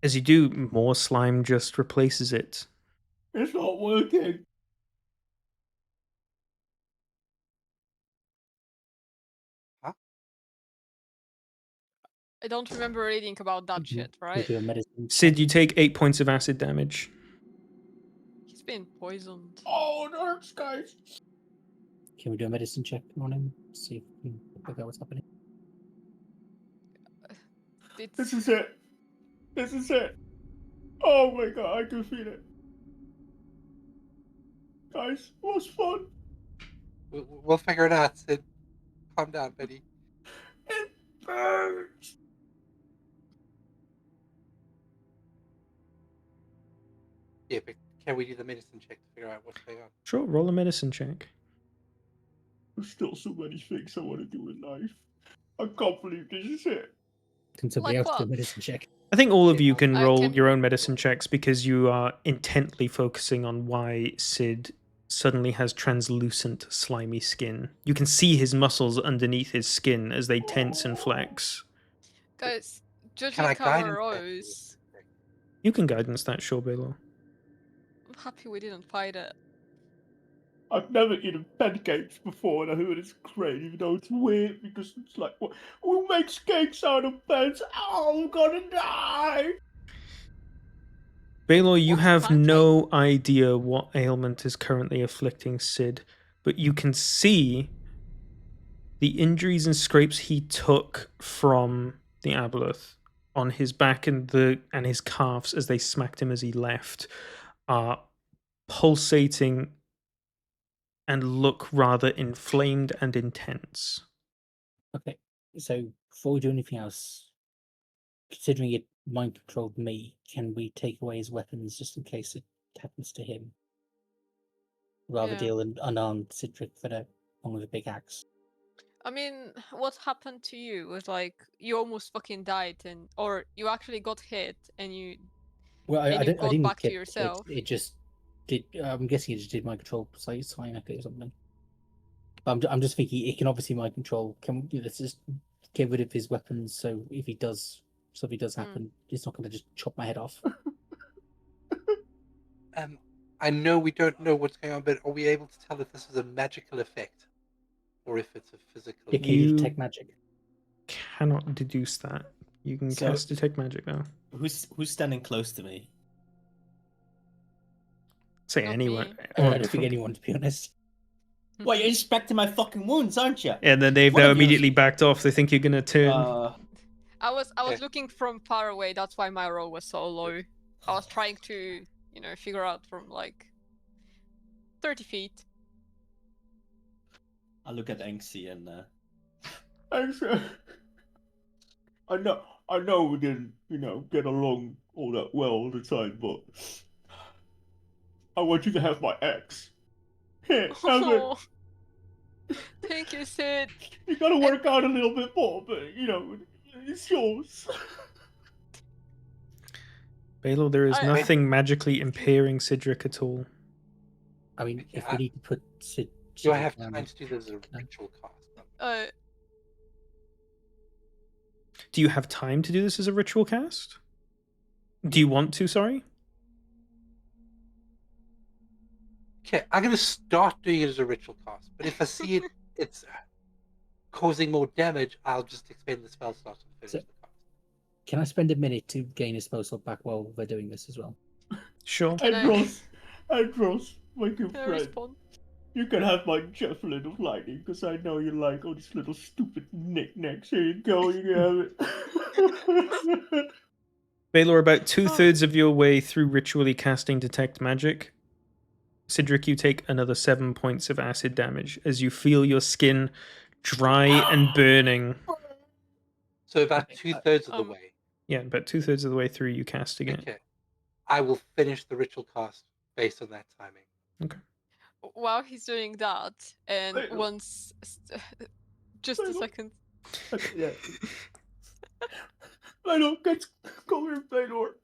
As you do, more slime just replaces it. It's not working. I don't remember reading about that Mhm. shit, We right? do a medicine. Sid, you take 8 points of acid damage. He's been poisoned. Oh, it hurts, guys. Can we do a medicine check on him? See if we can figure out what's happening. This is it. This is it. Oh my god, I can feel it. Guys, it was fun. We'll figure it out, Sid. Calm down, Betty. It burns. Yeah, but can we do the medicine check to figure out what's going on? Sure, roll a medicine check. There's still so many things I want to do in life. I can't believe this is it. Can somebody Like else do a what? medicine check? I think all of Yeah, you can I roll can- your own medicine checks because you are intently focusing on why Sid suddenly has translucent, slimy skin. You can see his muscles underneath his skin as they tense and flex. Guys, Can judging I guide our him? rows, You can guidance that, sure, Baylor. I'm happy we didn't fight it. I've never eaten pancakes before, and I heard it's great, even though it's weird because it's like, what? Who makes cakes out of pans? Oh, I'm gonna die! Baylor, you What's have pancake? no idea what ailment is currently afflicting Sid, but you can see the injuries and scrapes he took from the aboleth on his back and his calves as they smacked him as he left are pulsating and look rather inflamed and intense. Okay, so before we do anything else, considering it mind controlled me, can we take away his weapons just in case it happens to him? Rather Yeah. deal an unarmed Citric for the one with a big axe. I mean, what happened to you was like you almost fucking died, or you actually got hit and you Well, And you I got didn't back to get yourself. It just did. I'm guessing it just did mind control cyanotic or something. But I'm just thinking it can obviously mind control. Let's just get rid of his weapons. So if something does happen, it's not going to just chop my head off. I know we don't know what's going on, but are we able to tell if this is a magical effect or if it's a physical Yeah, effect? can you You- detect magic? Cannot deduce that. You can So- cast Detect Magic though. Who's standing close to me? Say Not anyone. me. I or- don't think anyone, to be honest. Well, you're inspecting my fucking wounds, aren't you? And then they've One now of you is- immediately backed off. They think you're gonna turn. I was Okay. looking from far away. That's why my roll was so low. I was trying to, figure out from like 30 feet. I look at Anxie and Actually, I know we didn't, get along all that well all the time, but I want you to have my axe. Here, have it. Oh, thank you, Sid. You gotta work out a little bit more, but it's yours. Baylor, there is I- nothing magically impairing Cedric at all. I mean, Okay, if we need to put Do I Citric have down, time to do this as a ritual cast? Do you have time to do this as a ritual cast? Do you want to? Sorry. Okay, I'm going to start doing it as a ritual cast, but if I see it's causing more damage, I'll just expend the spell slot and finish So- the cast. can I spend a minute to gain a spell slot back while we're doing this as well? Sure. Can I- Andros, my good Can I friend, respond? you can have my javelin of lightning because I know you like all these little stupid knickknacks. Here you go, you can have it. Baylor, about 2/3 of your way through ritually casting Detect Magic, Cedric, you take another 7 points of acid damage as you feel your skin dry and burning. So about Okay, 2/3 of the um, way. Yeah, about 2/3 of the way through you casting it. Okay. I will finish the ritual cast based on that timing. While he's doing that, and Wait, once, just a wait, second. Okay, yeah. Baylor, come here, Baylor.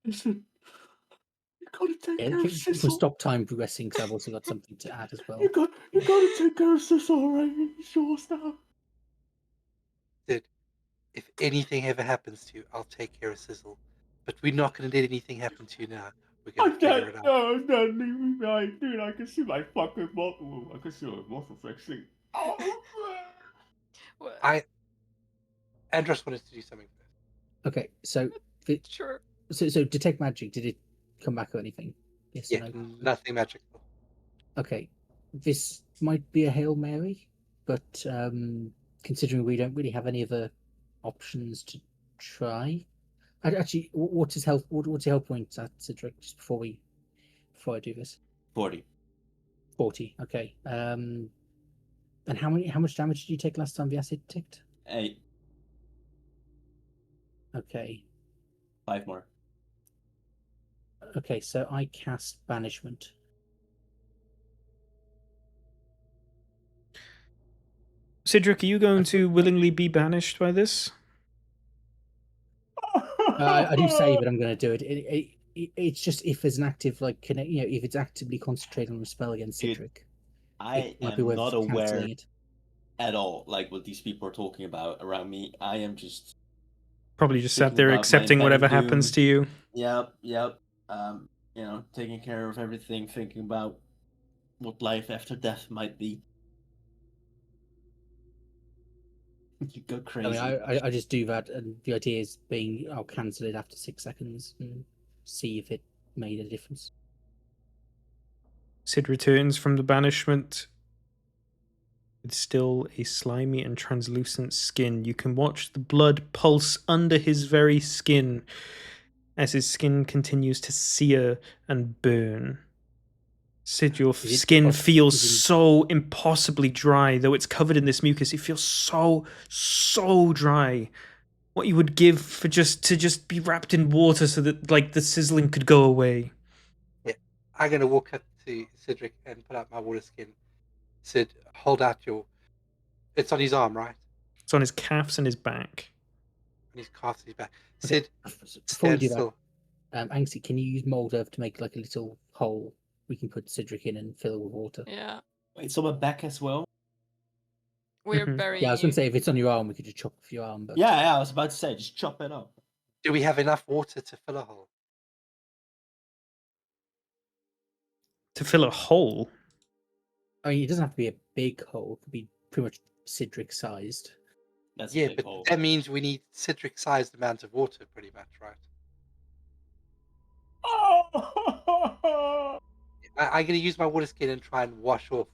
Listen, you gotta take Yeah, care of we'll Sissel. stop time progressing because I've also got something to add as well. You gotta take care of Sissel, alright? It's yours now. Sid, if anything ever happens to you, I'll take care of Sizzle. But we're not going to let anything happen to you now. We're going to I'm figure dead. it out. No, I'm dead. Leave me behind, dude. I can see my fucking muscle. I can see my muscle flexing. Oh, Well, Andros wanted to do something first. Okay, so sure. so detect magic. Did it come back or anything? Yes Yeah, or no? nothing magical. Okay, this might be a Hail Mary, but considering we don't really have any other options to try, actually, what's his health? What's your health points at Cedric? Just before I do this, 40. 40. Okay. And how much damage did you take last time the acid ticked? 8. Okay. 5 more. Okay, so I cast banishment. Cedric, are you going to willingly be banished by this? I do say that I'm going to do it. It's just if there's an active if it's actively concentrating on a spell against Dude, Cedric, I it might be am worth not aware cancelling it. at all, like what these people are talking about around me. I am just Probably just sat thinking there about my accepting whatever impending happens doom. to you. Yep. Taking care of everything, thinking about what life after death might be. You go I mean, crazy. I just do that, and the idea is being I'll cancel it after 6 seconds and see if it made a difference. Sid returns from the banishment with still a slimy and translucent skin. You can watch the blood pulse under his very skin as his skin continues to sear and burn. Sid, your Is it skin pos- feels is it- so impossibly dry, though it's covered in this mucus. It feels so dry. What you would give for just be wrapped in water so that like the sizzling could go away. Yeah. I'm going to walk up to Cedric and put out my water skin. Sid, hold out your... It's on his arm, right? It's on his calves and his back. On his calf, his back. Okay, Sid, before we stand do still. that, Anxie, can you use mold earth to make like a little hole we can put Cedric in and fill it with water? Yeah, Wait, so my back as well? we're Mhm. burying Yeah, I was going you. to say if it's on your arm, we could just chop off your arm. But Yeah, I was about to say, just chop it up. Do we have enough water to fill a hole? To fill a hole. I mean, it doesn't have to be a big hole; it could be pretty much Cedric sized. That's Yeah, a big but hole. that means we need Cedric-sized amount of water, pretty much, right? I'm going to use my water skin and try and wash off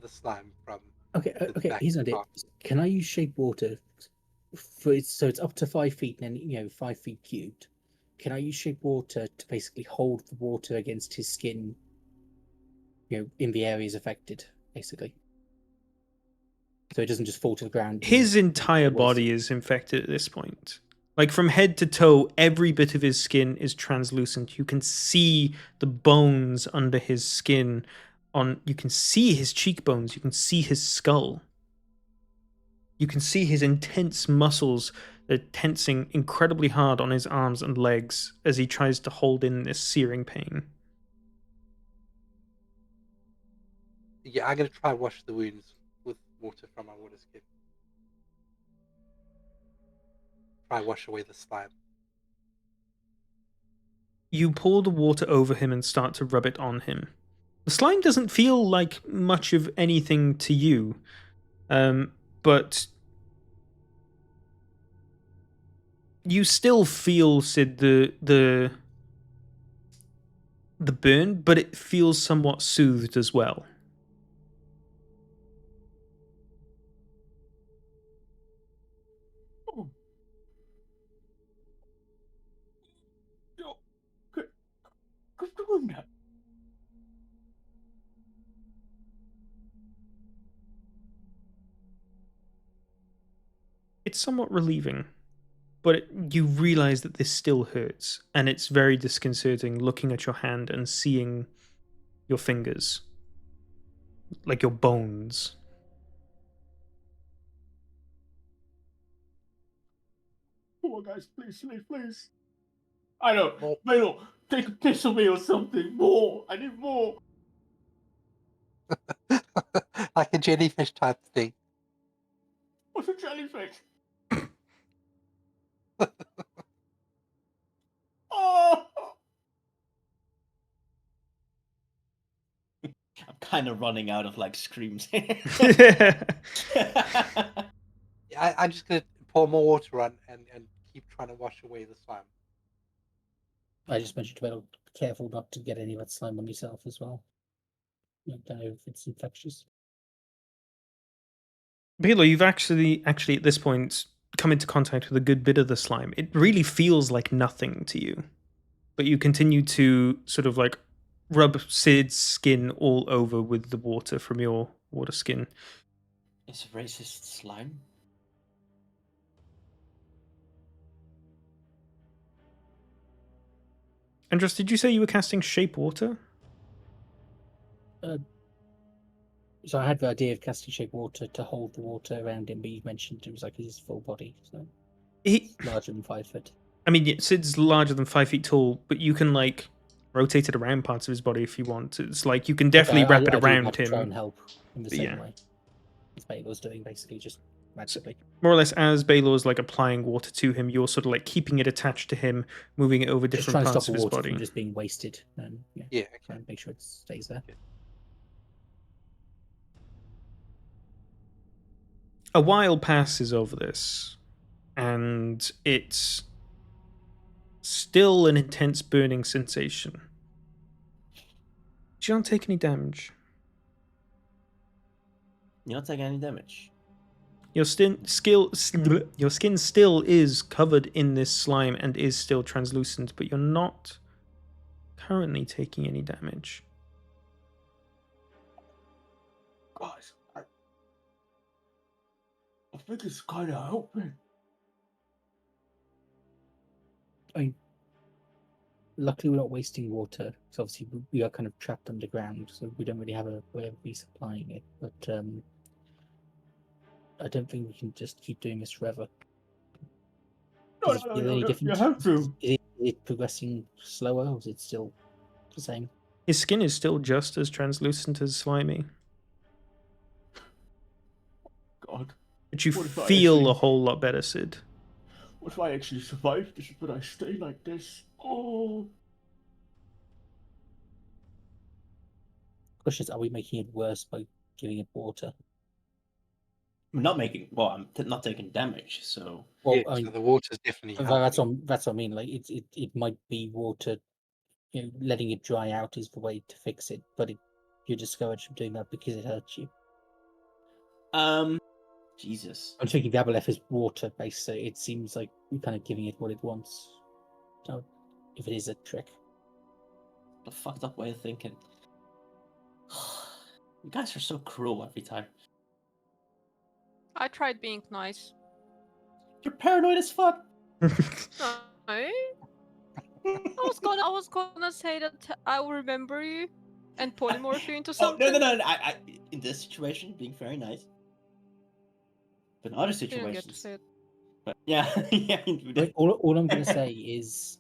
the slime from Okay, the okay. back Here's an of the idea. car. Can I use shape water for so it's up to 5 feet and then 5 feet cubed? Can I use shape water to basically hold the water against his skin? In the areas affected, basically, so it doesn't just fall to the ground. His entire body is infected at this point. Like from head to toe, every bit of his skin is translucent. You can see the bones under his skin. You can see his cheekbones. You can see his skull. You can see his intense muscles that are tensing incredibly hard on his arms and legs as he tries to hold in this searing pain. Yeah, I'm going to try and wash the wounds with water from my water skin. Try and wash away the slime. You pour the water over him and start to rub it on him. The slime doesn't feel like much of anything to you, but you still feel, Sid, the burn, but it feels somewhat soothed as well. Quit doing that. It's somewhat relieving, but you realize that this still hurts, and it's very disconcerting looking at your hand and seeing your fingers, like your bones. Come on, guys, please. I know, Milo, take a piss of me or something. More. I need more. Like a jellyfish type thing. What's a jellyfish? Oh! I'm kind of running out of like screams. I'm just going to pour more water on and keep trying to wash away the slime. I just mentioned to be careful not to get any of that slime on yourself as well. I don't know if it's infectious. Bilo, you've actually at this point come into contact with a good bit of the slime. It really feels like nothing to you, but you continue to sort of like rub Sid's skin all over with the water from your water skin. Is racist slime? Andros, did you say you were casting Shape Water? So I had the idea of casting shape water to hold the water around him, but you mentioned it was like his full body, so He, larger than 5 foot. I mean, Sid's larger than 5 feet tall, but you can like rotate it around parts of his body if you want. It's like you can definitely wrap it I do around have to try and him. help in the But same yeah. way as Bale was doing, basically just magically. More or less, as Baylor's like applying water to him, you're sort of like keeping it attached to him, moving it over Just different trying to parts stop of the his water body. from just being wasted, and Yeah, try okay. and make sure it stays there. A while passes over this, and it's still an intense burning sensation. You don't take any damage. You don't take any damage. Your skin still is covered in this slime and is still translucent, but you're not currently taking any damage. Guys, I think it's kind of helping. I mean, luckily we're not wasting water, because obviously we are kind of trapped underground, so we don't really have a way of resupplying it. But I don't think we can just keep doing this forever. No, Is no, it no, any no, different? you have to. Is it progressing slower, or is it still the same? His skin is still just as translucent as slimy, God, but you What if I feel actually- a whole lot better, Sid. what if I actually survive this, but I stay like this? Oh, Question is, are we making it worse by giving it water? I'm not making. Well, I'm not taking damage, so. Well, Yeah, I so mean, the water's definitely that's helping. what I mean. Like it might be water, letting it dry out is the way to fix it, but you're discouraged from doing that because it hurts you. Jesus. I'm thinking the Aboleth is water based, so it seems like we're kind of giving it what it wants. So, if it is a trick. The fucked up way of thinking. You guys are so cruel every time. I tried being nice. You're paranoid as fuck. No. I was gonna say that I will remember you and polymorph you into Oh, something. no. I in this situation, being very nice. But in other You didn't get to situations. say it. But yeah, yeah. I mean, all I'm going to say is,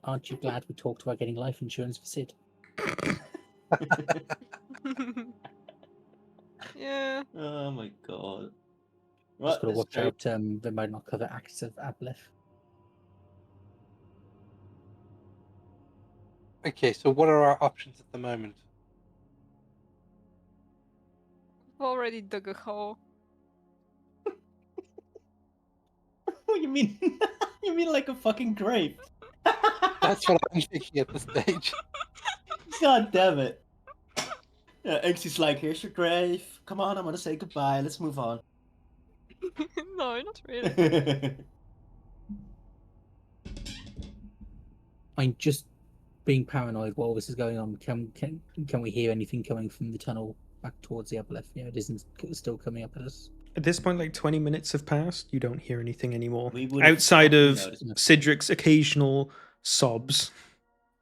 aren't you glad we talked about getting life insurance for Sid? Yeah. Oh my god. Just got to This watch very- out. They might not cover acts of Aboleth. Okay, so what are our options at the moment? I've already dug a hole. What you mean? You mean like a fucking grave? That's what I'm thinking at this stage. God damn it. Yeah, Xy's like, here's your grave. Come on, I'm gonna say goodbye. Let's move on. No, not really. I'm just being paranoid while this is going on. Can we hear anything coming from the tunnel back towards the Aboleth? It isn't still coming up at us. At this point, like 20 minutes have passed. You don't hear anything anymore. We would've Outside fucking of noticed. Cedric's occasional sobs.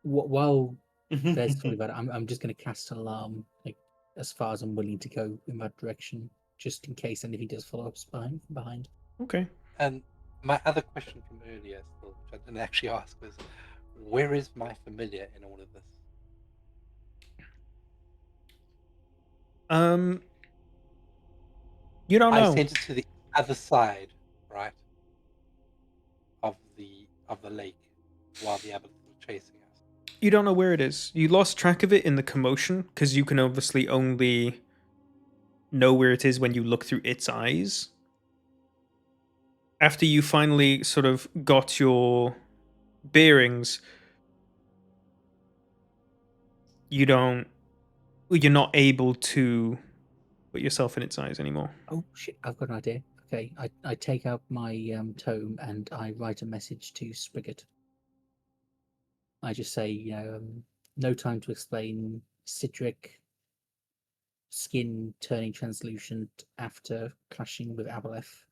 While there's talking about it, I'm just going to cast an alarm, like as far as I'm willing to go in that direction, just in case anything does follow us behind. Okay. And my other question from earlier, still, which I didn't actually ask, was where is my familiar in all of this? You don't I know. sent it to the other side, right, of the lake, while the abbot was chasing us. You don't know where it is. You lost track of it in the commotion because you can obviously only know where it is when you look through its eyes. After you finally sort of got your bearings, you're not able to put yourself in its eyes anymore. Oh shit! I've got an idea. Okay, I take out my tome and I write a message to Spriggett. I just say, no time to explain. Cedric skin turning translucent after clashing with Aboleth.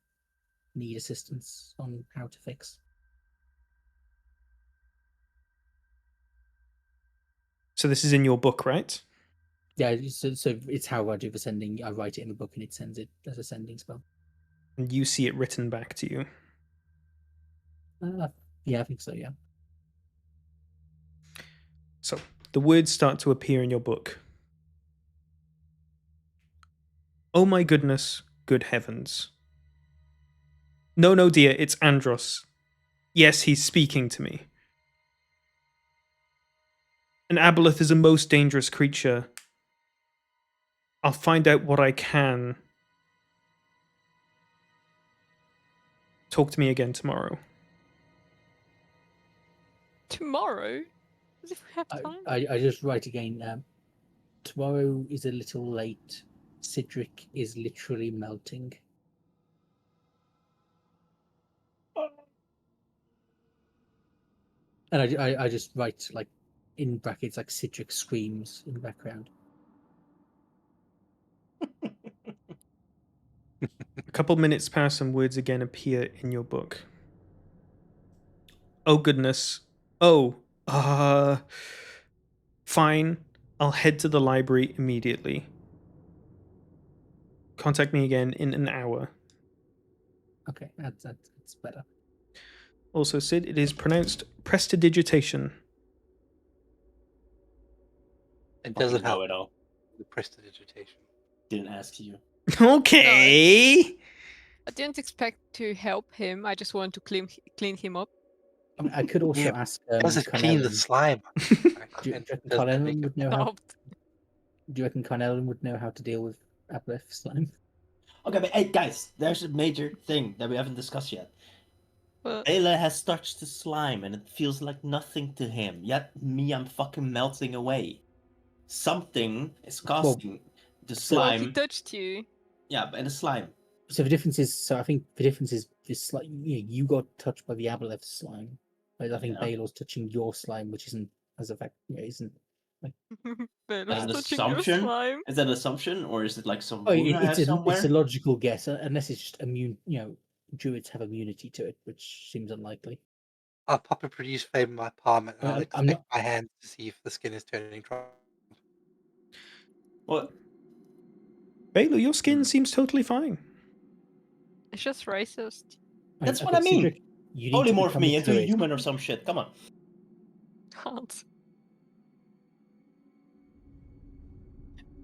Need assistance on how to fix. So this is in your book, right? Yeah, so it's how I do the sending. I write it in the book and it sends it as a sending spell. And you see it written back to you. Yeah, I think so. Yeah. So the words start to appear in your book. Oh my goodness, good heavens. No, dear, it's Andros. Yes, he's speaking to me. An aboleth is a most dangerous creature. I'll find out what I can. Talk to me again tomorrow. Tomorrow? As if we have time. I just write again. Tomorrow is a little late. Cedric is literally melting. And I just write like in brackets like Cedric screams in the background. A couple minutes pass and words again appear in your book. Oh goodness. Oh, fine. I'll head to the library immediately. Contact me again in an hour. Okay, that's better. Also, Sid, it is pronounced prestidigitation. It Fucking doesn't know help it all. the prestidigitation. Didn't ask you. Okay. I didn't expect to help him. I just wanted to clean him up. I mean, I could also Yeah, ask Does it clean the Carnelian. slime? Do you And reckon does that make Carnelian it would know how? Helped. Do you reckon Carnelian would know how to deal with aboleth slime? Okay, but hey, guys, there's a major thing that we haven't discussed yet. But Ayla has touched the slime and it feels like nothing to him. Yet me, I'm fucking melting away. Something is causing the well, he slime. touched you. Yeah, but the slime. So the difference is, I think the difference is this like you got touched by the aboleth slime, whereas I think Yeah. Baylor's touching your slime, which isn't as effect. Isn't. But That's he's an touching your assumption? slime. Is that an assumption, or is it like some Oh, rule I have somewhere? it's a logical guess, unless it's just immune. Druids have immunity to it, which seems unlikely. I'll pop a produce flame in my palm and I'll I'm expect not- my hand to see if the skin is turning dry. What? Baylor, your skin seems totally fine. It's just racist. That's what I mean. Cedric, you need to Polymorph become me a into a druid. human or some shit. Come on. Can't.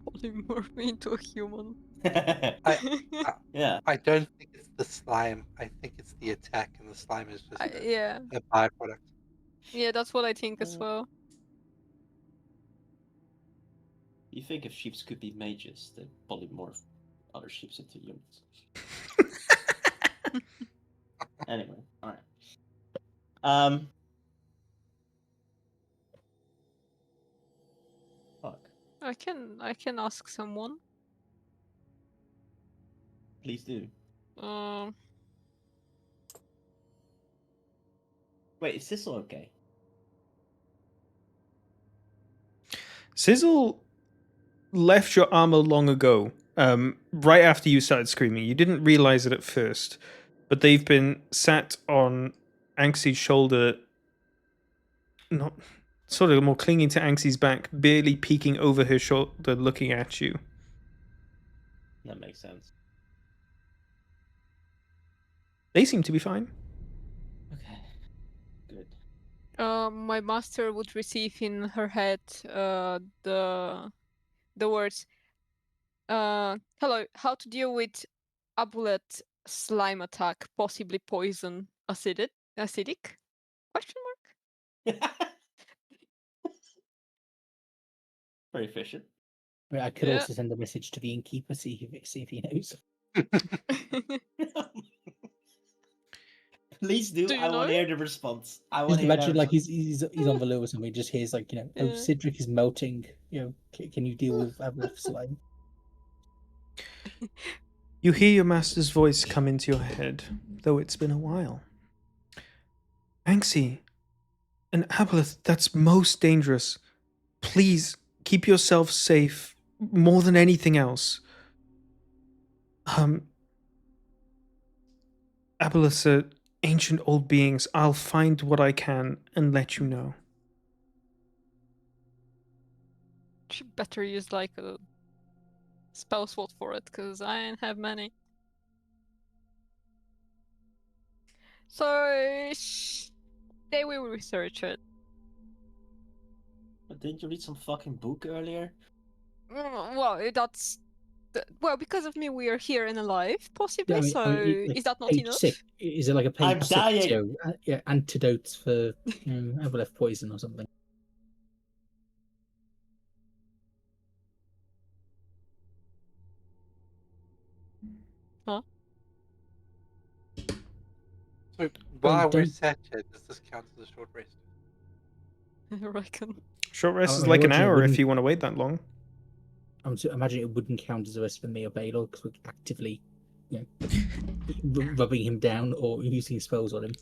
Polymorph me into a human. Yeah. I don't think it's the slime. I think it's the attack, and the slime is just Yeah. a byproduct. Yeah, that's what I think as well. You think if sheeps could be mages, they polymorph other sheeps into humans. Anyway, alright. Fuck. I can ask someone. Please do. Wait, is Sissel okay? Sizzle left your armor long ago, right after you started screaming. You didn't realize it at first, but they've been sat on Anxi's shoulder, not sort of more clinging to Anxi's back, barely peeking over her shoulder, looking at you. That makes sense. They seem to be fine. Okay. Good. My master would receive in her head the words, hello, how to deal with aboleth slime attack, possibly poison, acidic? Question mark? Very efficient. I could Yeah. also send a message to the innkeeper, see if he knows. Please do. Do you I want to know? hear the response. I want Just to hear imagine that like response. he's on the low or something. Just hears like oh, Yeah. Cedric is melting. Can you deal with aboleth slime? You hear your master's voice come into your head, though it's been a while. Anxi, an aboleth, that's most dangerous. Please keep yourself safe more than anything else. Aboleths are ancient old beings. I'll find what I can and let you know. Should better use like a spell slot for it, because I ain't have many. So they will research it. But didn't you read some fucking book earlier? Well, that's well, because of me, we are here and alive, possibly. Yeah, So like is that not page enough? 6. Is it like a I'm page 6? dying. Yeah, antidotes for Aboleth poison or something. Huh? So while we're don't- sat here, does this count as a short rest? I reckon. Short rest I is mean, like an imagine it hour if wouldn't- you want to wait that long. I'm to imagine it wouldn't count as a rest for me or Balor because we're actively, rubbing him down or using spells on him.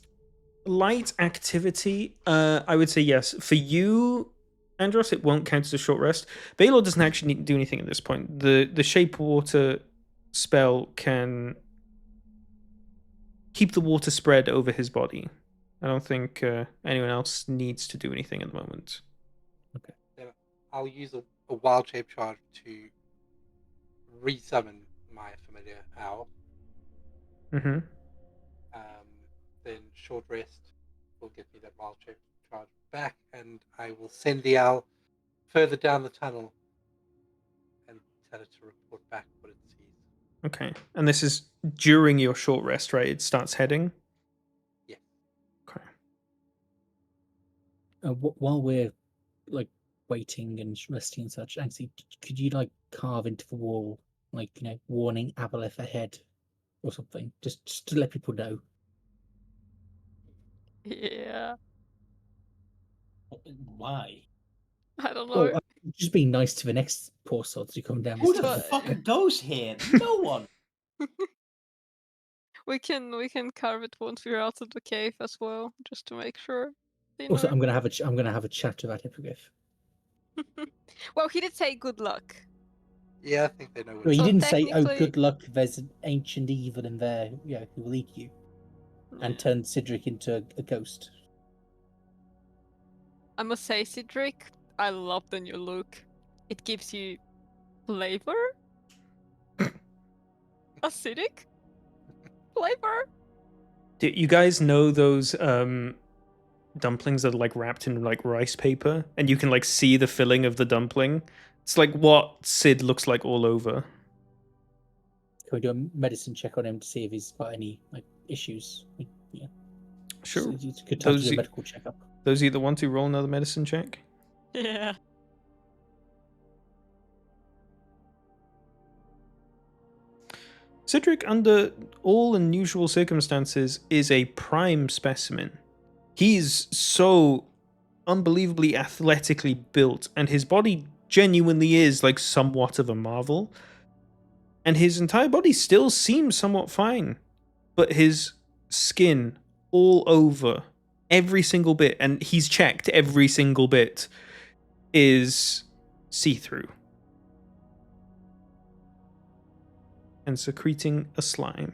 Light activity, I would say yes. For you, Andros, it won't count as a short rest. Baylor doesn't actually need to do anything at this point. The shape water spell can keep the water spread over his body. I don't think anyone else needs to do anything at the moment. Then I'll use a wild shape charge to resummon my familiar owl. Mm-hmm. Then short rest will get me that wild shape charge back, and I will send the owl further down the tunnel and tell it to report back what it sees. Okay. And this is during your short rest, right? It starts heading? Yeah. Okay. While we're like waiting and resting and such, actually, could you like carve into the wall, like warning Aboleth ahead or something, just to let people know? Yeah. Why? I don't know. Well, just being nice to the next poor sods who come down. Who this the tunnel. fuck goes here? No one. we can carve it once we're out of the cave as well, just to make sure. They Also, know. I'm gonna have a chat about Hippogriff. Well, he did say good luck. Yeah, I think they know what Well, it you So didn't say, "Oh, technically- good luck." There's an ancient evil in there, who will eat you and Yeah. turn Cedric into a ghost. I must say, Cedric, I love the new look. It gives you flavor. Acidic flavor. Do you guys know those dumplings that are like wrapped in like rice paper and you can like see the filling of the dumpling? It's like what Sid looks like all over. Can we do a medicine check on him to see if he's got any like issues? Yeah, Sure. So it's a good time to Those do a you- medical checkup. Those either want to roll another medicine check? Yeah. Cedric, under all unusual circumstances, is a prime specimen. He's so unbelievably athletically built, and his body genuinely is like somewhat of a marvel. And his entire body still seems somewhat fine, but his skin all over, every single bit, and he's checked every single bit, is see-through and secreting a slime.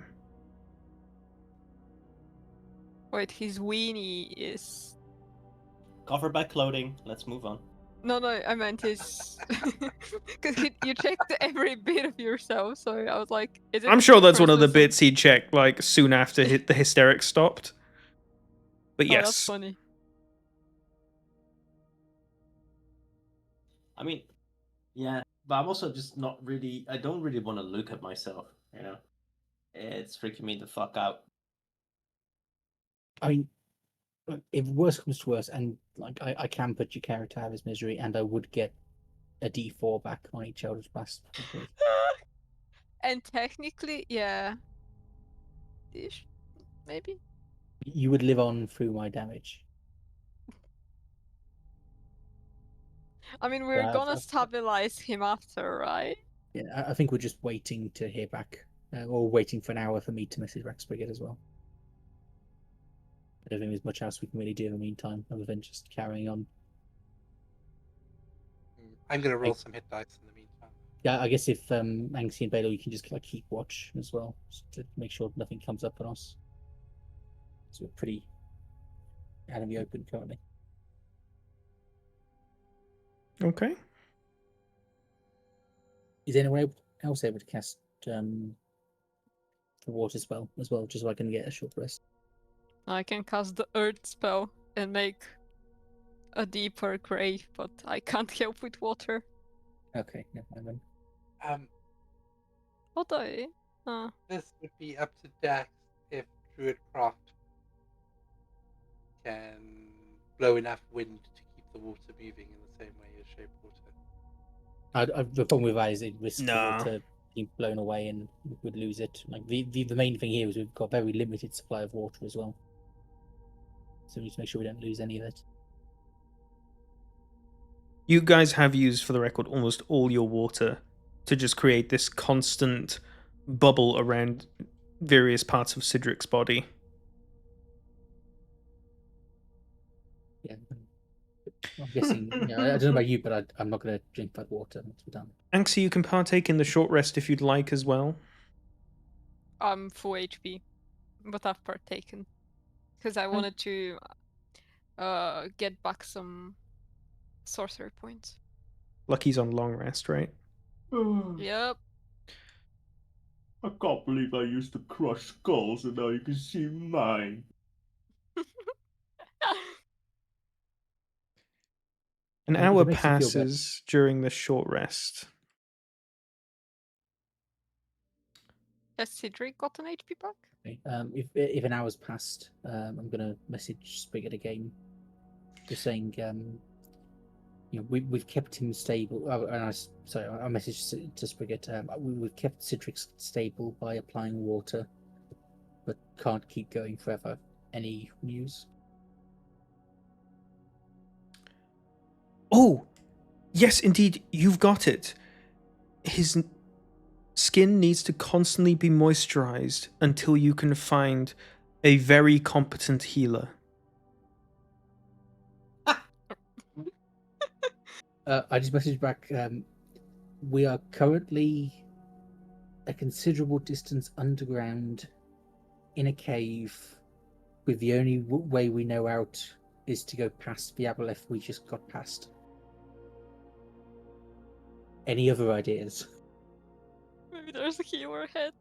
Wait, his weenie is. Covered by clothing. Let's move on. No, I meant his. Because you checked every bit of yourself, so I was like, is it? I'm sure that's one of the person- bits he checked like soon after the hysterics stopped. But Oh, that's yes, funny. I mean, yeah, but I'm also just not really. I don't really want to look at myself. It's freaking me the fuck out. I mean, look, if worse comes to worse, and like I can put your character out of his misery, and I would get a D4 back on each Eldritch Blast. probably. And technically, yeah. Ish, maybe. You would live on through my damage. I mean, we're I've- gonna I've- stabilize him after, right? Yeah, I think we're just waiting to hear back, or waiting for an hour for me to message Rex Brigade as well. I don't think there's much else we can really do in the meantime, other than just carrying on. I'm going to roll some hit dice in the meantime. Yeah, I guess if Anxie and Baylor, you can just like keep watch as well, just to make sure nothing comes up on us. So we're pretty out in the open currently. okay. Is anyone else able to cast the water spell as well, just so I can get a short rest? I can cast the earth spell and make a deeper grave, but I can't help with water. Okay, never mind then. What I? This would be up to Dax if Druidcraft can blow enough wind to keep the water moving in the same way as shape water. The problem with that is it risks the Nah. water being blown away and we would lose it. Like the main thing here is we've got very limited supply of water as well, so we need to make sure we don't lose any of it. You guys have used, for the record, almost all your water to just create this constant bubble around various parts of Cedric's body. Yeah, I'm guessing. I don't know about you, but I'm not going to drink that water once we're done. Anxie, you can partake in the short rest if you'd like as well. I'm full HP, but I've partaken because I wanted to get back some sorcery points. Lucky's on long rest, right? Yep. I can't believe I used to crush skulls and now you can see mine. An It hour makes you feel better. passes during the short rest. Has Cedric got an HP back? Okay, if an hour's passed, I'm going to message Spigot again, just saying, we've kept him stable. I messaged to Spigot. We've kept Cedric stable by applying water, but can't keep going forever. Any news? Oh, yes, indeed, you've got it. His skin needs to constantly be moisturized until you can find a very competent healer. I just messaged back. We are currently a considerable distance underground in a cave, with the only way we know out is to go past the aboleth we just got past. Any other ideas? Maybe there's a healer ahead.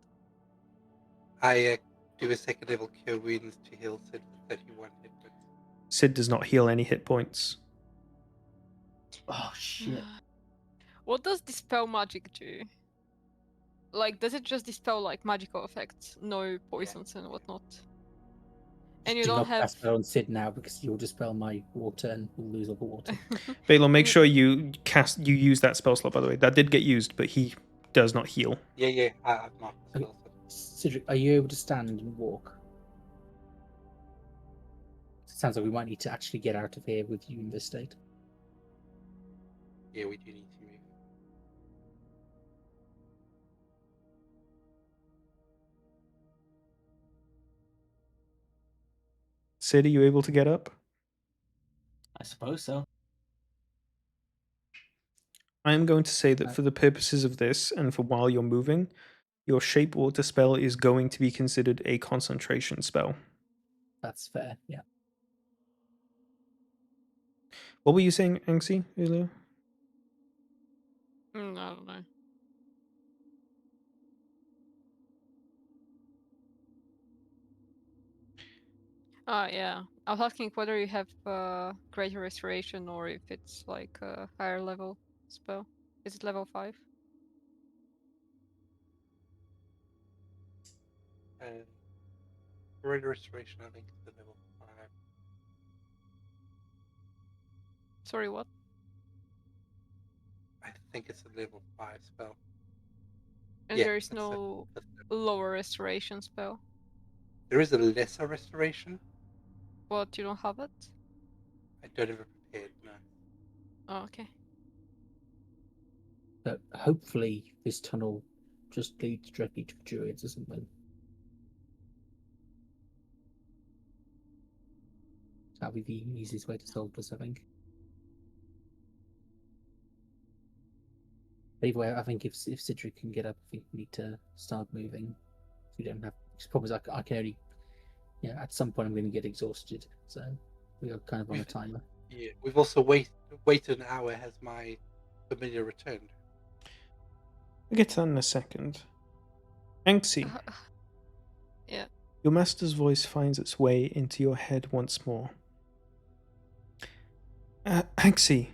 I do a second level cure wounds to heal Sid with 31 hit points. Sid does not heal any hit points. Oh shit! What does dispel magic do? Like, does it just dispel like magical effects, no poisons and whatnot? And you Do don't not have. cast that on Sid now because you'll dispel my water and we'll lose all the water. Balor, make sure you use that spell slot, by the way. That did get used, but he does not heal. Yeah, I've marked the Okay. spell slot. Cedric, are you able to stand and walk? It sounds like we might need to actually get out of here with you in this state. Yeah, we do need to move. Sid, are you able to get up? I suppose so. I am going to say that for the purposes of this and for while you're moving, your shape water spell is going to be considered a concentration spell. That's fair, yeah. What were you saying, Anxie, earlier? I don't know. Yeah. I was asking whether you have greater restoration or if it's like a higher level spell. Is it level 5? Greater restoration, I think, is the level 5. Sorry, what? I think it's a level 5 spell. And Yeah, there is that's no that's lower restoration spell. There is a lesser restoration. But you don't have it? I don't have it prepared, no. Oh, okay. But hopefully this tunnel just leads directly to druids or something. That'll be the easiest way to solve this, I think. But either way, I think if Cedric can get up, I think we need to start moving. We don't have. The problem is I can only. Yeah, at some point I'm going to get exhausted, so we are kind of on a timer. Yeah, we've also waited an hour. Has my familiar returned? We'll get to that in a second. Anxie, Yeah. your master's voice finds its way into your head once more. Anxie,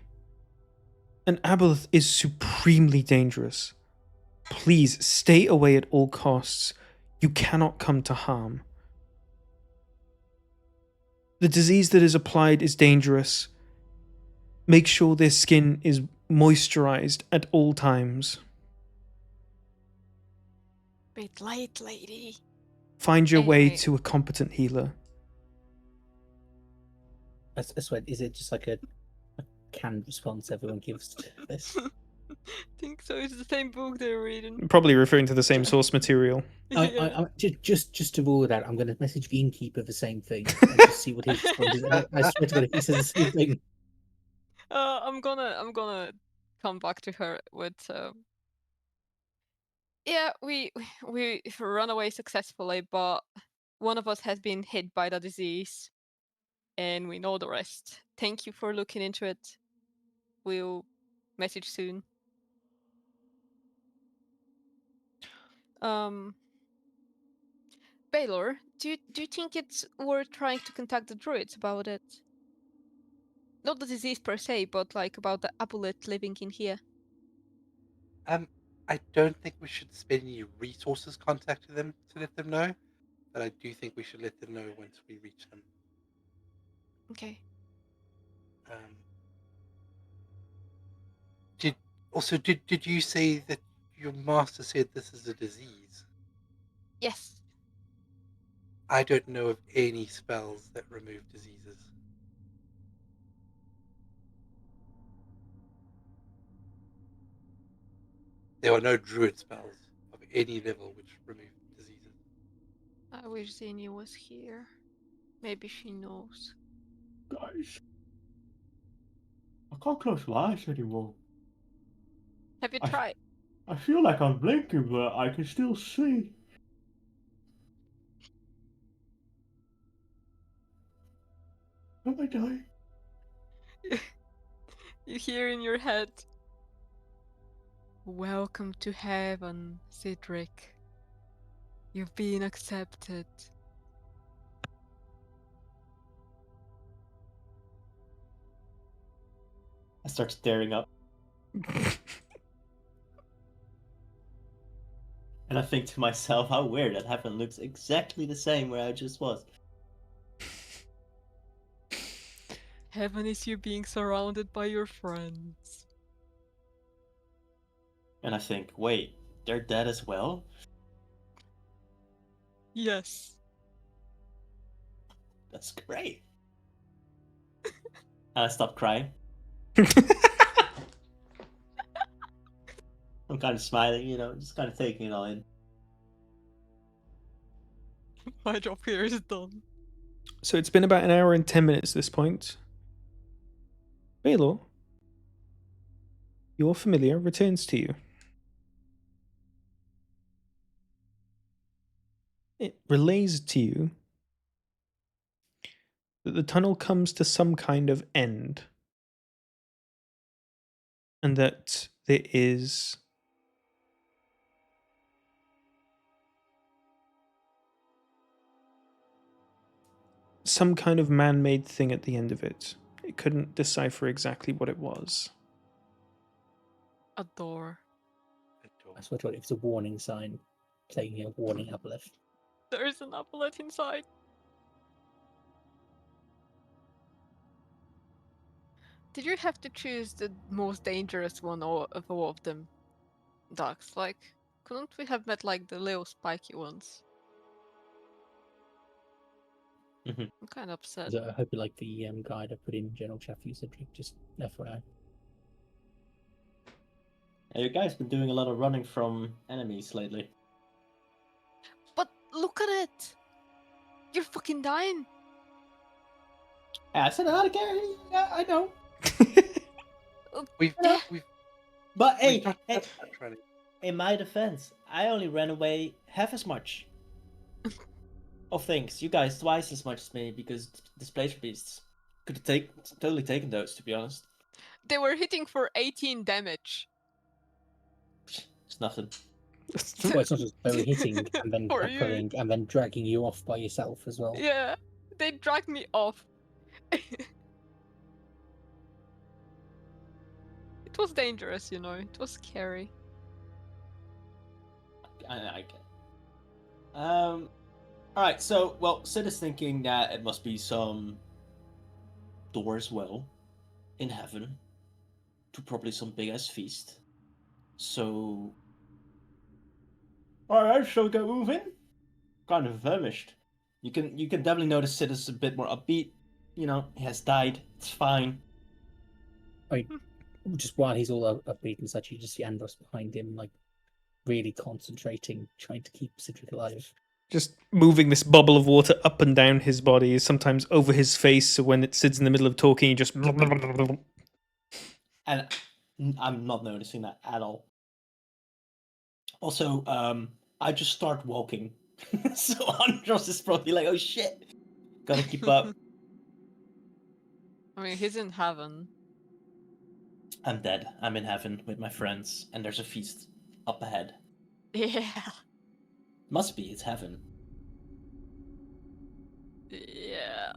an aboleth is supremely dangerous. Please stay away at all costs. You cannot come to harm. The disease that is applied is dangerous. Make sure their skin is moisturized at all times. Bit late, lady. Find your way Anyway. to a competent healer. I swear, is it just like a canned response everyone gives to this? Think so. It's the same book they're reading. Probably referring to the same source material. Just to rule it out, I'm going to message the innkeeper the same thing and just see what his response is. I swear to God, if he says the same thing. I'm gonna come back to her with. Yeah, we run away successfully, but one of us has been hit by the disease, and we know the rest. Thank you for looking into it. We'll message soon. Baylor, do you think it's worth trying to contact the druids about it? Not the disease per se, but like about the aboleth living in here. I don't think we should spend any resources contacting them to let them know, but I do think we should let them know once we reach them. Okay. Did you say that your master said this is a disease? Yes. I don't know of any spells that remove diseases. There are no druid spells of any level which remove diseases. I wish Zinni was here. Maybe she knows. Guys, I can't close my eyes anymore. Have you tried? I feel like I'm blinking, but I can still see. Am I dying? You hear in your head. Welcome to heaven, Cedric. You've been accepted. I start staring up. And I think to myself, how weird that heaven looks exactly the same where I just was. Heaven is you being surrounded by your friends. And I think, wait, they're dead as well? Yes. That's great. And I stop crying. I'm kind of smiling, just kind of taking it all in. My job here is done. So it's been about an hour and 10 minutes at this point. Baylor, your familiar returns to you. It relays to you that the tunnel comes to some kind of end, and that there is some kind of man-made thing at the end of it. It couldn't decipher exactly what it was. A door. I swear to God, if it's a warning sign, saying a warning uplift. There's an aboleth inside. Did you have to choose the most dangerous one of all of them? Ducks, like, couldn't we have met like the little spiky ones? Mhm. I'm kind of upset. So I hope you like the guide I put in general chat for you, Cedric, just FYI. Yeah, you guys been doing a lot of running from enemies lately. But look at it! You're fucking dying! Yeah, I said I don't care. Yeah, I know. We've Yeah. But we've hey, not had much running. in my defense, I only ran away half as much of things. You guys twice as much as me because displacer beasts could have totally taken those, to be honest. They were hitting for 18 damage. It's nothing. Well, it's not just Bowie hitting and then For you. peppering and then dragging you off by yourself as well. Yeah, they dragged me off. It was dangerous, you know. It was scary. I get. All right. So, well, Sid is thinking that it must be some door as well in heaven to probably some big ass feast. So, all right. Shall we get moving? Kind of famished. You can definitely notice Sid is a bit more upbeat. You know, he has died. It's fine. Just while he's all upbeat and such, you just see Andros behind him, like really concentrating, trying to keep Cedric alive. Just moving this bubble of water up and down his body, sometimes over his face, so when it sits in the middle of talking, he just... And I'm not noticing that at all. Also, I just start walking. So Andros is probably like, oh shit, gotta keep up. I mean, he's in heaven. I'm dead. I'm in heaven with my friends, and there's a feast up ahead. Yeah. Must be, it's heaven. Yeah.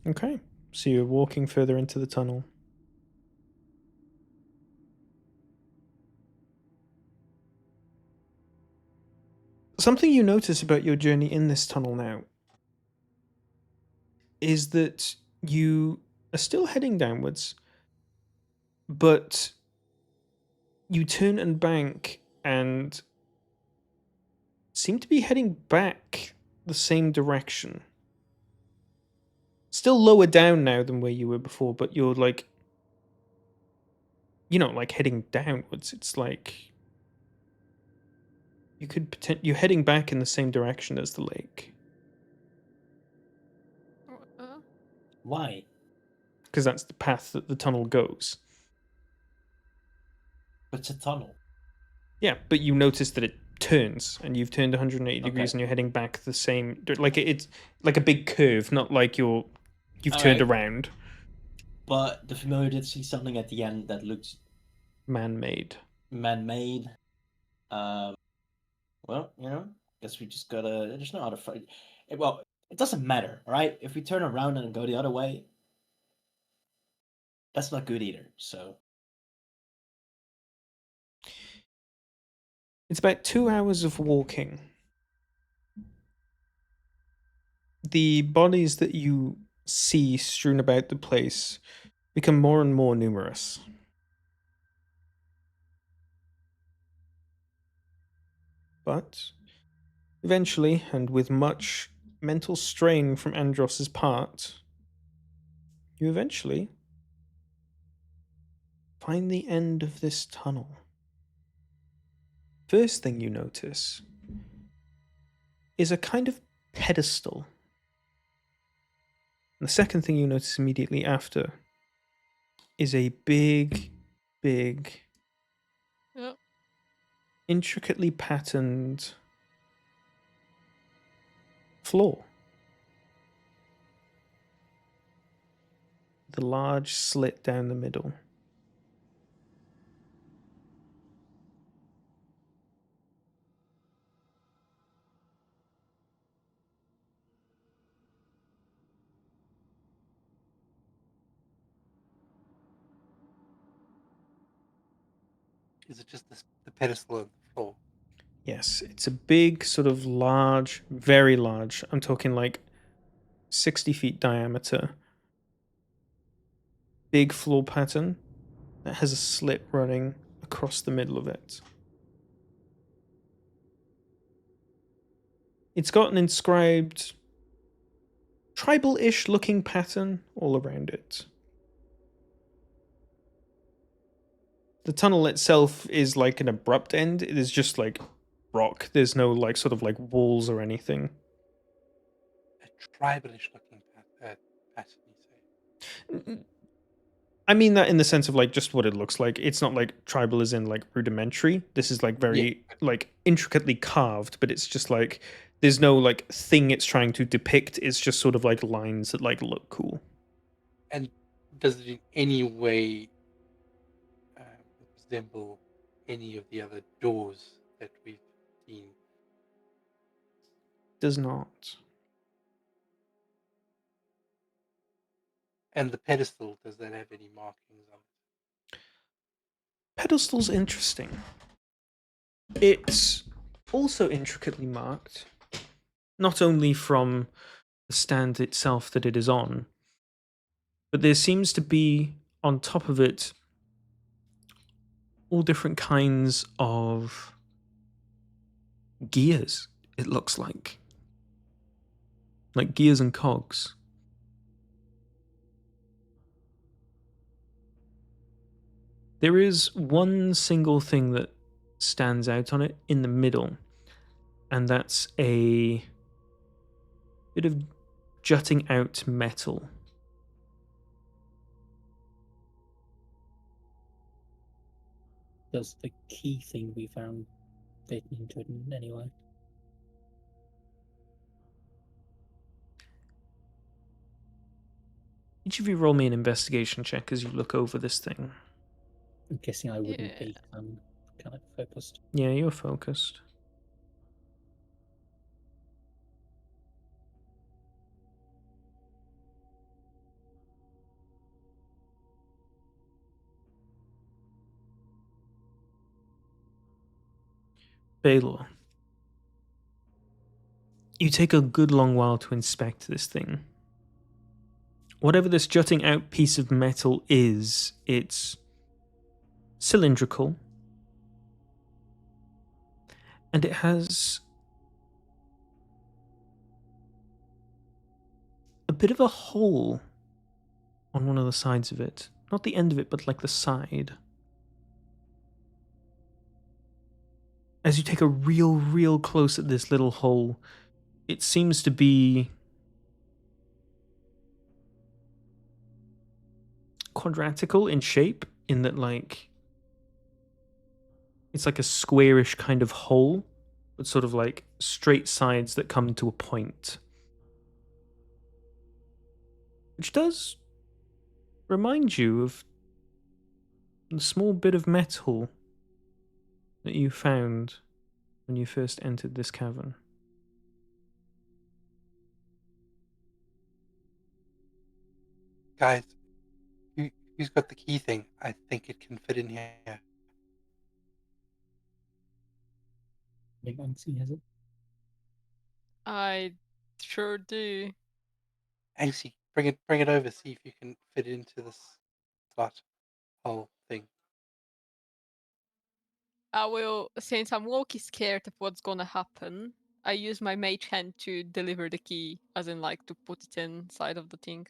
Okay, so you're walking further into the tunnel. Something you notice about your journey in this tunnel now is that you are still heading downwards, but you turn and bank and seem to be heading back the same direction. Still lower down now than where you were before, but you're like, you know, like heading downwards. It's like you could you're heading back in the same direction as the lake. Why? Because that's the path that the tunnel goes. It's a tunnel. Yeah, but you notice that it turns, and you've turned 180 degrees, Okay. and you're heading back the same. Like it's like a big curve, not like you've All turned right. around. But the familiar did see something at the end that looked Man-made. man-made. Well, you know, guess we just gotta. There's no other fight. Well, it doesn't matter, all right? If we turn around and go the other way, that's not good either. So It's about 2 hours of walking. The bodies that you see strewn about the place become more and more numerous. But eventually, and with much mental strain from Andros's part, you eventually find the end of this tunnel. First thing you notice is a kind of pedestal. And the second thing you notice immediately after is a big, Yep. intricately patterned floor. The large slit down the middle. Is it just the pedestal on the floor? Yes, it's a big, sort of large, very large, I'm talking like 60 feet diameter, big floor pattern that has a slit running across the middle of it. It's got an inscribed tribal-ish looking pattern all around it. The tunnel itself is like an abrupt end. It is just like rock. There's no like sort of like walls or anything. A tribalish looking pattern, you say? I mean that in the sense of like just what it looks like. It's not like tribal as in like rudimentary. This is like very like intricately carved, but it's just like there's no like thing it's trying to depict. It's just sort of like lines that like look cool. And does it in any way resemble any of the other doors that we've seen. Does not. And the pedestal, does that have any markings on it? Pedestal's interesting. It's also intricately marked, not only from the stand itself that it is on, but there seems to be on top of it all different kinds of gears, it looks like gears and cogs. There is one single thing that stands out on it in the middle, and that's a bit of jutting out metal. Does the key thing we found fit into it in any way? Each of you roll me an investigation check as you look over this thing. I'm guessing I wouldn't Yeah. be kind of focused. Yeah, you're focused. Baylor, you take a good long while to inspect this thing. Whatever this jutting out piece of metal is, it's cylindrical, and it has a bit of a hole on one of the sides of it. Not the end of it, but like the side. As you take a real close at this little hole, it seems to be quadratical in shape, in that like it's like a squarish kind of hole, but sort of like straight sides that come to a point. Which does remind you of the small bit of metal that you found when you first entered this cavern. Guys, who's got the key thing? I think it can fit in here. I think Anxie has it. I sure do. Anxie, bring it over, see if you can fit it into this slot hole thing. I will, since I'm low-key scared of what's gonna happen, I use my mage hand to deliver the key, as in like to put it inside of the thing.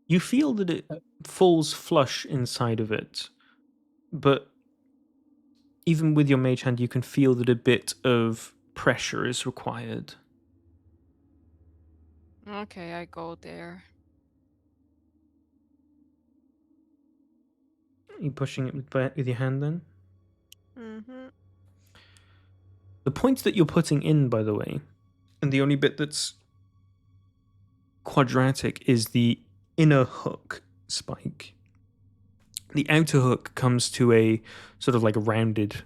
You feel that it falls flush inside of it, but even with your mage hand, you can feel that a bit of pressure is required. Okay, I go there. Are you pushing it with your hand then? Mm-hmm. The point that you're putting in, by the way, and the only bit that's quadratic is the inner hook spike. The outer hook comes to a sort of like a rounded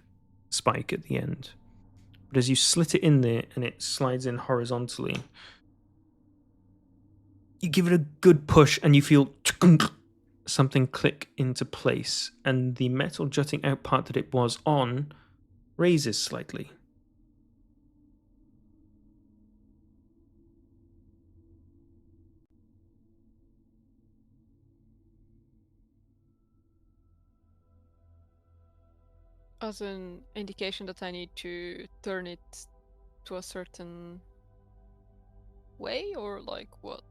spike at the end. But as you slit it in there and it slides in horizontally, you give it a good push and you feel something click into place, and the metal jutting out part that it was on raises slightly. As an indication that I need to turn it to a certain way, or like what?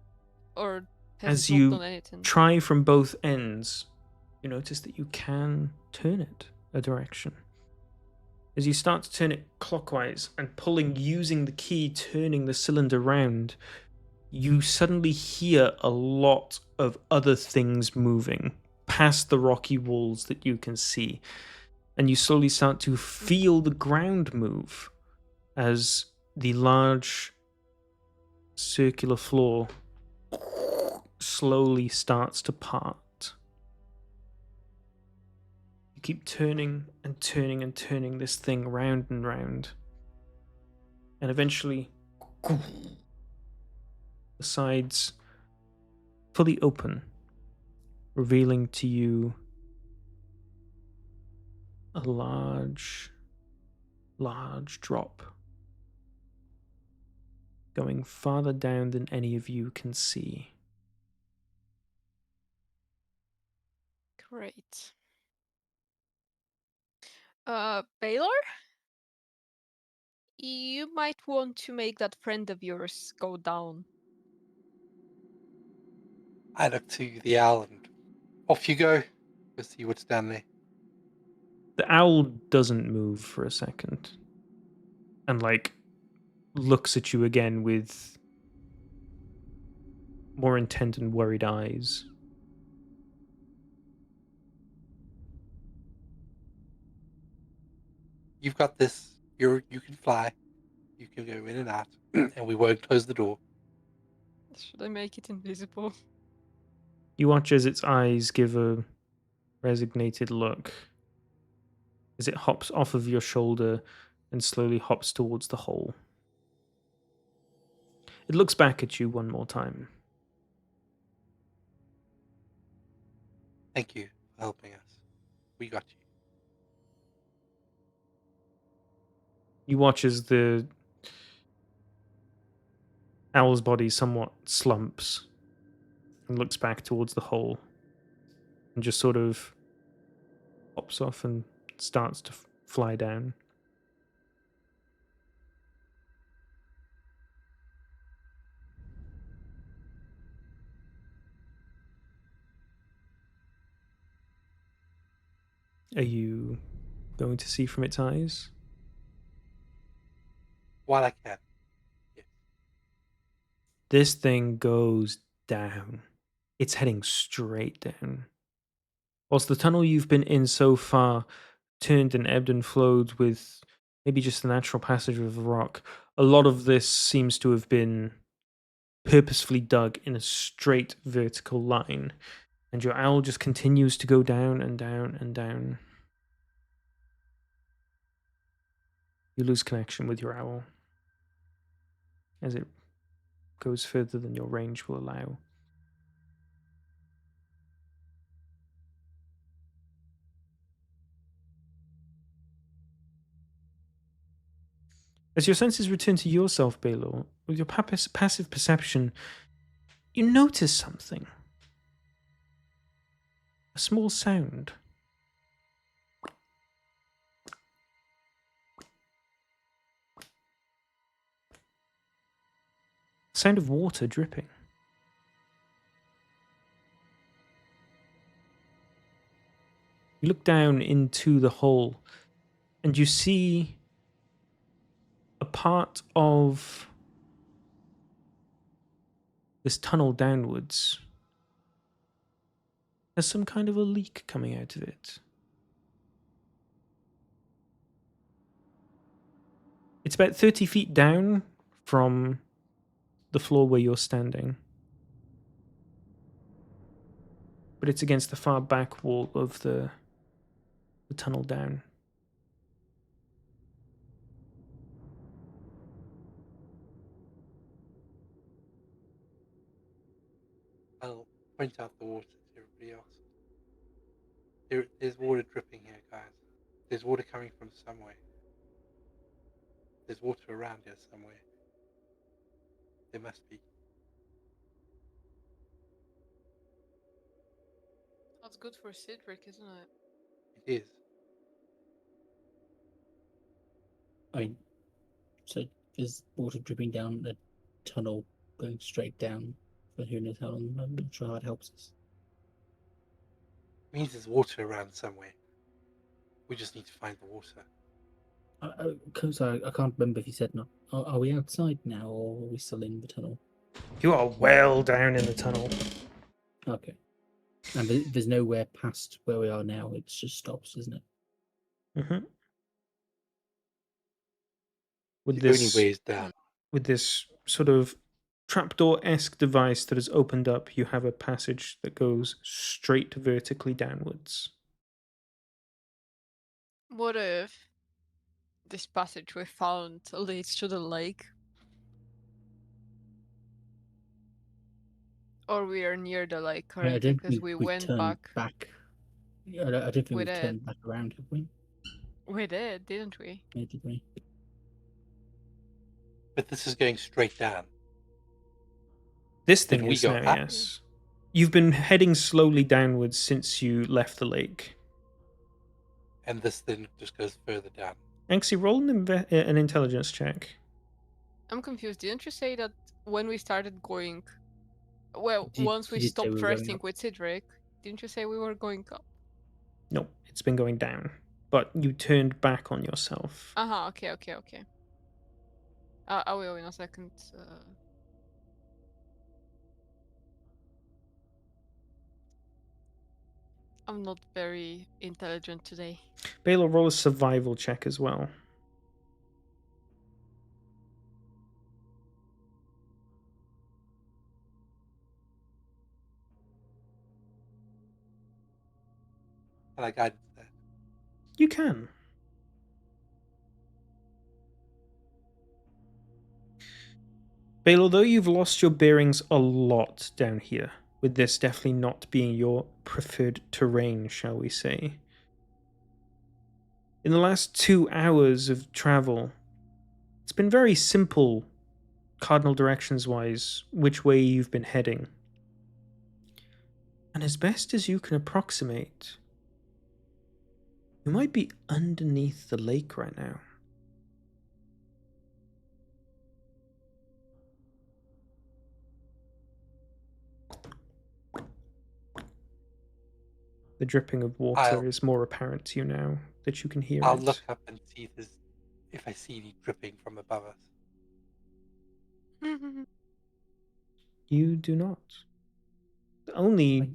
Or has As it not you done anything? try from both ends, you notice that you can turn it a direction. As you start to turn it clockwise and pulling, using the key, turning the cylinder round, you suddenly hear a lot of other things moving past the rocky walls that you can see. And you slowly start to feel the ground move as the large circular floor slowly starts to part. You keep turning and turning and turning this thing round and round. And eventually, the sides fully open, revealing to you a large drop going farther down than any of you can see. Great. Baylor? You might want to make that friend of yours go down. I look to the owl and off you go. Go see what's down there. The owl doesn't move for a second and, like, looks at you again with more intent and worried eyes. You've got this. You can fly. You can go in and out, and we won't close the door. Should I make it invisible? You watch as its eyes give a resignated look as it hops off of your shoulder and slowly hops towards the hole. It looks back at you one more time. Thank you for helping us. We got you. You watch as the owl's body somewhat slumps and looks back towards the hole and just sort of hops off and starts to fly down. Are you going to see from its eyes? While I can. Yes. This thing goes down. It's heading straight down. Whilst the tunnel you've been in so far turned and ebbed and flowed with maybe just the natural passage of the rock, a lot of this seems to have been purposefully dug in a straight vertical line, and your owl just continues to go down and down and down. You lose connection with your owl as it goes further than your range will allow. As your senses return to yourself, Baylor, with your passive perception, you notice something. A small sound. Sound of water dripping. You look down into the hole and you see a part of this tunnel downwards. There's some kind of a leak coming out of it. It's about 30 feet down from the floor where you're standing. But it's against the far back wall of the tunnel down. I'll point out the water to everybody else. There's water dripping here, guys. There's water coming from somewhere. There's water around here somewhere. There must be. That's good for Cedric, isn't it? It is. I mean, so there's water dripping down the tunnel, going straight down for who knows how long. I'm not sure how it helps us. It means there's water around somewhere. We just need to find the water. Sorry, I can't remember if you said not. Are we outside now, or are we still in the tunnel? You are well down in the tunnel. Okay. And there's nowhere past where we are now. It just stops, isn't it? Mm-hmm. With The only this, way is down. with this sort of trapdoor-esque device that has opened up, you have a passage that goes straight vertically downwards. What if this passage we found leads to the lake? Or we are near the lake I don't currently because think we we've went turned back. back. I don't think We we've did. turned back around, have we? We did, didn't we? Yeah, did we? But this is going straight down. This Did thing we is go now, up? yes. You've been heading slowly downwards since you left the lake. And this then just goes further down. Anxie, roll an intelligence check. I'm confused. Didn't you say that when we started going... Well, Did- once we you did say we stopped were going resting up. with Cedric, didn't you say we were going up? No, it's been going down. But you turned back on yourself. Uh-huh, okay. I will in a second. I'm not very intelligent today. Baylor, roll a survival check as well. And I guided that. You can. Baylor, though you've lost your bearings a lot down here, with this definitely not being your preferred terrain, shall we say. In the last 2 hours of travel, it's been very simple, cardinal directions wise, which way you've been heading. And as best as you can approximate, you might be underneath the lake right now. The dripping of water is more apparent to you now that you can hear I'll it. look up and see if I see any dripping from above us. You do not. The only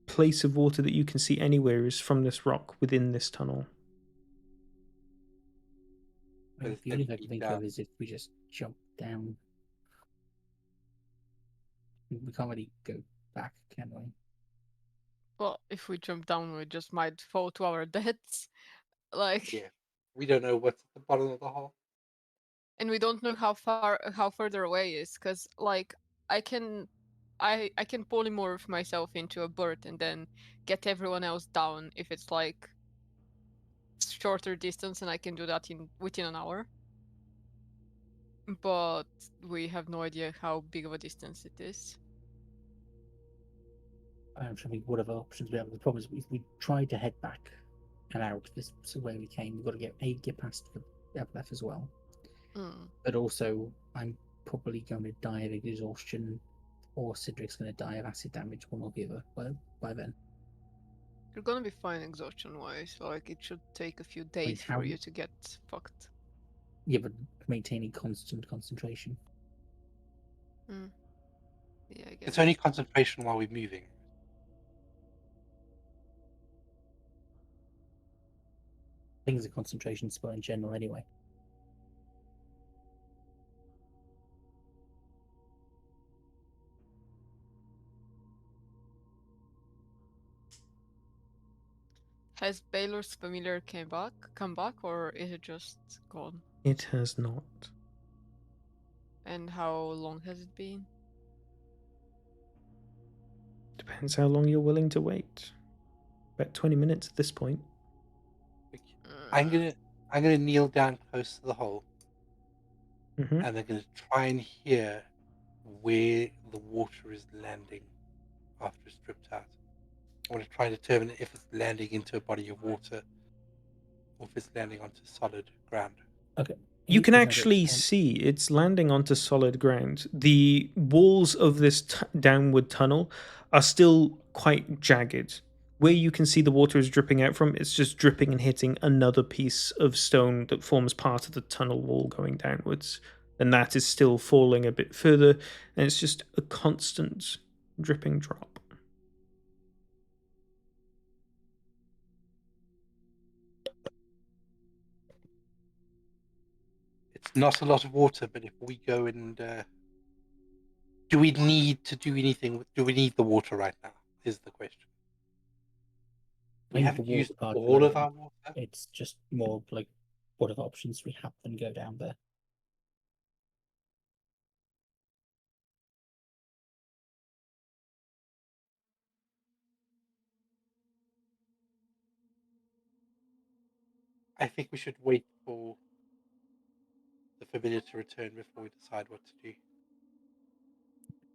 place of water that you can see anywhere is from this rock within this tunnel. The only thing I can think of is if we just jump down. We can't really go back, can we? Well, if we jump down, we just might fall to our deaths. Like, Yeah. We don't know what's at the bottom of the hole. and we don't know how further away is, because like I can polymorph myself into a bird and then get everyone else down if it's like shorter distance, and I can do that within an hour. But we have no idea how big of a distance it is. I'm trying to think what other options we have. The problem is if we try to head back and out this way we came, we've got to get past the Eveleth as well. But also, I'm probably going to die of exhaustion, or Cedric's going to die of acid damage, one or the other by then. You're gonna be fine exhaustion-wise. Like, it should take a few days for you to get fucked. Yeah, but maintaining constant concentration. Yeah, I guess. It's only concentration while we're moving. I think it's a concentration spell in general anyway. Has Baylor's familiar come back, or is it just gone? It has not. And how long has it been? Depends how long you're willing to wait. About 20 minutes at this point. I'm gonna kneel down close to the hole, Mm-hmm. and I'm gonna try and hear where the water is landing after it's dripped out. I want to try and determine if it's landing into a body of water or if it's landing onto solid ground. Okay. You can actually see it's landing onto solid ground. The walls of this downward tunnel are still quite jagged. Where you can see the water is dripping out from, it's just dripping and hitting another piece of stone that forms part of the tunnel wall going downwards. And that is still falling a bit further, and it's just a constant dripping drop. It's not a lot of water, but if we go and do we need to do anything? Do we need the water right now? Is the question. We I think haven't the used water part all of alone, our water. it's just more of like what other options we have than go down there. I think we should wait for the familiar to return before we decide what to do.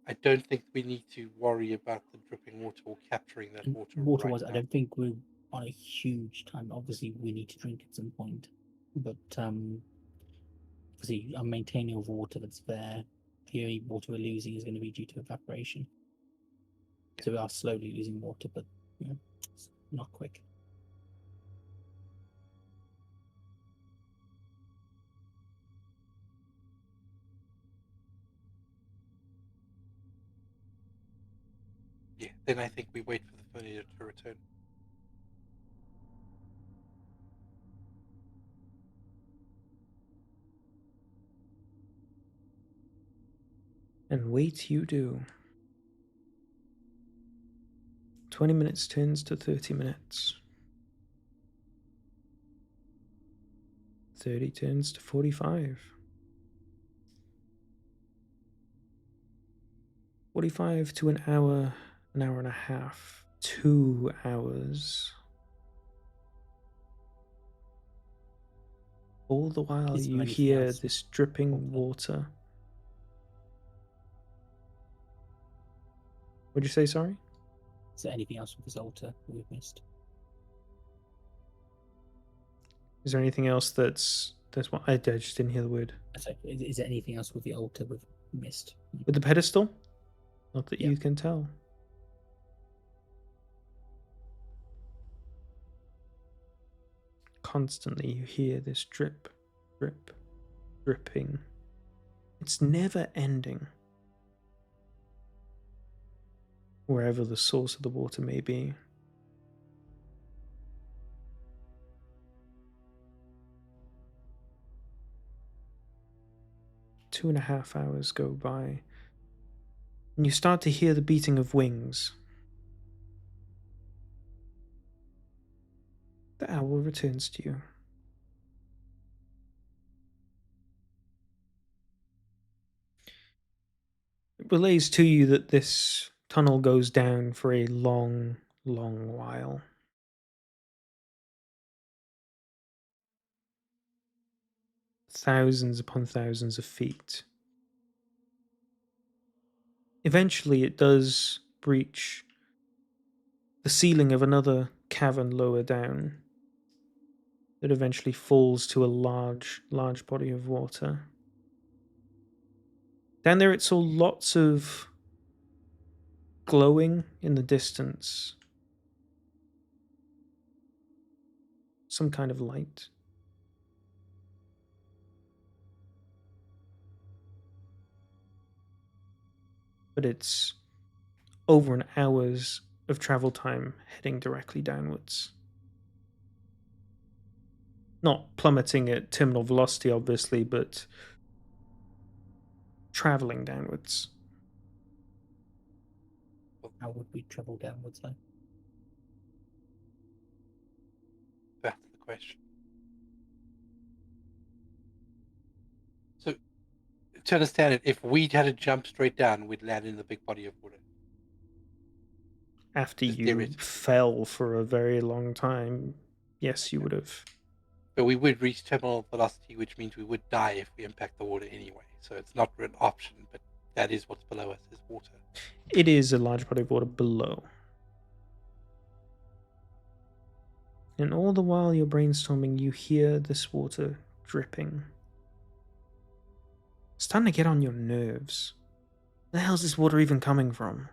I don't think we need to worry about the dripping water or capturing that And water water-wise, right I now. don't think we're on a huge time. Obviously, we need to drink at some point, but obviously, I'm maintaining all the water that's there. The only water we're losing is going to be due to evaporation. So we are slowly losing water, but it's not quick. Yeah, then I think we wait for the familiar to return. And wait you do. 20 minutes turns to 30 minutes. 30 turns to 45. 45 to an hour and a half. 2 hours. All the while Is there you anything hear else this dripping water? water. What'd you say, sorry? Is there anything else with this altar we've missed? Is there anything else that's what I just didn't hear the word. So, is there anything else with the altar we've missed? With the pedestal? Not that Yeah. you can tell. Constantly you hear this drip, drip, dripping. It's never ending. Wherever the source of the water may be. Two and a half hours go by, and you start to hear the beating of wings. The owl returns to you. It relays to you that this tunnel goes down for a long, long while. Thousands upon thousands of feet. Eventually it does breach the ceiling of another cavern lower down that eventually falls to a large, large body of water. Down there it saw lots of glowing in the distance. Some kind of light. But it's over an hour's of travel time heading directly downwards. Not plummeting at terminal velocity, obviously, but traveling downwards. How would we travel downwards though? That's the question. So, to understand it, if we had to jump straight down, we'd land in the big body of water. After Just you theoretically. fell for a very long time, yes, you would have. But we would reach terminal velocity, which means we would die if we impact the water anyway. So it's not an option, but that is what's below us is water. It is a large body of water below. And all the while you're brainstorming, you hear this water dripping. It's starting to get on your nerves. Where the hell's this water even coming from?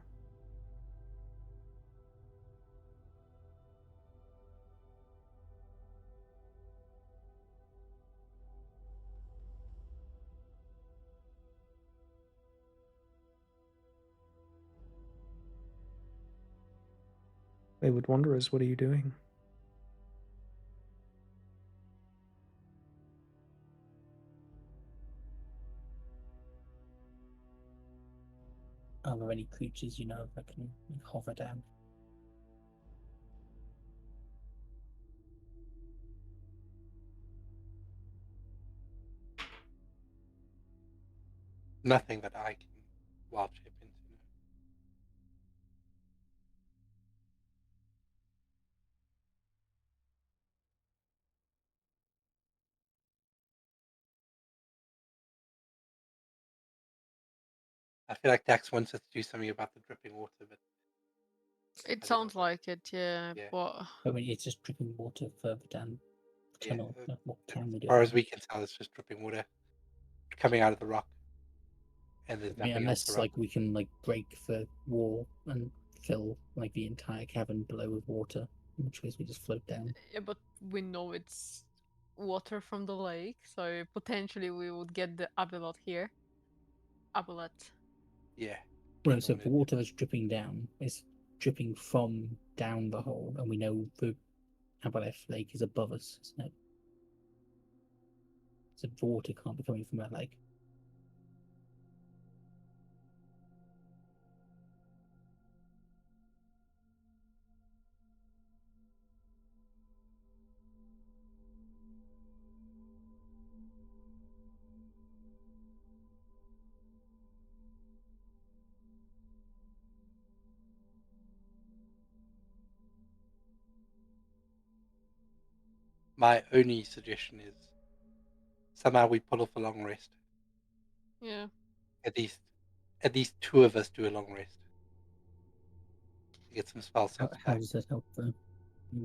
Wayward Wanderers, what are you doing? Are there any creatures you know that can hover down? Nothing that I can wild shape into. No. I feel like Dax wants us to do something about the dripping water, but I It don't sounds know. like it, yeah. Yeah. But I mean, it's just dripping water further down the Yeah, tunnel. What can we as do? far about as it? we can tell, it's just dripping water coming out of the rock, and there's I mean, nothing else unless around. like we can like break the wall and fill like the entire cavern below with water, in which case we just float down. yeah, but we know it's water from the lake, so potentially we would get the abilot here. Abilot. Yeah. Well, kinda so wanna the do water that. that's dripping down is dripping from down the hole, and we know the Abaleth Lake is above us, isn't it? So the water can't be coming from that lake. My only suggestion is somehow we pull off a long rest. Yeah. At least two of us do a long rest to get some spell How, slots how back. does that help though?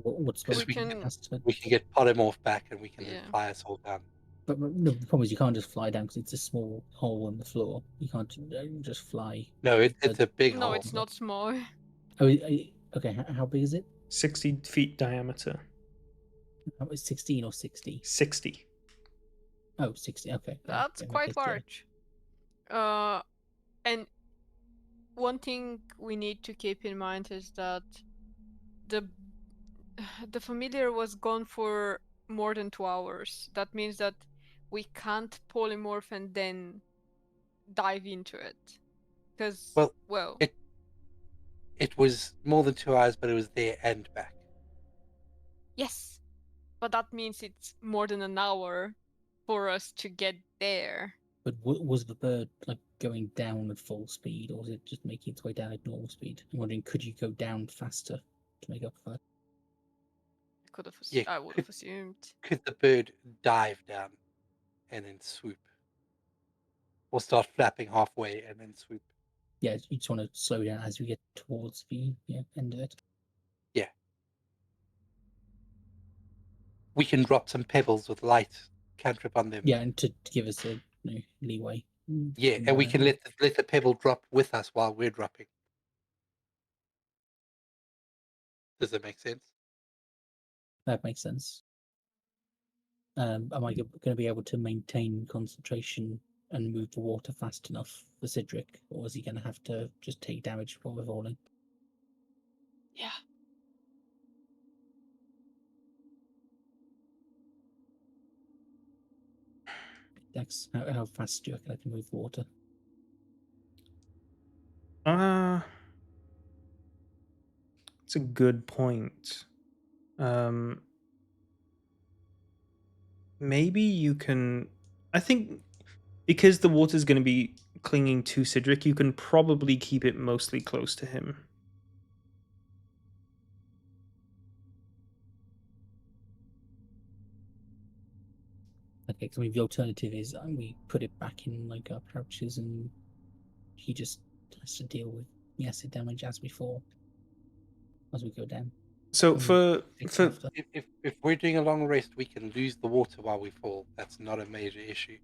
What spell Because We can- has to? we can get polymorph back, and we can then Yeah. fly us all down. But no, the problem is you can't just fly down because it's a small hole in the floor. You can't just fly. No, it's a big No, hole. it's not small. Oh, okay. How big is it? 60 feet diameter. Oh, it's 16 or 60? 60. Oh, 60. Okay. yeah, That's yeah, quite okay, yeah. large. And one thing we need to keep in mind is that the the familiar was gone for more than 2 hours. That means that we can't polymorph and then dive into it. Because, Well, it was more than 2 hours, but it was there and back. yes, but that means it's more than an hour for us to get there. But was the bird like going down at full speed, or was it just making its way down at normal speed? I'm wondering, could you go down faster to make up for that? Yeah, I would have assumed. could the bird dive down and then swoop, or start flapping halfway and then swoop? Yeah, you just want to slow down as we get towards the end of it. Yeah. We can drop some pebbles with light cantrip on them. Yeah, and to give us a leeway. Yeah, and we can let the pebble drop with us while we're dropping. Does that make sense? That makes sense. Am I going to be able to maintain concentration and move the water fast enough for Cedric, or is he going to have to just take damage while we're falling? Yeah. Dex, how fast do you reckon I can move water? It's a good point. Maybe you can. I think because the water's going to be clinging to Cedric, you can probably keep it mostly close to him. Okay, because I mean, the alternative is we put it back in like our pouches, and he just has to deal with the acid damage as before, as we go down. So And for fix for after. If we're doing a long rest, we can lose the water while we fall. That's not a major issue.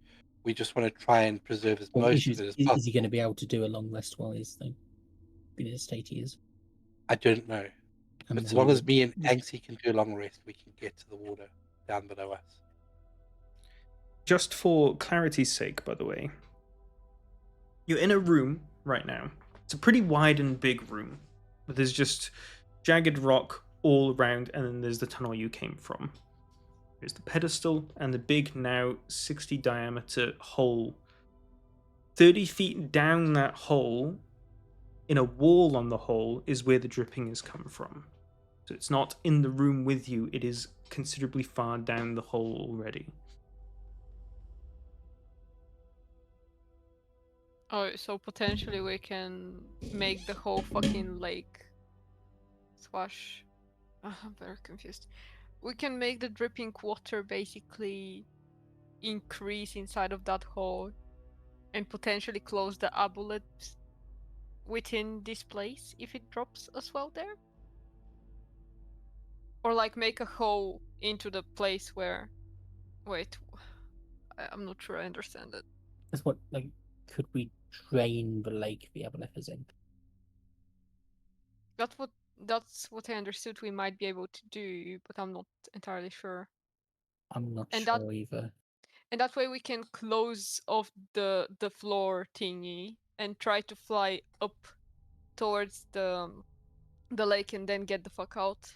We just want to try and preserve as Well, most issue of it as is he possible. going to be able to do a long rest while he's like, in the state he is? I don't know. And But as we long as would- me and Anxie can do a long rest, we can get to the water down below us. just for clarity's sake, by the way, you're in a room right now. It's a pretty wide and big room, but there's just jagged rock all around, and then there's the tunnel you came from. There's the pedestal and the big, now 60 diameter hole. 30 feet down that hole, in a wall on the hole, is where the dripping has come from. So it's not in the room with you, it is considerably far down the hole already. Oh, so potentially we can make the whole fucking lake swash. I'm very confused. We can make the dripping water basically increase inside of that hole and potentially close the amulet within this place if it drops as well there? Or like make a hole into the place where... Wait, I'm not sure I understand it. That's what, like, could we drain the lake the aboleth is in? That's what I understood we might be able to do, but I'm not entirely sure. I'm not And sure either. And that way we can close off the floor thingy and try to fly up towards the lake and then get the fuck out.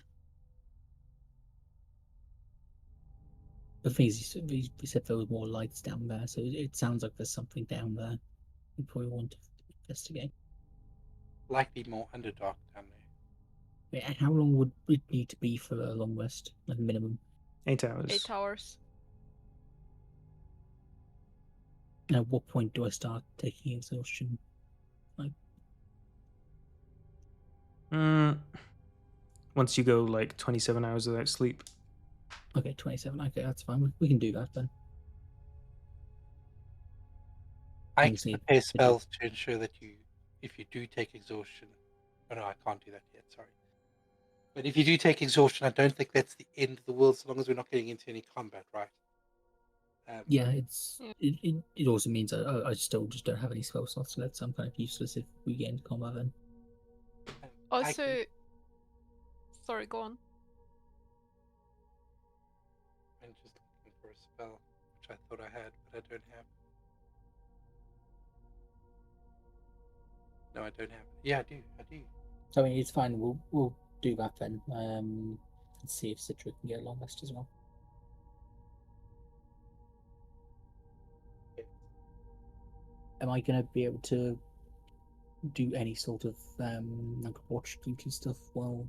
The thing is, we said there was more lights down there, so it sounds like there's something down there we probably want to investigate. Likely more underdark down there. Yeah, how long would it need to be for a long rest, like minimum? 8 hours. 8 hours. And at what point do I start taking exhaustion? Once you go like 27 hours without sleep. Okay, 27. Okay, that's fine. We can do that then. I can Obviously, prepare spells to ensure that if you do take exhaustion... Oh no, I can't do that yet, sorry. But if you do take exhaustion, I don't think that's the end of the world, so long as we're not getting into any combat, right? Yeah, it also means I still just don't have any spell slots left, so I'm kind of useless if we get into combat then. Also, sorry, go on. I'm just looking for a spell, which I thought I had, but I don't have. No, I don't have. Yeah, I do. So I mean, it's fine. We'll do that then. And see if Citra can get a long rest as well. Am I going to be able to do any sort of like watch duty stuff while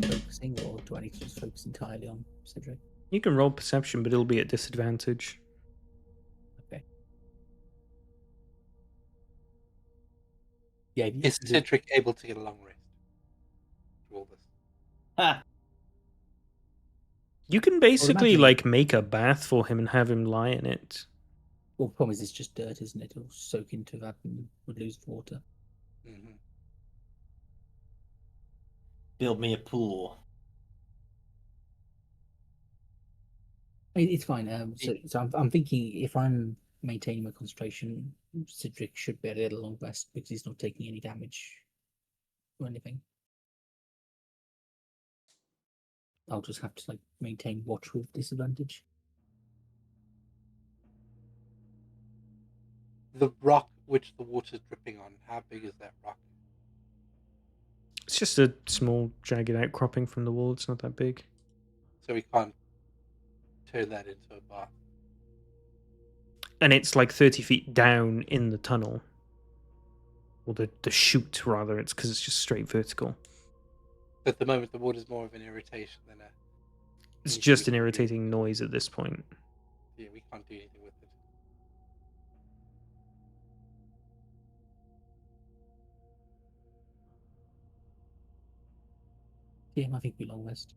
focusing, or do I need to just focus entirely on Cedric? You can roll perception, but it'll be at disadvantage. Okay. Yeah. Is Cedric able to get a long rest through all this? Ha! You can basically imagine- like make a bath for him and have him lie in it. Well, the problem is it's just dirt, isn't it? It'll soak into that and would lose water. Mm-hmm. Build me a pool. It's fine. So I'm thinking if I'm maintaining my concentration, Cedric should be a little long rest because he's not taking any damage or anything. I'll just have to like maintain watch with disadvantage. The rock which the water's dripping on, how big is that rock? It's just a small jagged outcropping from the wall. It's not that big. So we can't turn that into a bath. And it's like 30 feet down in the tunnel. Or the chute, rather. It's because it's just straight vertical. At the moment, the water's more of an irritation than a... It's anything just we an can do. irritating noise at this point. Yeah, we can't do anything with it. Yeah, I think we long rest.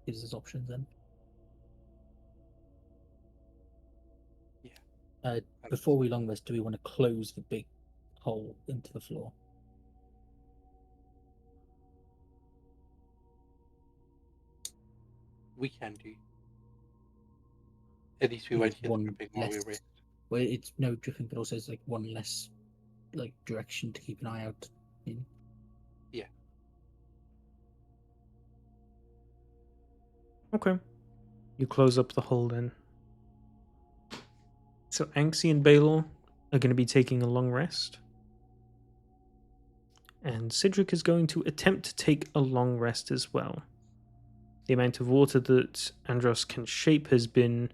Gives us options then. Yeah. Before we long rest, do we want to close the big hole into the floor? We can do. At least we There's won't hear the one dripping while we less- rest. Well, it's no dripping, but also it's like one less like direction to keep an eye out in. Yeah. Okay. You close up the hole then. So Anxie and Balor are going to be taking a long rest. And Cedric is going to attempt to take a long rest as well. The amount of water that Andros can shape has been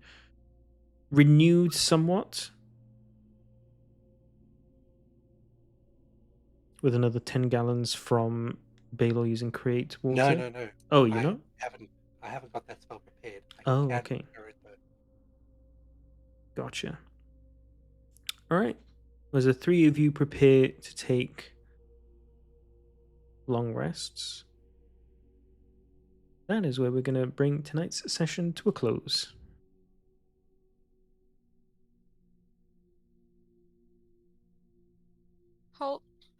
renewed somewhat. With another 10 gallons from Balor using Create Water. No. Oh, you I know? haven't got that spell prepared. I Oh, can okay. prepare it, though. Gotcha. All right. As the three of you prepare to take long rests, that is where we're going to bring tonight's session to a close.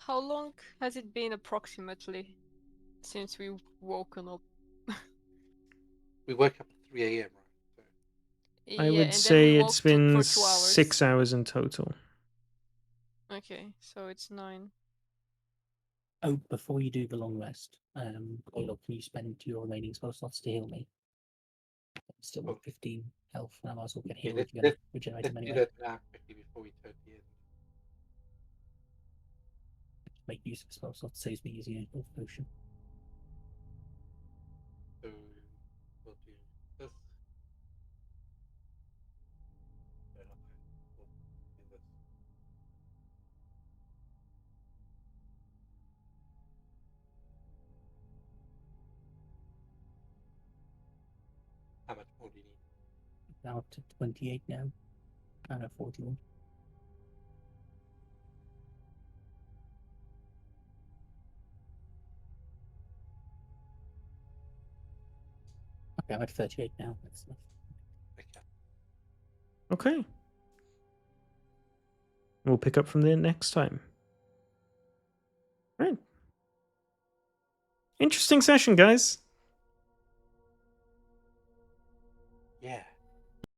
How long has it been approximately since we've woken up? We woke up at 3 a.m., right? So I Yeah, would and then say we it's walked been for 2 hours. 6 hours in total. Okay, so it's 9. Oh, before you do the long rest, Goyle, can you spend your remaining spell slots to heal me? I'm still at 15 health, and I might as well get okay, healed if you're let's, going to regenerate let's them do anyway. that now quickly before we turn the end. Make use of spell slots, saves me using a health potion. So we'll do this. No, not that. We'll do this. How much more do you need? Now up to 28 now. I'm at 41. Okay, I'm at 38 now. That's enough. Okay. Okay. We'll pick up from there next time. Right. Interesting session, guys.